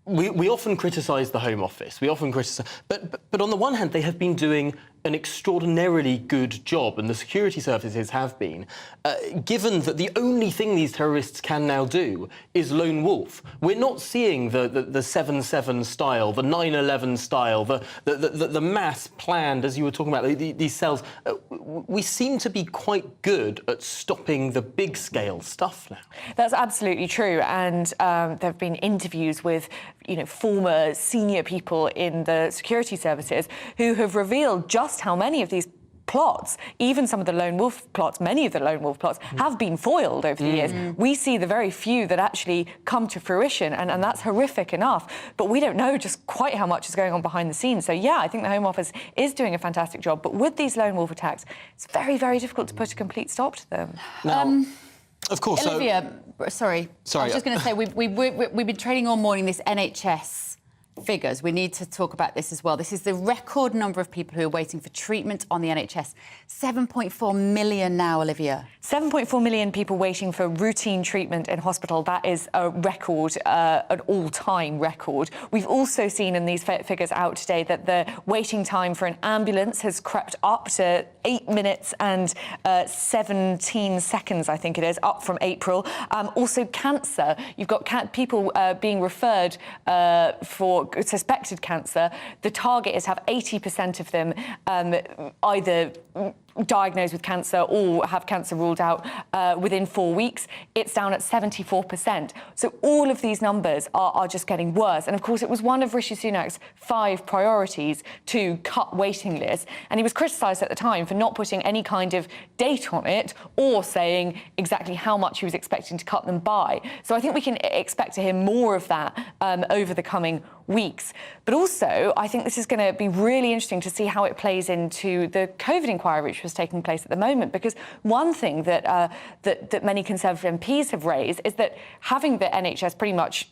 we often criticise the Home Office, we often criticise... But on the one hand, they have been doing an extraordinarily good job, and the security services have been, given that the only thing these terrorists can now do is lone wolf. We're not seeing the 7/7 style, the 9/11 style, the mass planned, as you were talking about, these cells. We seem to be quite good at stopping the big-scale stuff now.
That's absolutely true, and there have been interviews with, you know, former senior people in the security services who have revealed just how many of these plots, even some of the lone wolf plots, many of the lone wolf plots, have been foiled over the years. We see the very few that actually come to fruition, and that's horrific enough, but we don't know just quite how much is going on behind the scenes. So, yeah, I think the Home Office is doing a fantastic job, but with these lone wolf attacks, it's very difficult to put a complete stop to them.
Now, of course...
Olivia, sorry. I was just going to say, we've been trading all morning this NHS figures. We need to talk about this as well. This is the record number of people who are waiting for treatment on the NHS. 7.4 million now, Olivia.
7.4 million people waiting for routine treatment in hospital. That is a record, an all-time record. We've also seen in these figures out today that the waiting time for an ambulance has crept up to 8 minutes and 17 seconds, I think it is, up from Also cancer. You've got people being referred for suspected cancer. The target is to have 80% of them either diagnosed with cancer or have cancer ruled out within 4 weeks. It's down at 74%. So all of these numbers are just getting worse. And of course, it was one of Rishi Sunak's 5 priorities to cut waiting lists. And he was criticised at the time for not putting any kind of date on it or saying exactly how much he was expecting to cut them by. So I think we can expect to hear more of that over the coming weeks. But also, I think this is going to be really interesting to see how it plays into the COVID inquiry, which was taking place at the moment. Because one thing that that many Conservative MPs have raised is that having the NHS pretty much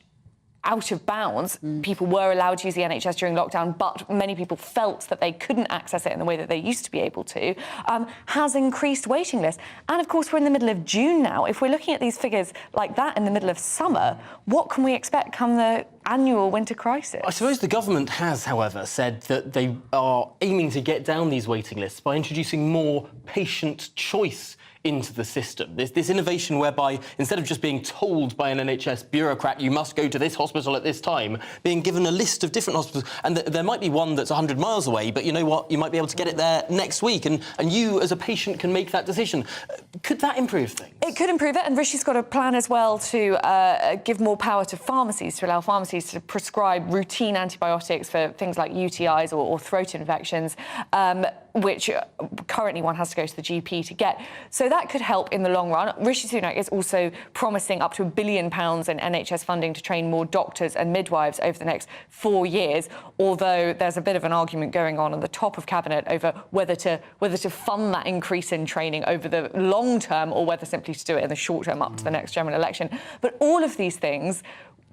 out of bounds, people were allowed to use the NHS during lockdown, but many people felt that they couldn't access it in the way that they used to be able to, has increased waiting lists. And of course, we're in the middle of June now. If we're looking at these figures like that in the middle of summer, what can we expect come the annual winter crisis? I
suppose the government has, however, said that they are aiming to get down these waiting lists by introducing more patient choice into the system. This innovation whereby, instead of just being told by an NHS bureaucrat, you must go to this hospital at this time, being given a list of different hospitals, and there might be one that's 100 miles away, but you know what? You might be able to get it there next week, and you, as a patient, can make that decision. Could that improve things?
It could improve it, and Rishi's got a plan as well to give more power to pharmacies, to allow pharmacies to prescribe routine antibiotics for things like UTIs or throat infections. which currently one has to go to the GP to get. So that could help in the long run. Rishi Sunak is also promising up to £1 billion in NHS funding to train more doctors and midwives over the next 4 years, although there's a bit of an argument going on the top of Cabinet over whether to fund that increase in training over the long term or whether simply to do it in the short term up to the next general election. But all of these things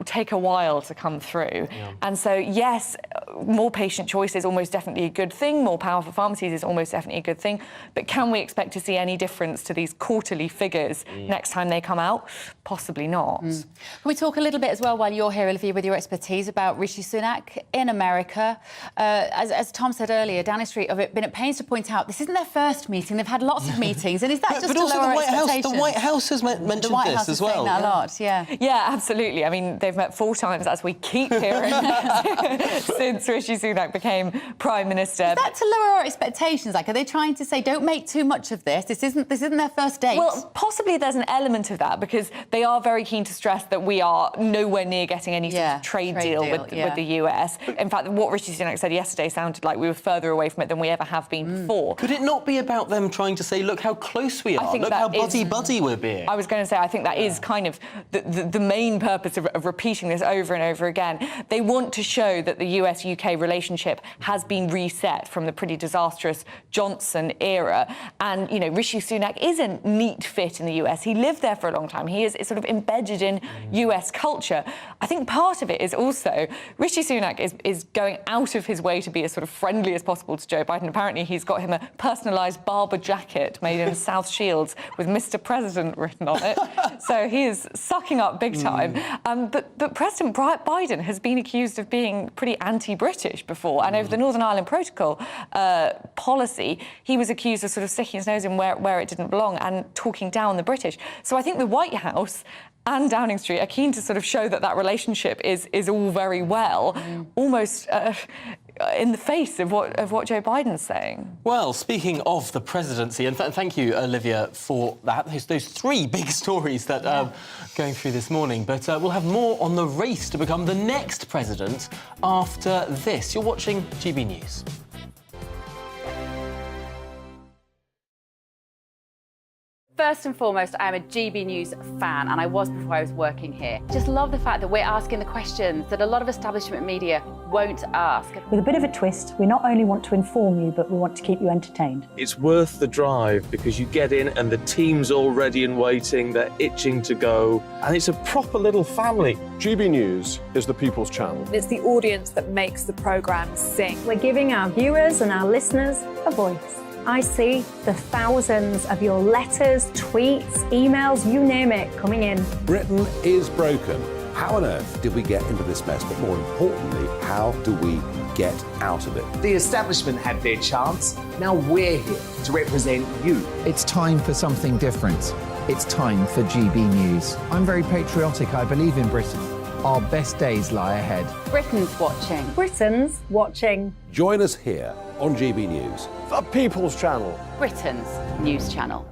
take a while to come through. Yeah. And so, yes, more patient choice is almost definitely a good thing. More powerful pharmacies is almost definitely a good thing. But can we expect to see any difference to these quarterly figures next time they come out? Possibly not.
Can we talk a little bit as well, while you're here, Olivia, with your expertise about Rishi Sunak in America? As Tom said earlier, Downing Street have been at pains to point out this isn't their first meeting. They've had lots of meetings. And is that just
but
to
also
lower
the White
expectations?
House, the White House has mentioned
the White
this
House
as well.
That a lot, yeah.
Yeah, absolutely. I mean, they've met 4 times, as we keep hearing, since Rishi Sunak became Prime Minister.
Is that to lower our expectations? Like, are they trying to say, don't make too much of this? This isn't their first date?
Well, possibly there's an element of that, because they are very keen to stress that we are nowhere near getting any sort of trade deal with the US. In fact, what Rishi Sunak said yesterday sounded like we were further away from it than we ever have been before.
Could it not be about them trying to say, look how close we are, look how buddy-buddy we're being?
I was going to say, I think that is kind of the main purpose of repeating this over and over again. They want to show that the US-UK relationship has been reset from the pretty disastrous Johnson era. And, you know, Rishi Sunak is a neat fit in the US. He lived there for a long time. He is sort of embedded in US culture. I think part of it is also Rishi Sunak is going out of his way to be as sort of friendly as possible to Joe Biden. Apparently, he's got him a personalised Barber jacket made in South Shields with Mr. President written on it. So he is sucking up big time. But President Biden has been accused of being pretty anti-British before, and over the Northern Ireland Protocol policy, he was accused of sort of sticking his nose in where it didn't belong and talking down the British. So I think the White House and Downing Street are keen to sort of show that relationship is all very well, almost in the face of what Joe Biden's saying.
Well, speaking of the presidency, and thank you, Olivia, for that. Those 3 big stories that going through this morning. But we'll have more on the race to become the next president after this. You're watching GB News.
First and foremost, I am a GB News fan, and I was before I was working here. Just love the fact that we're asking the questions that a lot of establishment media won't ask.
With a bit of a twist, we not only want to inform you, but we want to keep you entertained.
It's worth the drive because you get in and the team's all ready and waiting, they're itching to go, and it's a proper little family.
GB News is the people's channel.
It's the audience that makes the programme sing.
We're giving our viewers and our listeners a voice. I see the thousands of your letters, tweets, emails, you name it, coming in.
Britain is broken. How on earth did we get into this mess? But more importantly, how do we get out of it?
The establishment had their chance. Now we're here to represent you.
It's time for something different. It's time for GB News. I'm very patriotic. I believe in Britain. Our best days lie ahead.
Britain's watching.
Britain's watching.
Join us here on GB News.
The People's Channel.
Britain's news channel.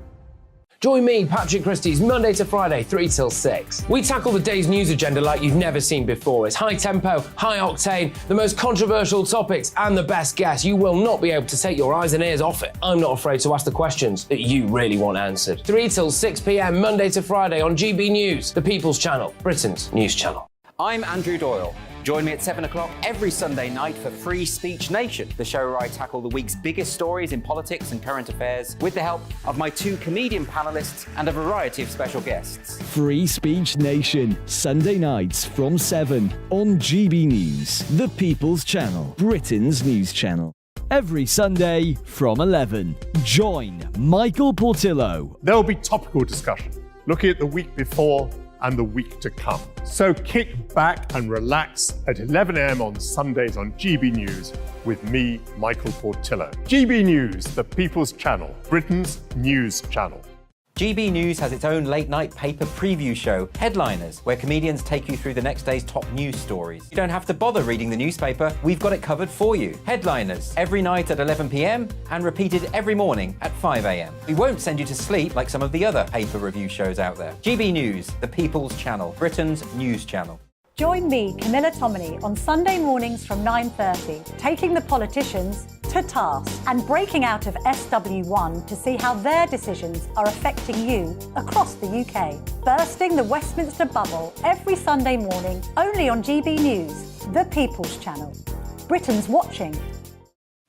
Join me, Patrick Christie's, Monday to Friday, 3 till 6. We tackle the day's news agenda like you've never seen before. It's high tempo, high octane, the most controversial topics, and the best guests. You will not be able to take your eyes and ears off it. I'm not afraid to ask the questions that you really want answered. 3 till 6 p.m, Monday to Friday on GB News, the People's Channel, Britain's news channel.
I'm Andrew Doyle. Join me at 7 o'clock every Sunday night for Free Speech Nation, the show where I tackle the week's biggest stories in politics and current affairs with the help of my 2 comedian panellists and a variety of special guests.
Free Speech Nation, Sunday nights from 7 on GB News, the People's Channel, Britain's news channel. Every Sunday from 11. Join Michael Portillo.
There will be topical discussion, looking at the week before and the week to come. So kick back and relax at 11 a.m. on Sundays on GB News with me, Michael Portillo. GB News, the People's Channel, Britain's news channel.
GB News has its own late-night paper preview show, Headliners, where comedians take you through the next day's top news stories. You don't have to bother reading the newspaper, we've got it covered for you. Headliners, every night at 11 p.m, and repeated every morning at 5 a.m. We won't send you to sleep like some of the other paper review shows out there. GB News, the People's Channel, Britain's news channel.
Join me, Camilla Tominey, on Sunday mornings from 9:30, taking the politicians to
to task and breaking out of SW1 to see how their decisions are affecting you across the UK. Bursting the Westminster bubble every Sunday morning, only on GB News, the People's Channel. Britain's watching.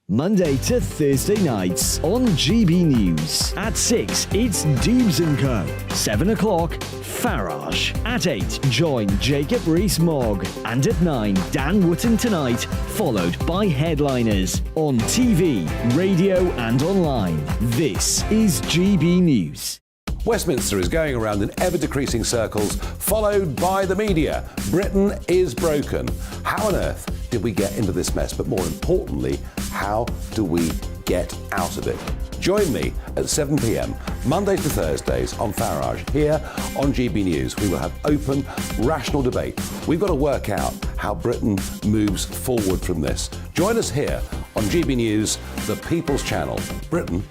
Monday to Thursday nights on GB News. At 6, it's Dubes & Co. 7 o'clock, Farage. At 8, join Jacob Rees-Mogg. And at 9, Dan Wootton Tonight, followed by Headliners. On TV, radio and online. This is GB News.
Westminster is going around in ever-decreasing circles, followed by the media. Britain is broken. How on earth did we get into this mess? But more importantly, how do we get out of it? Join me at 7 p.m, Mondays to Thursdays on Farage. Here on GB News, we will have open, rational debate. We've got to work out how Britain moves forward from this. Join us here on GB News, the People's Channel. Britain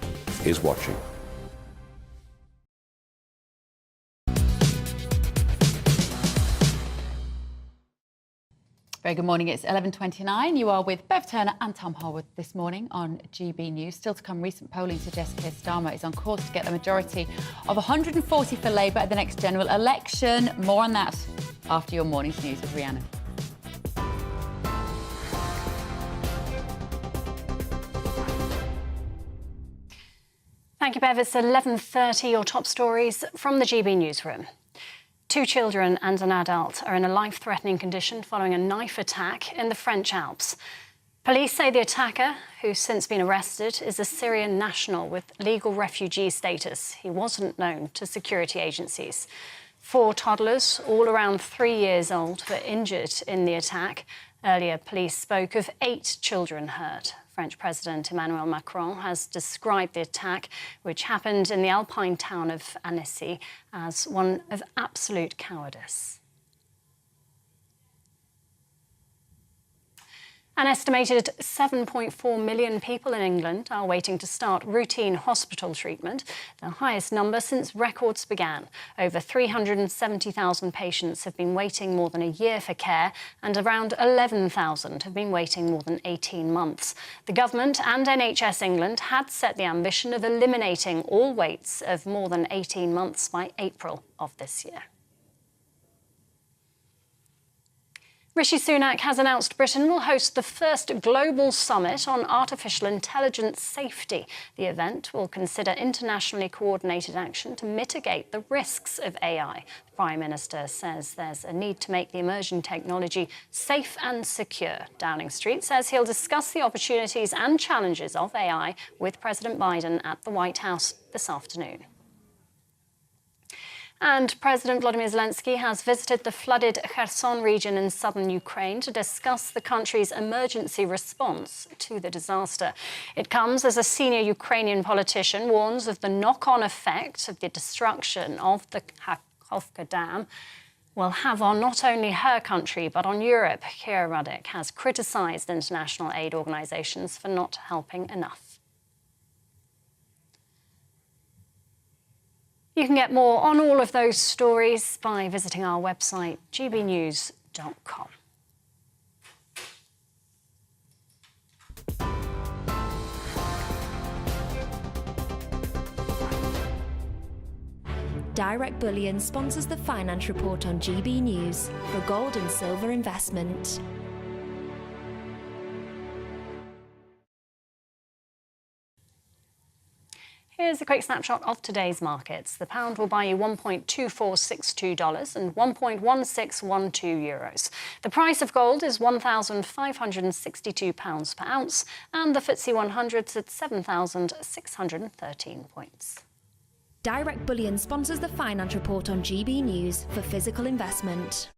is watching.
Very good morning. It's 11:29. You are with Bev Turner and Tom Harwood this morning on GB News. Still to come, recent polling suggests Keir Starmer is on course to get the majority of 140 for Labour at the next general election. More on that after your morning's news with Rhiannon.
Thank you, Bev. It's 11:30. Your top stories from the GB newsroom. 2 children and an adult are in a life-threatening condition following a knife attack in the French Alps. Police say the attacker, who's since been arrested, is a Syrian national with legal refugee status. He wasn't known to security agencies. 4 toddlers, all around 3 years old, were injured in the attack. Earlier, police spoke of 8 children hurt. French President Emmanuel Macron has described the attack, which happened in the alpine town of Annecy, as one of absolute cowardice. An estimated 7.4 million people in England are waiting to start routine hospital treatment, the highest number since records began. Over 370,000 patients have been waiting more than a year for care, and around 11,000 have been waiting more than 18 months. The government and NHS England had set the ambition of eliminating all waits of more than 18 months by April of this year. Rishi Sunak has announced Britain will host the first global summit on artificial intelligence safety. The event will consider internationally coordinated action to mitigate the risks of AI. The Prime Minister says there's a need to make the emerging technology safe and secure. Downing Street says he'll discuss the opportunities and challenges of AI with President Biden at the White House this afternoon. And President Volodymyr Zelensky has visited the flooded Kherson region in southern Ukraine to discuss the country's emergency response to the disaster. It comes as a senior Ukrainian politician warns of the knock-on effect of the destruction of the Kakhovka Dam will have on not only her country but on Europe. Kira Rudik has criticised international aid organisations for not helping enough. You can get more on all of those stories by visiting our website, gbnews.com.
Direct Bullion sponsors the Finance Report on GB News for gold and silver investment.
Here's a quick snapshot of today's markets. The pound will buy you $1.2462 and €1.1612. The price of gold is £1,562 per ounce, and the FTSE 100's at 7,613 points.
Direct Bullion sponsors the Finance Report on GB News for physical investment.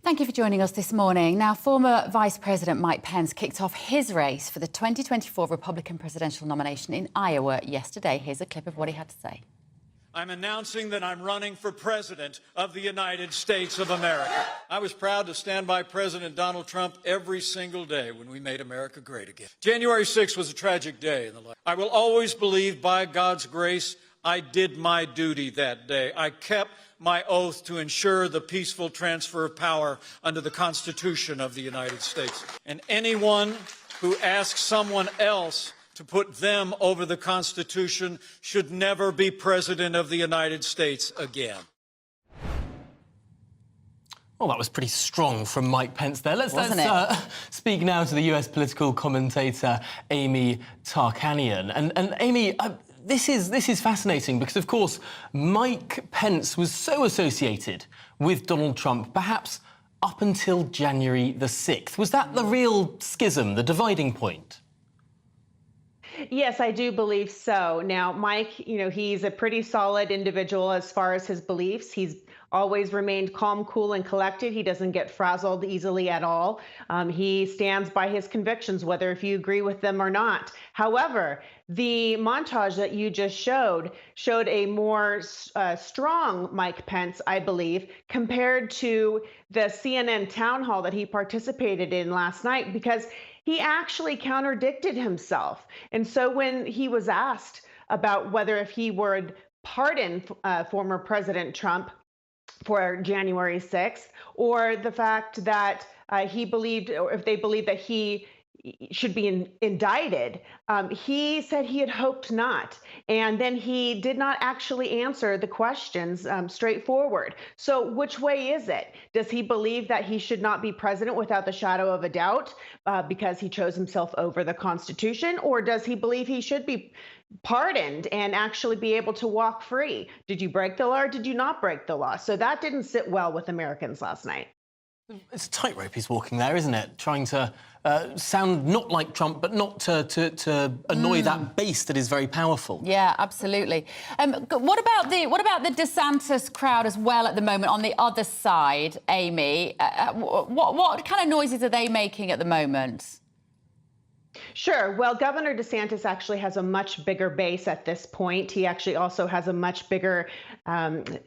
Thank you for joining us this morning. Now, former Vice President Mike Pence kicked off his race for the 2024 Republican presidential nomination in Iowa yesterday. Here's a clip of what he had to say.
I'm announcing that I'm running for President of the United States of America. I was proud to stand by President Donald Trump every single day when we made America great again. January 6th was a tragic day in the life. I will always believe, by God's grace, I did my duty that day. I kept my oath to ensure the peaceful transfer of power under the Constitution of the United States. And anyone who asks someone else to put them over the Constitution should never be President of the United States again.
Well, that was pretty strong from Mike Pence there. Let's speak now to the US political commentator Amy Tarkanian. And Amy, this is fascinating because, of course, Mike Pence was so associated with Donald Trump, perhaps up until January the 6th. Was that the real schism, the dividing point?
Yes, I do believe so. Now, Mike, he's a pretty solid individual as far as his beliefs. He's always remained calm, cool, and collected. He doesn't get frazzled easily at all. He stands by his convictions, whether if you agree with them or not. However, the montage that you just showed a more strong Mike Pence, I believe, compared to the CNN town hall that he participated in last night, because he actually contradicted himself. And so when he was asked about whether if he would pardon former President Trump for January 6th, or the fact that he believed, or if they believed that he should be indicted, he said he had hoped not. And then he did not actually answer the questions straightforward. So which way is it? Does he believe that he should not be president without the shadow of a doubt because he chose himself over the Constitution? Or does he believe he should be pardoned and actually be able to walk free? Did you break the law or did you not break the law? So that didn't sit well with Americans last night.
It's a tightrope he's walking there, isn't it? Trying to sound not like Trump, but not to annoy that base that is very powerful.
Yeah, absolutely. What about the DeSantis crowd as well at the moment on the other side, Amy? What kind of noises are they making at the moment?
Sure. Well, Governor DeSantis actually has a much bigger base at this point. He actually also has a much bigger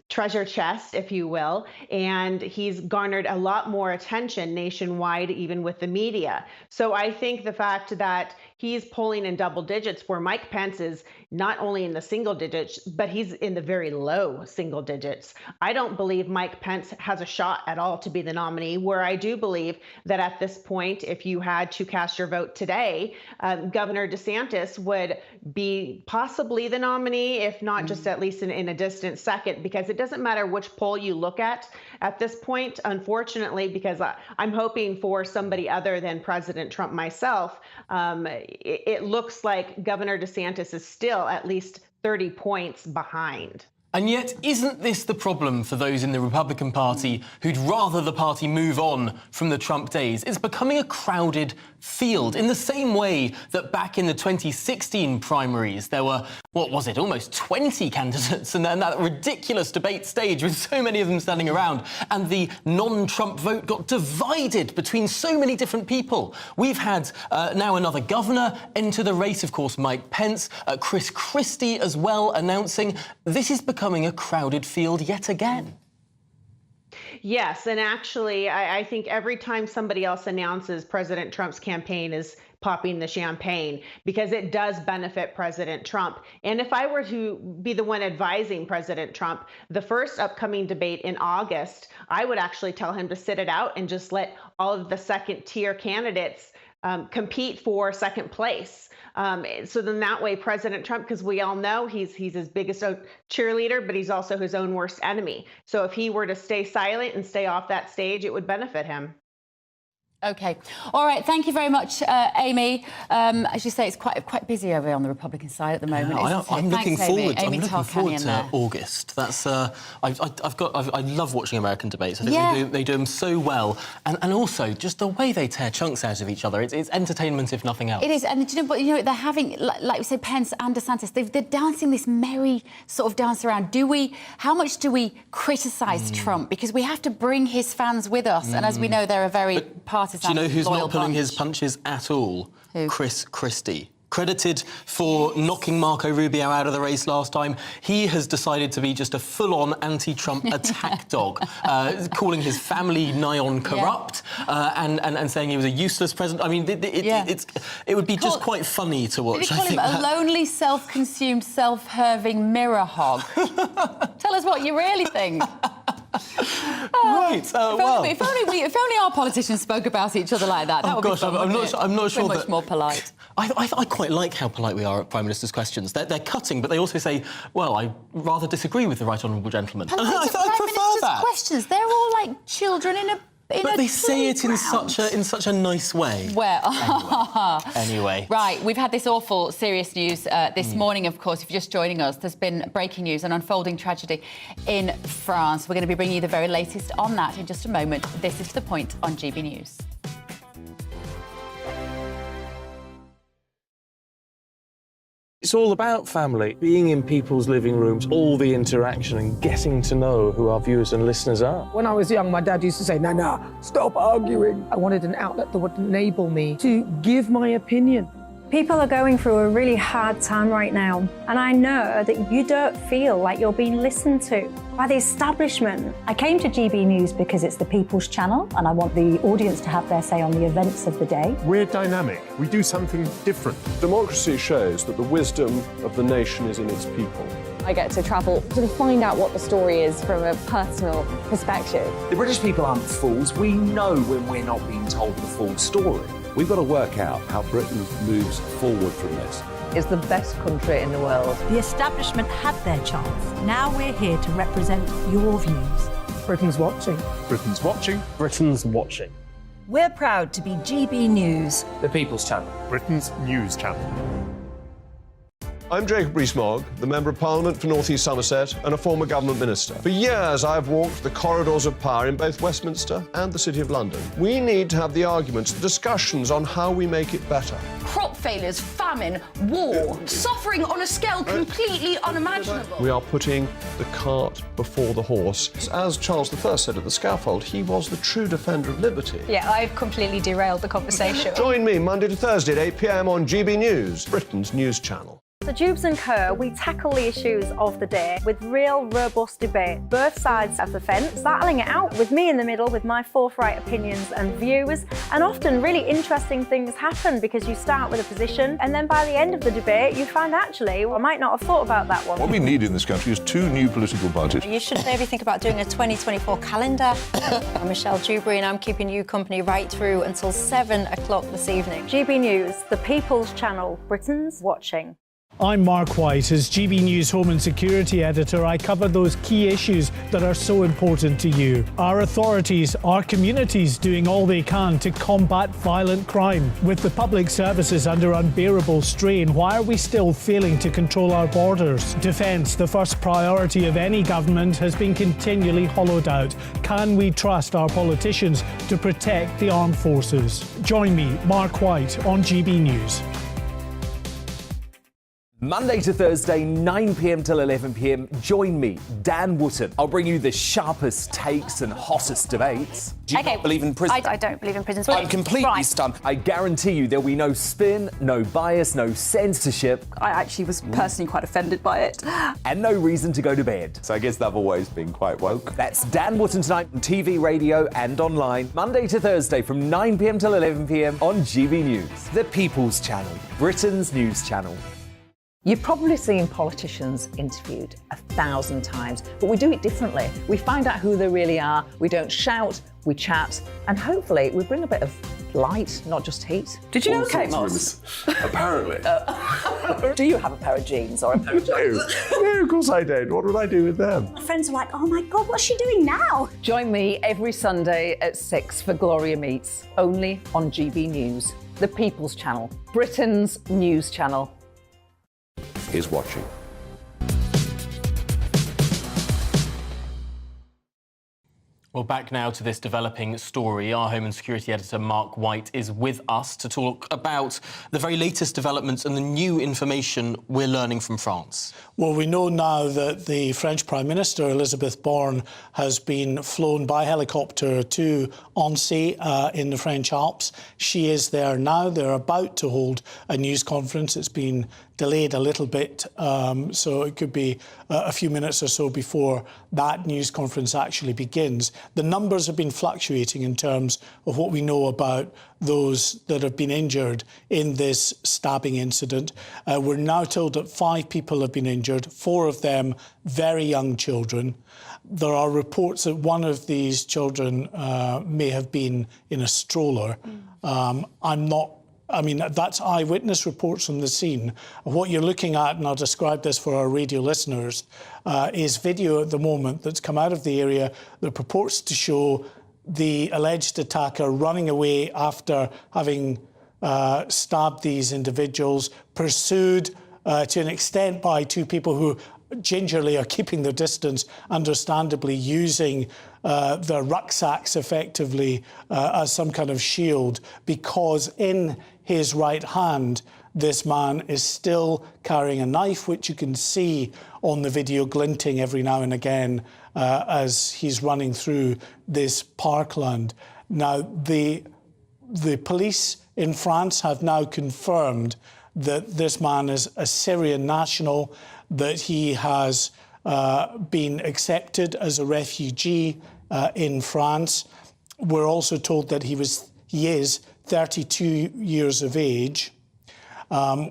treasure chest, if you will, and he's garnered a lot more attention nationwide, even with the media. So I think the fact that he's polling in double digits, where Mike Pence is not only in the single digits, but he's in the very low single digits. I don't believe Mike Pence has a shot at all to be the nominee, where I do believe that at this point, if you had to cast your vote today, Governor DeSantis would be possibly the nominee, if not just at least in a distant second, because it doesn't matter which poll you look at this point, unfortunately, because I'm hoping for somebody other than President Trump myself. It looks like Governor DeSantis is still at least 30 points behind.
And yet, isn't this the problem for those in the Republican Party who'd rather the party move on from the Trump days? It's becoming a crowded field in the same way that back in the 2016 primaries, there were, what was it, almost 20 candidates, and then that ridiculous debate stage with so many of them standing around, and the non-Trump vote got divided between so many different people. We've had now another governor enter the race, of course, Mike Pence, Chris Christie as well, announcing this is becoming a crowded field yet again.
Yes, and actually, I think every time somebody else announces President Trump's campaign is popping the champagne, because it does benefit President Trump. And if I were to be the one advising President Trump, the first upcoming debate in August, I would actually tell him to sit it out and just let all of the second-tier candidates compete for second place. So then that way, President Trump, because we all know he's his biggest cheerleader, but he's also his own worst enemy. So if he were to stay silent and stay off that stage, it would benefit him.
OK. All right. Thank you very much, Amy. As you say, it's quite busy over on the Republican side at the moment.
I'm looking forward to August. That's I love watching American debates. I think they do them so well, and also just the way they tear chunks out of each other. It's entertainment, if nothing else.
It is, and do you know they're having, like we say, Pence and DeSantis. They're dancing this merry sort of dance around. How much do we criticise Trump, because we have to bring his fans with us, and as we know, they're a very partisan.
Do you know who's not pulling
bunch.
his punches at all?
Who?
Chris Christie. credited for knocking Marco Rubio out of the race last time. He has decided to be just a full-on anti-Trump attack dog, calling his family nigh on corrupt, and saying he was a useless president. I mean, it would be just quite funny to watch.
Did he call him a lonely, self-consumed, self-herving mirror hog? Tell us what you really think.
Right.
If only our politicians spoke about each other like that. That would be fun,
I'm not sure.
Much more polite.
I quite like how polite we are at Prime Minister's questions. They're cutting, but they also say, "Well, I rather disagree with the right honourable gentleman." I prefer that.
Questions. They're all like children in a.
But they say it in such a nice way.
Well,
anyway.
Right, we've had this awful serious news this morning, of course. If you're just joining us, there's been breaking news, an unfolding tragedy in France. We're going to be bringing you the very latest on that in just a moment. This is The Point on GB News.
It's all about family, being in people's living rooms, all the interaction and getting to know who our viewers and listeners are.
When I was young, my dad used to say, "Nana, stop arguing." I wanted an outlet that would enable me to give my opinion.
People are going through a really hard time right now, and I know that you don't feel like you're being listened to by the establishment.
I came to GB News because it's the People's Channel, and I want the audience to have their say on the events of the day.
We're dynamic. We do something different.
Democracy shows that the wisdom of the nation is in its people.
I get to travel to find out what the story is from a personal perspective.
The British people aren't fools. We know when we're not being told the full story.
We've got to work out how Britain moves forward from this.
It's the best country in the world.
The establishment had their chance. Now we're here to represent your views.
Britain's watching.
Britain's watching.
Britain's watching.
We're proud to be GB News.
The People's Channel.
Britain's news channel.
I'm Jacob Rees-Mogg, the Member of Parliament for North East Somerset and a former government minister. For years, I've walked the corridors of power in both Westminster and the City of London. We need to have the arguments, the discussions on how we make it better.
Crop failures, famine, war, suffering on a scale completely unimaginable.
We are putting the cart before the horse. As Charles I said at the scaffold, he was the true defender of liberty.
Yeah, I've completely derailed the conversation.
Join me Monday to Thursday at 8 p.m. on GB News, Britain's news channel.
The Jubes and Co, we tackle the issues of the day with real, robust debate. Both sides of the fence, battling it out with me in the middle with my forthright opinions and views. And often really interesting things happen because you start with a position and then by the end of the debate you find actually, well, I might not have thought about that one.
What we need in this country is 2 new political parties.
You should maybe think about doing a 2024 calendar. I'm Michelle Dewberry and I'm keeping you company right through until 7 o'clock this evening.
GB News, the People's Channel, Britain's watching.
I'm Mark White. As GB News Home and Security Editor, I cover those key issues that are so important to you. Our authorities, our communities doing all they can to combat violent crime. With the public services under unbearable strain, why are we still failing to control our borders? Defence, the first priority of any government, has been continually hollowed out. Can we trust our politicians to protect the armed forces? Join me, Mark White, on GB News.
Monday to Thursday, 9 p.m. till 11 p.m. Join me, Dan Wootton. I'll bring you the sharpest takes and hottest debates. Do you not believe in prisons?
I don't believe in prisons.
I'm completely stunned. I guarantee you there'll be no spin, no bias, no censorship.
I actually was personally quite offended by it.
And no reason to go to bed.
So I guess they've always been quite woke.
That's Dan Wootton tonight on TV, radio and online. Monday to Thursday from 9 p.m. till 11 p.m. on GB News. The People's Channel, Britain's news channel.
You've probably seen politicians interviewed 1,000 times, but we do it differently. We find out who they really are, we don't shout, we chat, and hopefully we bring a bit of light, not just heat. Did you know Kate Moss?
Apparently.
Do you have a pair of jeans or a pair of jeans?
No, of course I don't. What would I do with them?
My friends are like, oh my God, what's she doing now?
Join me every Sunday at 6 for Gloria Meets, only on GB News, the People's Channel, Britain's news channel.
Is watching.
Well, back now to this developing story. Our Home and Security editor, Mark White, is with us to talk about the very latest developments and the new information we're learning from France.
Well, we know now that the French Prime Minister, Elisabeth Borne, has been flown by helicopter to Annecy in the French Alps. She is there now. They're about to hold a news conference. It's been delayed a little bit, so it could be a few minutes or so before that news conference actually begins. The numbers have been fluctuating in terms of what we know about those that have been injured in this stabbing incident. We're now told that 5 people have been injured, 4 of them very young children. There are reports that one of these children may have been in a stroller. That's eyewitness reports from the scene. What you're looking at, and I'll describe this for our radio listeners, is video at the moment that's come out of the area that purports to show the alleged attacker running away after having stabbed these individuals, pursued to an extent by 2 people who gingerly are keeping their distance, understandably using their rucksacks effectively as some kind of shield, because in his right hand, this man is still carrying a knife, which you can see on the video glinting every now and again as he's running through this parkland. Now, the police in France have now confirmed that this man is a Syrian national, that he has been accepted as a refugee in France. We're also told that he is 32 years of age.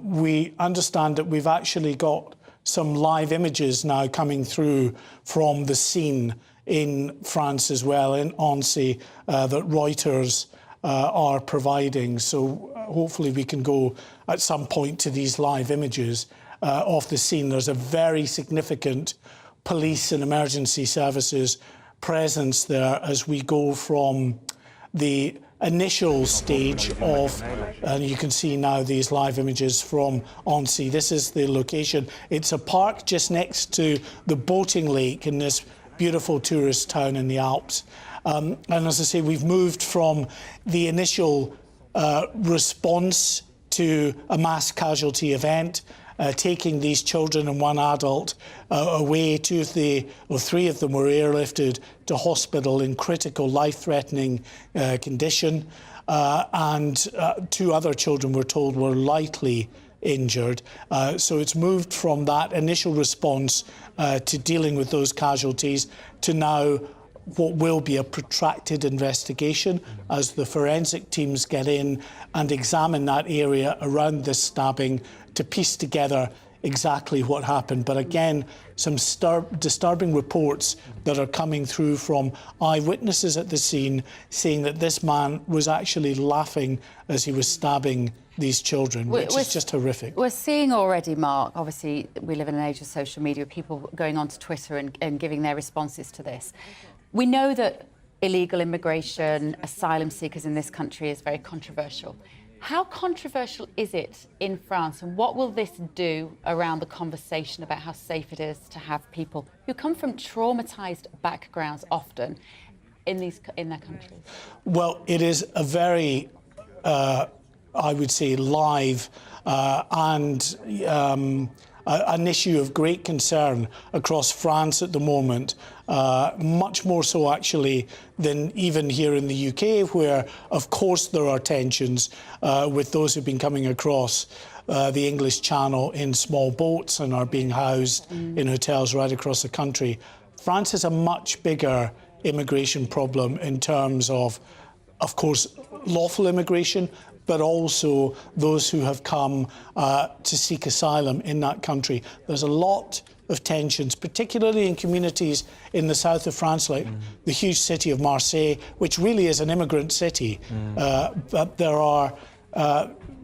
We understand that we've actually got some live images now coming through from the scene in France as well, in Annecy, that Reuters are providing. So hopefully we can go at some point to these live images of the scene. There's a very significant police and emergency services presence there as we go from the initial stage of, and you can see now these live images from Annecy. This is the location. It's a park just next to the boating lake in this beautiful tourist town in the Alps. And as I say, we've moved from the initial response to a mass casualty event, taking these children and 1 adult away. 3 of them were airlifted to hospital in critical, life-threatening condition, and 2 other children, we're told, were lightly injured. So it's moved from that initial response to dealing with those casualties to now what will be a protracted investigation as the forensic teams get in and examine that area around this stabbing to piece together exactly what happened. But again, some disturbing reports that are coming through from eyewitnesses at the scene saying that this man was actually laughing as he was stabbing these children, which is just horrific.
We're seeing already, Mark, obviously we live in an age of social media, people going onto Twitter and giving their responses to this. We know that illegal immigration, asylum seekers in this country is very controversial. How controversial is it in France, and what will this do around the conversation about how safe it is to have people who come from traumatised backgrounds often in their countries?
Well, it is a very, I would say, live and an issue of great concern across France at the moment, much more so actually than even here in the UK, where of course there are tensions with those who've been coming across the English Channel in small boats and are being housed in hotels right across the country. France has a much bigger immigration problem in terms of course, lawful immigration, but also those who have come to seek asylum in that country. There's a lot of tensions, particularly in communities in the south of France, like the huge city of Marseille, which really is an immigrant city. But there are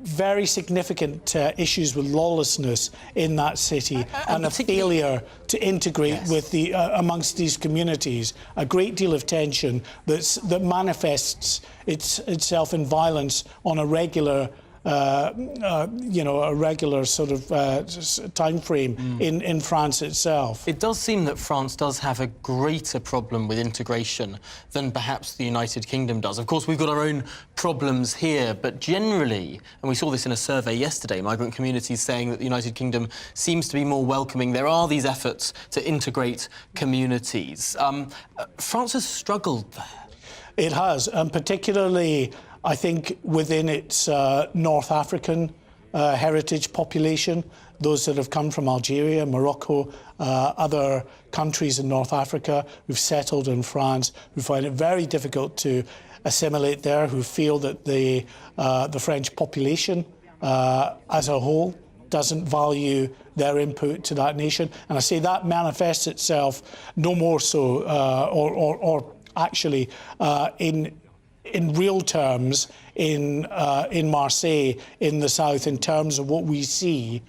very significant issues with lawlessness in that city and a failure to integrate with the amongst these communities. A great deal of tension that manifests itself in violence on a regular a regular sort of time frame in France itself.
It does seem that France does have a greater problem with integration than perhaps the United Kingdom does. Of course, we've got our own problems here, but generally, and we saw this in a survey yesterday, migrant communities saying that the United Kingdom seems to be more welcoming. There are these efforts to integrate communities. France has struggled there.
It has, and particularly, I think, within its North African heritage population, those that have come from Algeria, Morocco, other countries in North Africa who've settled in France, who find it very difficult to assimilate there, who feel that the French population as a whole doesn't value their input to that nation. And I say that manifests itself no more so, or actually in real terms in Marseille, in the south, in terms of what we see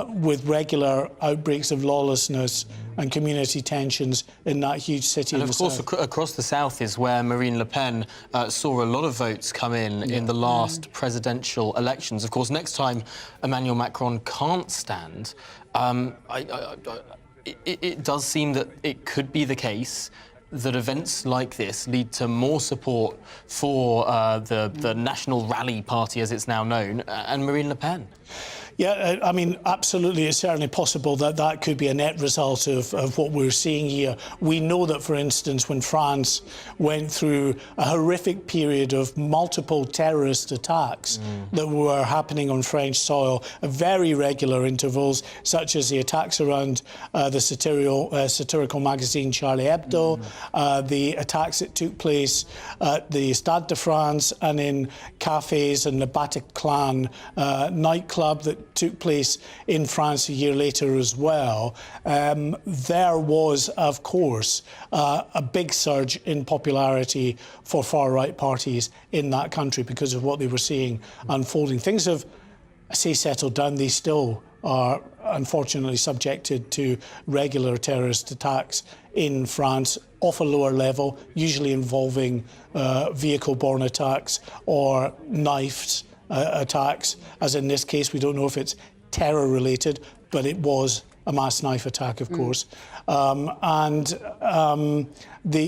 with regular outbreaks of lawlessness and community tensions in that huge city.
And
in
of
the
course,
south.
across the south is where Marine Le Pen saw a lot of votes come in the last presidential elections. Of course, next time Emmanuel Macron can't stand, it does seem that it could be the case that events like this lead to more support for the National Rally Party, as it's now known, and Marine Le Pen.
Yeah, I mean, absolutely, it's certainly possible that that could be a net result of what we're seeing here. We know that, for instance, when France went through a horrific period of multiple terrorist attacks that were happening on French soil at very regular intervals, such as the attacks around the satirical magazine Charlie Hebdo, the attacks that took place at the Stade de France and in cafes and the Bataclan nightclub that took place in France a year later as well, there was, of course, a big surge in popularity for far-right parties in that country because of what they were seeing unfolding. Things have, I say, settled down. They still are, unfortunately, subjected to regular terrorist attacks in France, off a lower level, usually involving vehicle-borne attacks or knives. Attacks, as in this case, we don't know if it's terror-related, but it was a mass knife attack, of course.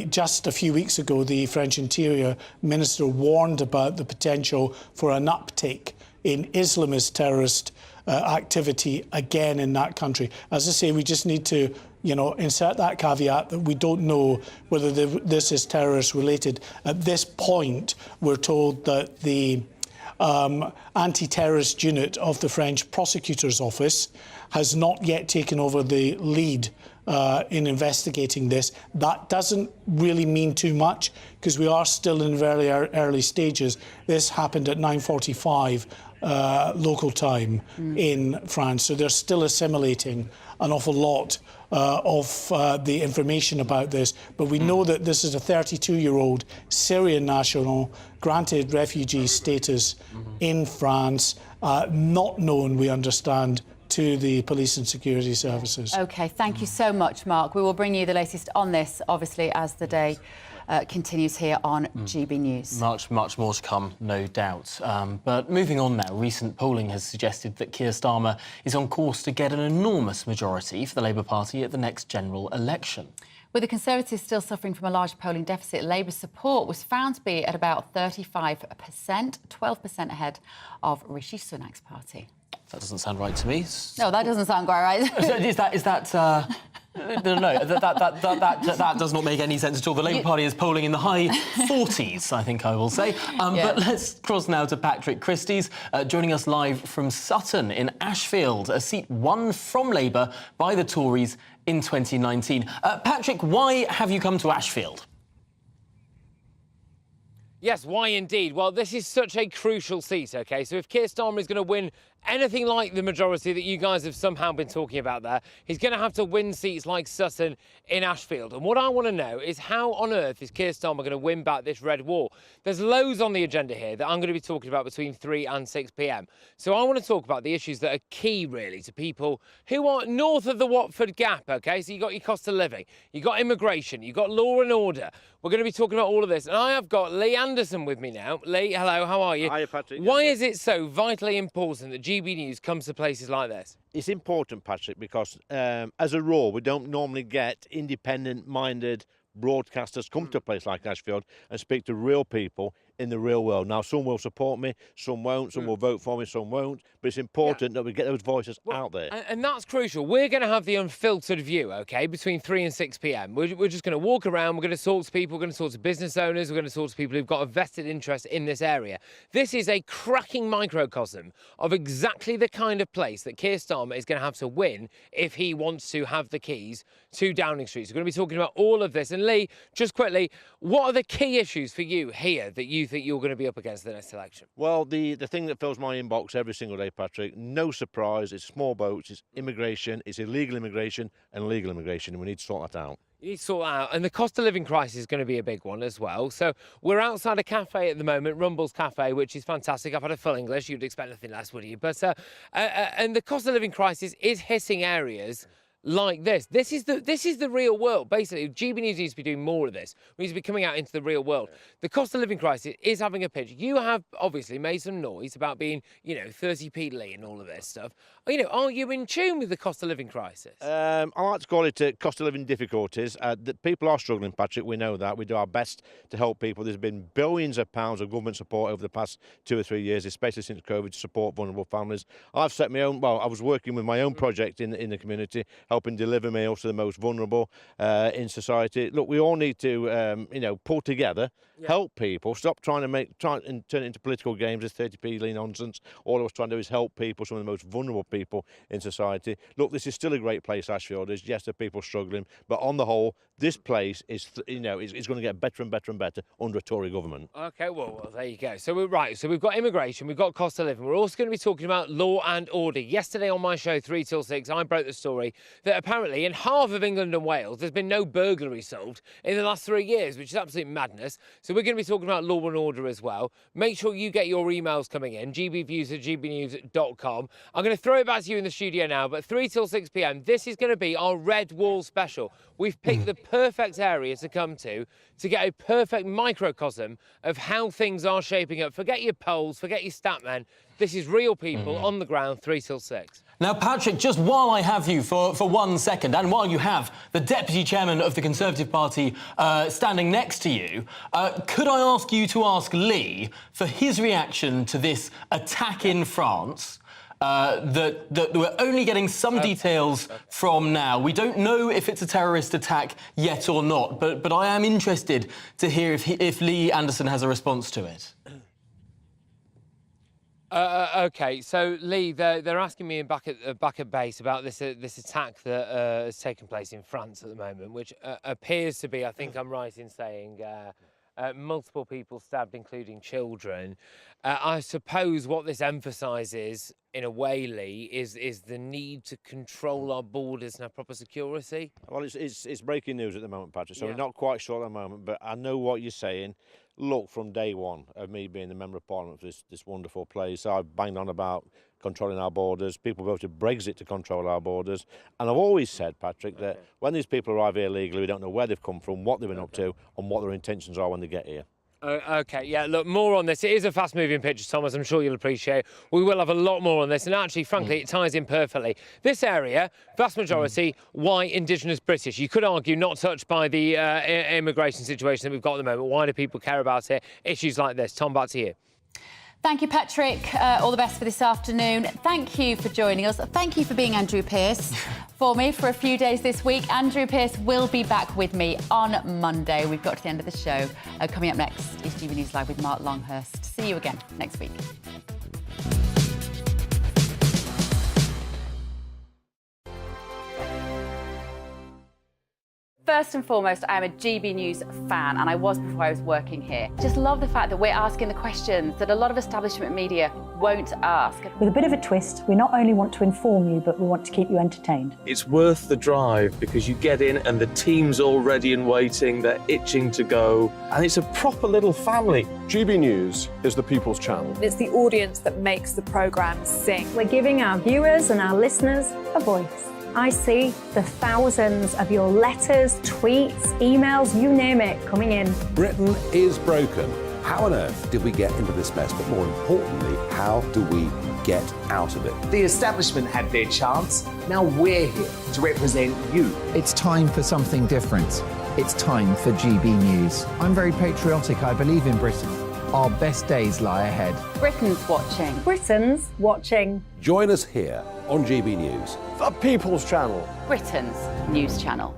Just a few weeks ago, the French Interior Minister warned about the potential for an uptick in Islamist terrorist activity again in that country. As I say, we just need to insert that caveat that we don't know whether this is terrorist-related. At this point, we're told that the anti-terrorist unit of the French prosecutor's office has not yet taken over the lead in investigating this. That doesn't really mean too much because we are still in very early stages. This happened at 9:45 local time in France, so they're still assimilating an awful lot of the information about this. But we know that this is a 32-year-old Syrian national granted refugee status in France, not known, we understand, to the police and security services.
OK, thank you so much, Mark. We will bring you the latest on this, obviously, as the day continues here on GB News.
Much more to come, no doubt. But moving on now, recent polling has suggested that Keir Starmer is on course to get an enormous majority for the Labour Party at the next general election.
With the Conservatives still suffering from a large polling deficit, Labour's support was found to be at about 35%, 12% ahead of Rishi Sunak's party.
That doesn't sound right to me.
No, that doesn't sound quite right.
Is that no, that does not make any sense at all. The Labour Party is polling in the high 40s, I think I will say. But let's cross now to Patrick Christie's, joining us live from Sutton in Ashfield, a seat won from Labour by the Tories in 2019. Patrick, why have you come to Ashfield?
Yes, why indeed? Well, this is such a crucial seat, OK? So if Keir Starmer is going to win
anything like the majority that you guys have somehow been talking about there, he's going to have to win seats like Sutton in Ashfield. And what I want to know is how on earth is Keir Starmer going to win back this red wall? There's loads on the agenda here that I'm going to be talking about between 3 and 6 p.m. So I want to talk about the issues that are key, really, to people who are north of the Watford Gap, OK? So you've got your cost of living, you've got immigration, you've got law and order. We're going to be talking about all of this. And I have got Lee Anderson with me now. Lee, hello, how are you?
Hi, Patrick.
Why is it so vitally important that GB News comes to places like this?
It's important, Patrick, because as a rule, we don't normally get independent-minded broadcasters come to a place like Ashfield and speak to real people in the real world. Now, some will support me, some won't, some will vote for me, some won't, but it's important that we get those voices out there.
And that's crucial. We're going to have the unfiltered view, OK, between 3 and 6 p.m. We're just going to walk around, we're going to talk to people, we're going to talk to business owners, we're going to talk to people who've got a vested interest in this area. This is a cracking microcosm of exactly the kind of place that Keir Starmer is going to have to win if he wants to have the keys to Downing Street. So we're going to be talking about all of this. And Lee, just quickly, what are the key issues for you here that you think you're going to be up against the next election?
Well, the thing that fills my inbox every single day, Patrick, no surprise, it's small boats, it's immigration, it's illegal immigration and legal immigration, and we need to sort that out.
You need to sort that out. And the cost of living crisis is going to be a big one as well. So we're outside a cafe at the moment, Rumble's Cafe, which is fantastic. I've had a full English. You'd expect nothing less, would you? But and the cost of living crisis is hitting areas like this. This is the real world. Basically, GB News needs to be doing more of this. We need to be coming out into the real world. The cost of living crisis is having a pitch. You have obviously made some noise about being, 30p Lee and all of this stuff. Are you in tune with the cost of living crisis?
I like to call it cost of living difficulties. The people are struggling, Patrick. We know that. We do our best to help people. There's been billions of pounds of government support over the past 2 or 3 years, especially since COVID, to support vulnerable families. I've set my own. Well, I was working with my own project in the community, helping deliver meals to the most vulnerable in society. Look, we all need to, pull together, help people, stop trying and turn it into political games, this 30p Lee nonsense. All I was trying to do is help people, some of the most vulnerable people in society. Look, this is still a great place, Ashfield is. Yes, there are people struggling, but on the whole, this place is, is going to get better and better and better under a Tory government.
Okay, well, there you go. So we're right. So we've got immigration, we've got cost of living. We're also going to be talking about law and order. Yesterday on my show, 3 till 6, I broke the story that apparently in half of England and Wales, there's been no burglary solved in the last 3 years, which is absolute madness. So we're going to be talking about law and order as well. Make sure you get your emails coming in, gbviews@gbnews.com. I'm going to throw it back to you in the studio now, but 3 till 6 p.m, this is going to be our Red Wall special. We've picked the perfect area to come to get a perfect microcosm of how things are shaping up. Forget your polls, forget your stat men. This is real people on the ground, 3 till 6.
Now, Patrick, just while I have you for 1 second, and while you have the Deputy Chairman of the Conservative Party standing next to you, could I ask you to ask Lee for his reaction to this attack in France? That we're only getting some details from now. We don't know if it's a terrorist attack yet or not, but I am interested to hear if Lee Anderson has a response to it.
OK, so Lee, they're asking me back at base about this attack that has taken place in France at the moment, which appears to be, I think I'm right in saying, multiple people stabbed, including children. I suppose what this emphasises, in a way, Lee, is the need to control our borders and have proper security.
Well, it's breaking news at the moment, Patrick, so we're not quite sure at the moment, but I know what you're saying. Look, from day one of me being the Member of Parliament for this wonderful place, I've banged on about controlling our borders. People voted Brexit to control our borders. And I've always said, Patrick, that when these people arrive here legally, we don't know where they've come from, what they've been up to, and what their intentions are when they get here.
OK, yeah, look, more on this. It is a fast-moving picture, Thomas, I'm sure you'll appreciate. We will have a lot more on this, and actually, frankly, it ties in perfectly. This area, vast majority, white, Indigenous British. You could argue not touched by the immigration situation that we've got at the moment. Why do people care about it? Issues like this. Tom, back to you.
Thank you, Patrick. All the best for this afternoon. Thank you for joining us. Thank you for being Andrew Pearce for me for a few days this week. Andrew Pearce will be back with me on Monday. We've got to the end of the show. Coming up next is GB News Live with Mark Longhurst. See you again next week. First and foremost, I am a GB News fan, and I was before I was working here. Just love the fact that we're asking the questions that a lot of establishment media won't ask.
With a bit of a twist, we not only want to inform you, but we want to keep you entertained.
It's worth the drive because you get in and the team's all ready and waiting, they're itching to go, and it's a proper little family.
GB News is the People's Channel.
It's the audience that makes the programme sing.
We're giving our viewers and our listeners a voice. I see the thousands of your letters, tweets, emails, you name it, coming in.
Britain is broken. How on earth did we get into this mess? But more importantly, how do we get out of it?
The establishment had their chance. Now we're here to represent you.
It's time for something different. It's time for GB News. I'm very patriotic. I believe in Britain. Our best days lie ahead.
Britain's watching.
Britain's watching.
Join us here on GB News.
The People's Channel.
Britain's news channel.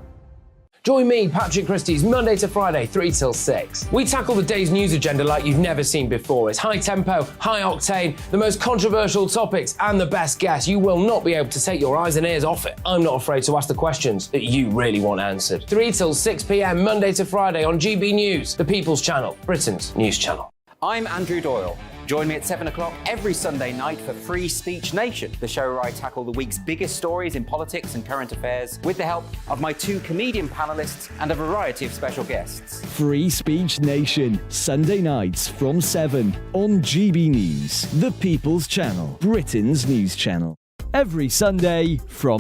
Join me, Patrick Christie's, Monday to Friday, 3 till 6. We tackle the day's news agenda like you've never seen before. It's high tempo, high octane, the most controversial topics, and the best guests. You will not be able to take your eyes and ears off it. I'm not afraid to ask the questions that you really want answered. 3 till 6 p.m, Monday to Friday on GB News, the People's Channel, Britain's news channel.
I'm Andrew Doyle. Join me at 7 o'clock every Sunday night for Free Speech Nation, the show where I tackle the week's biggest stories in politics and current affairs with the help of my 2 comedian panellists and a variety of special guests.
Free Speech Nation, Sunday nights from 7 on GB News, the People's Channel, Britain's news channel. Every Sunday from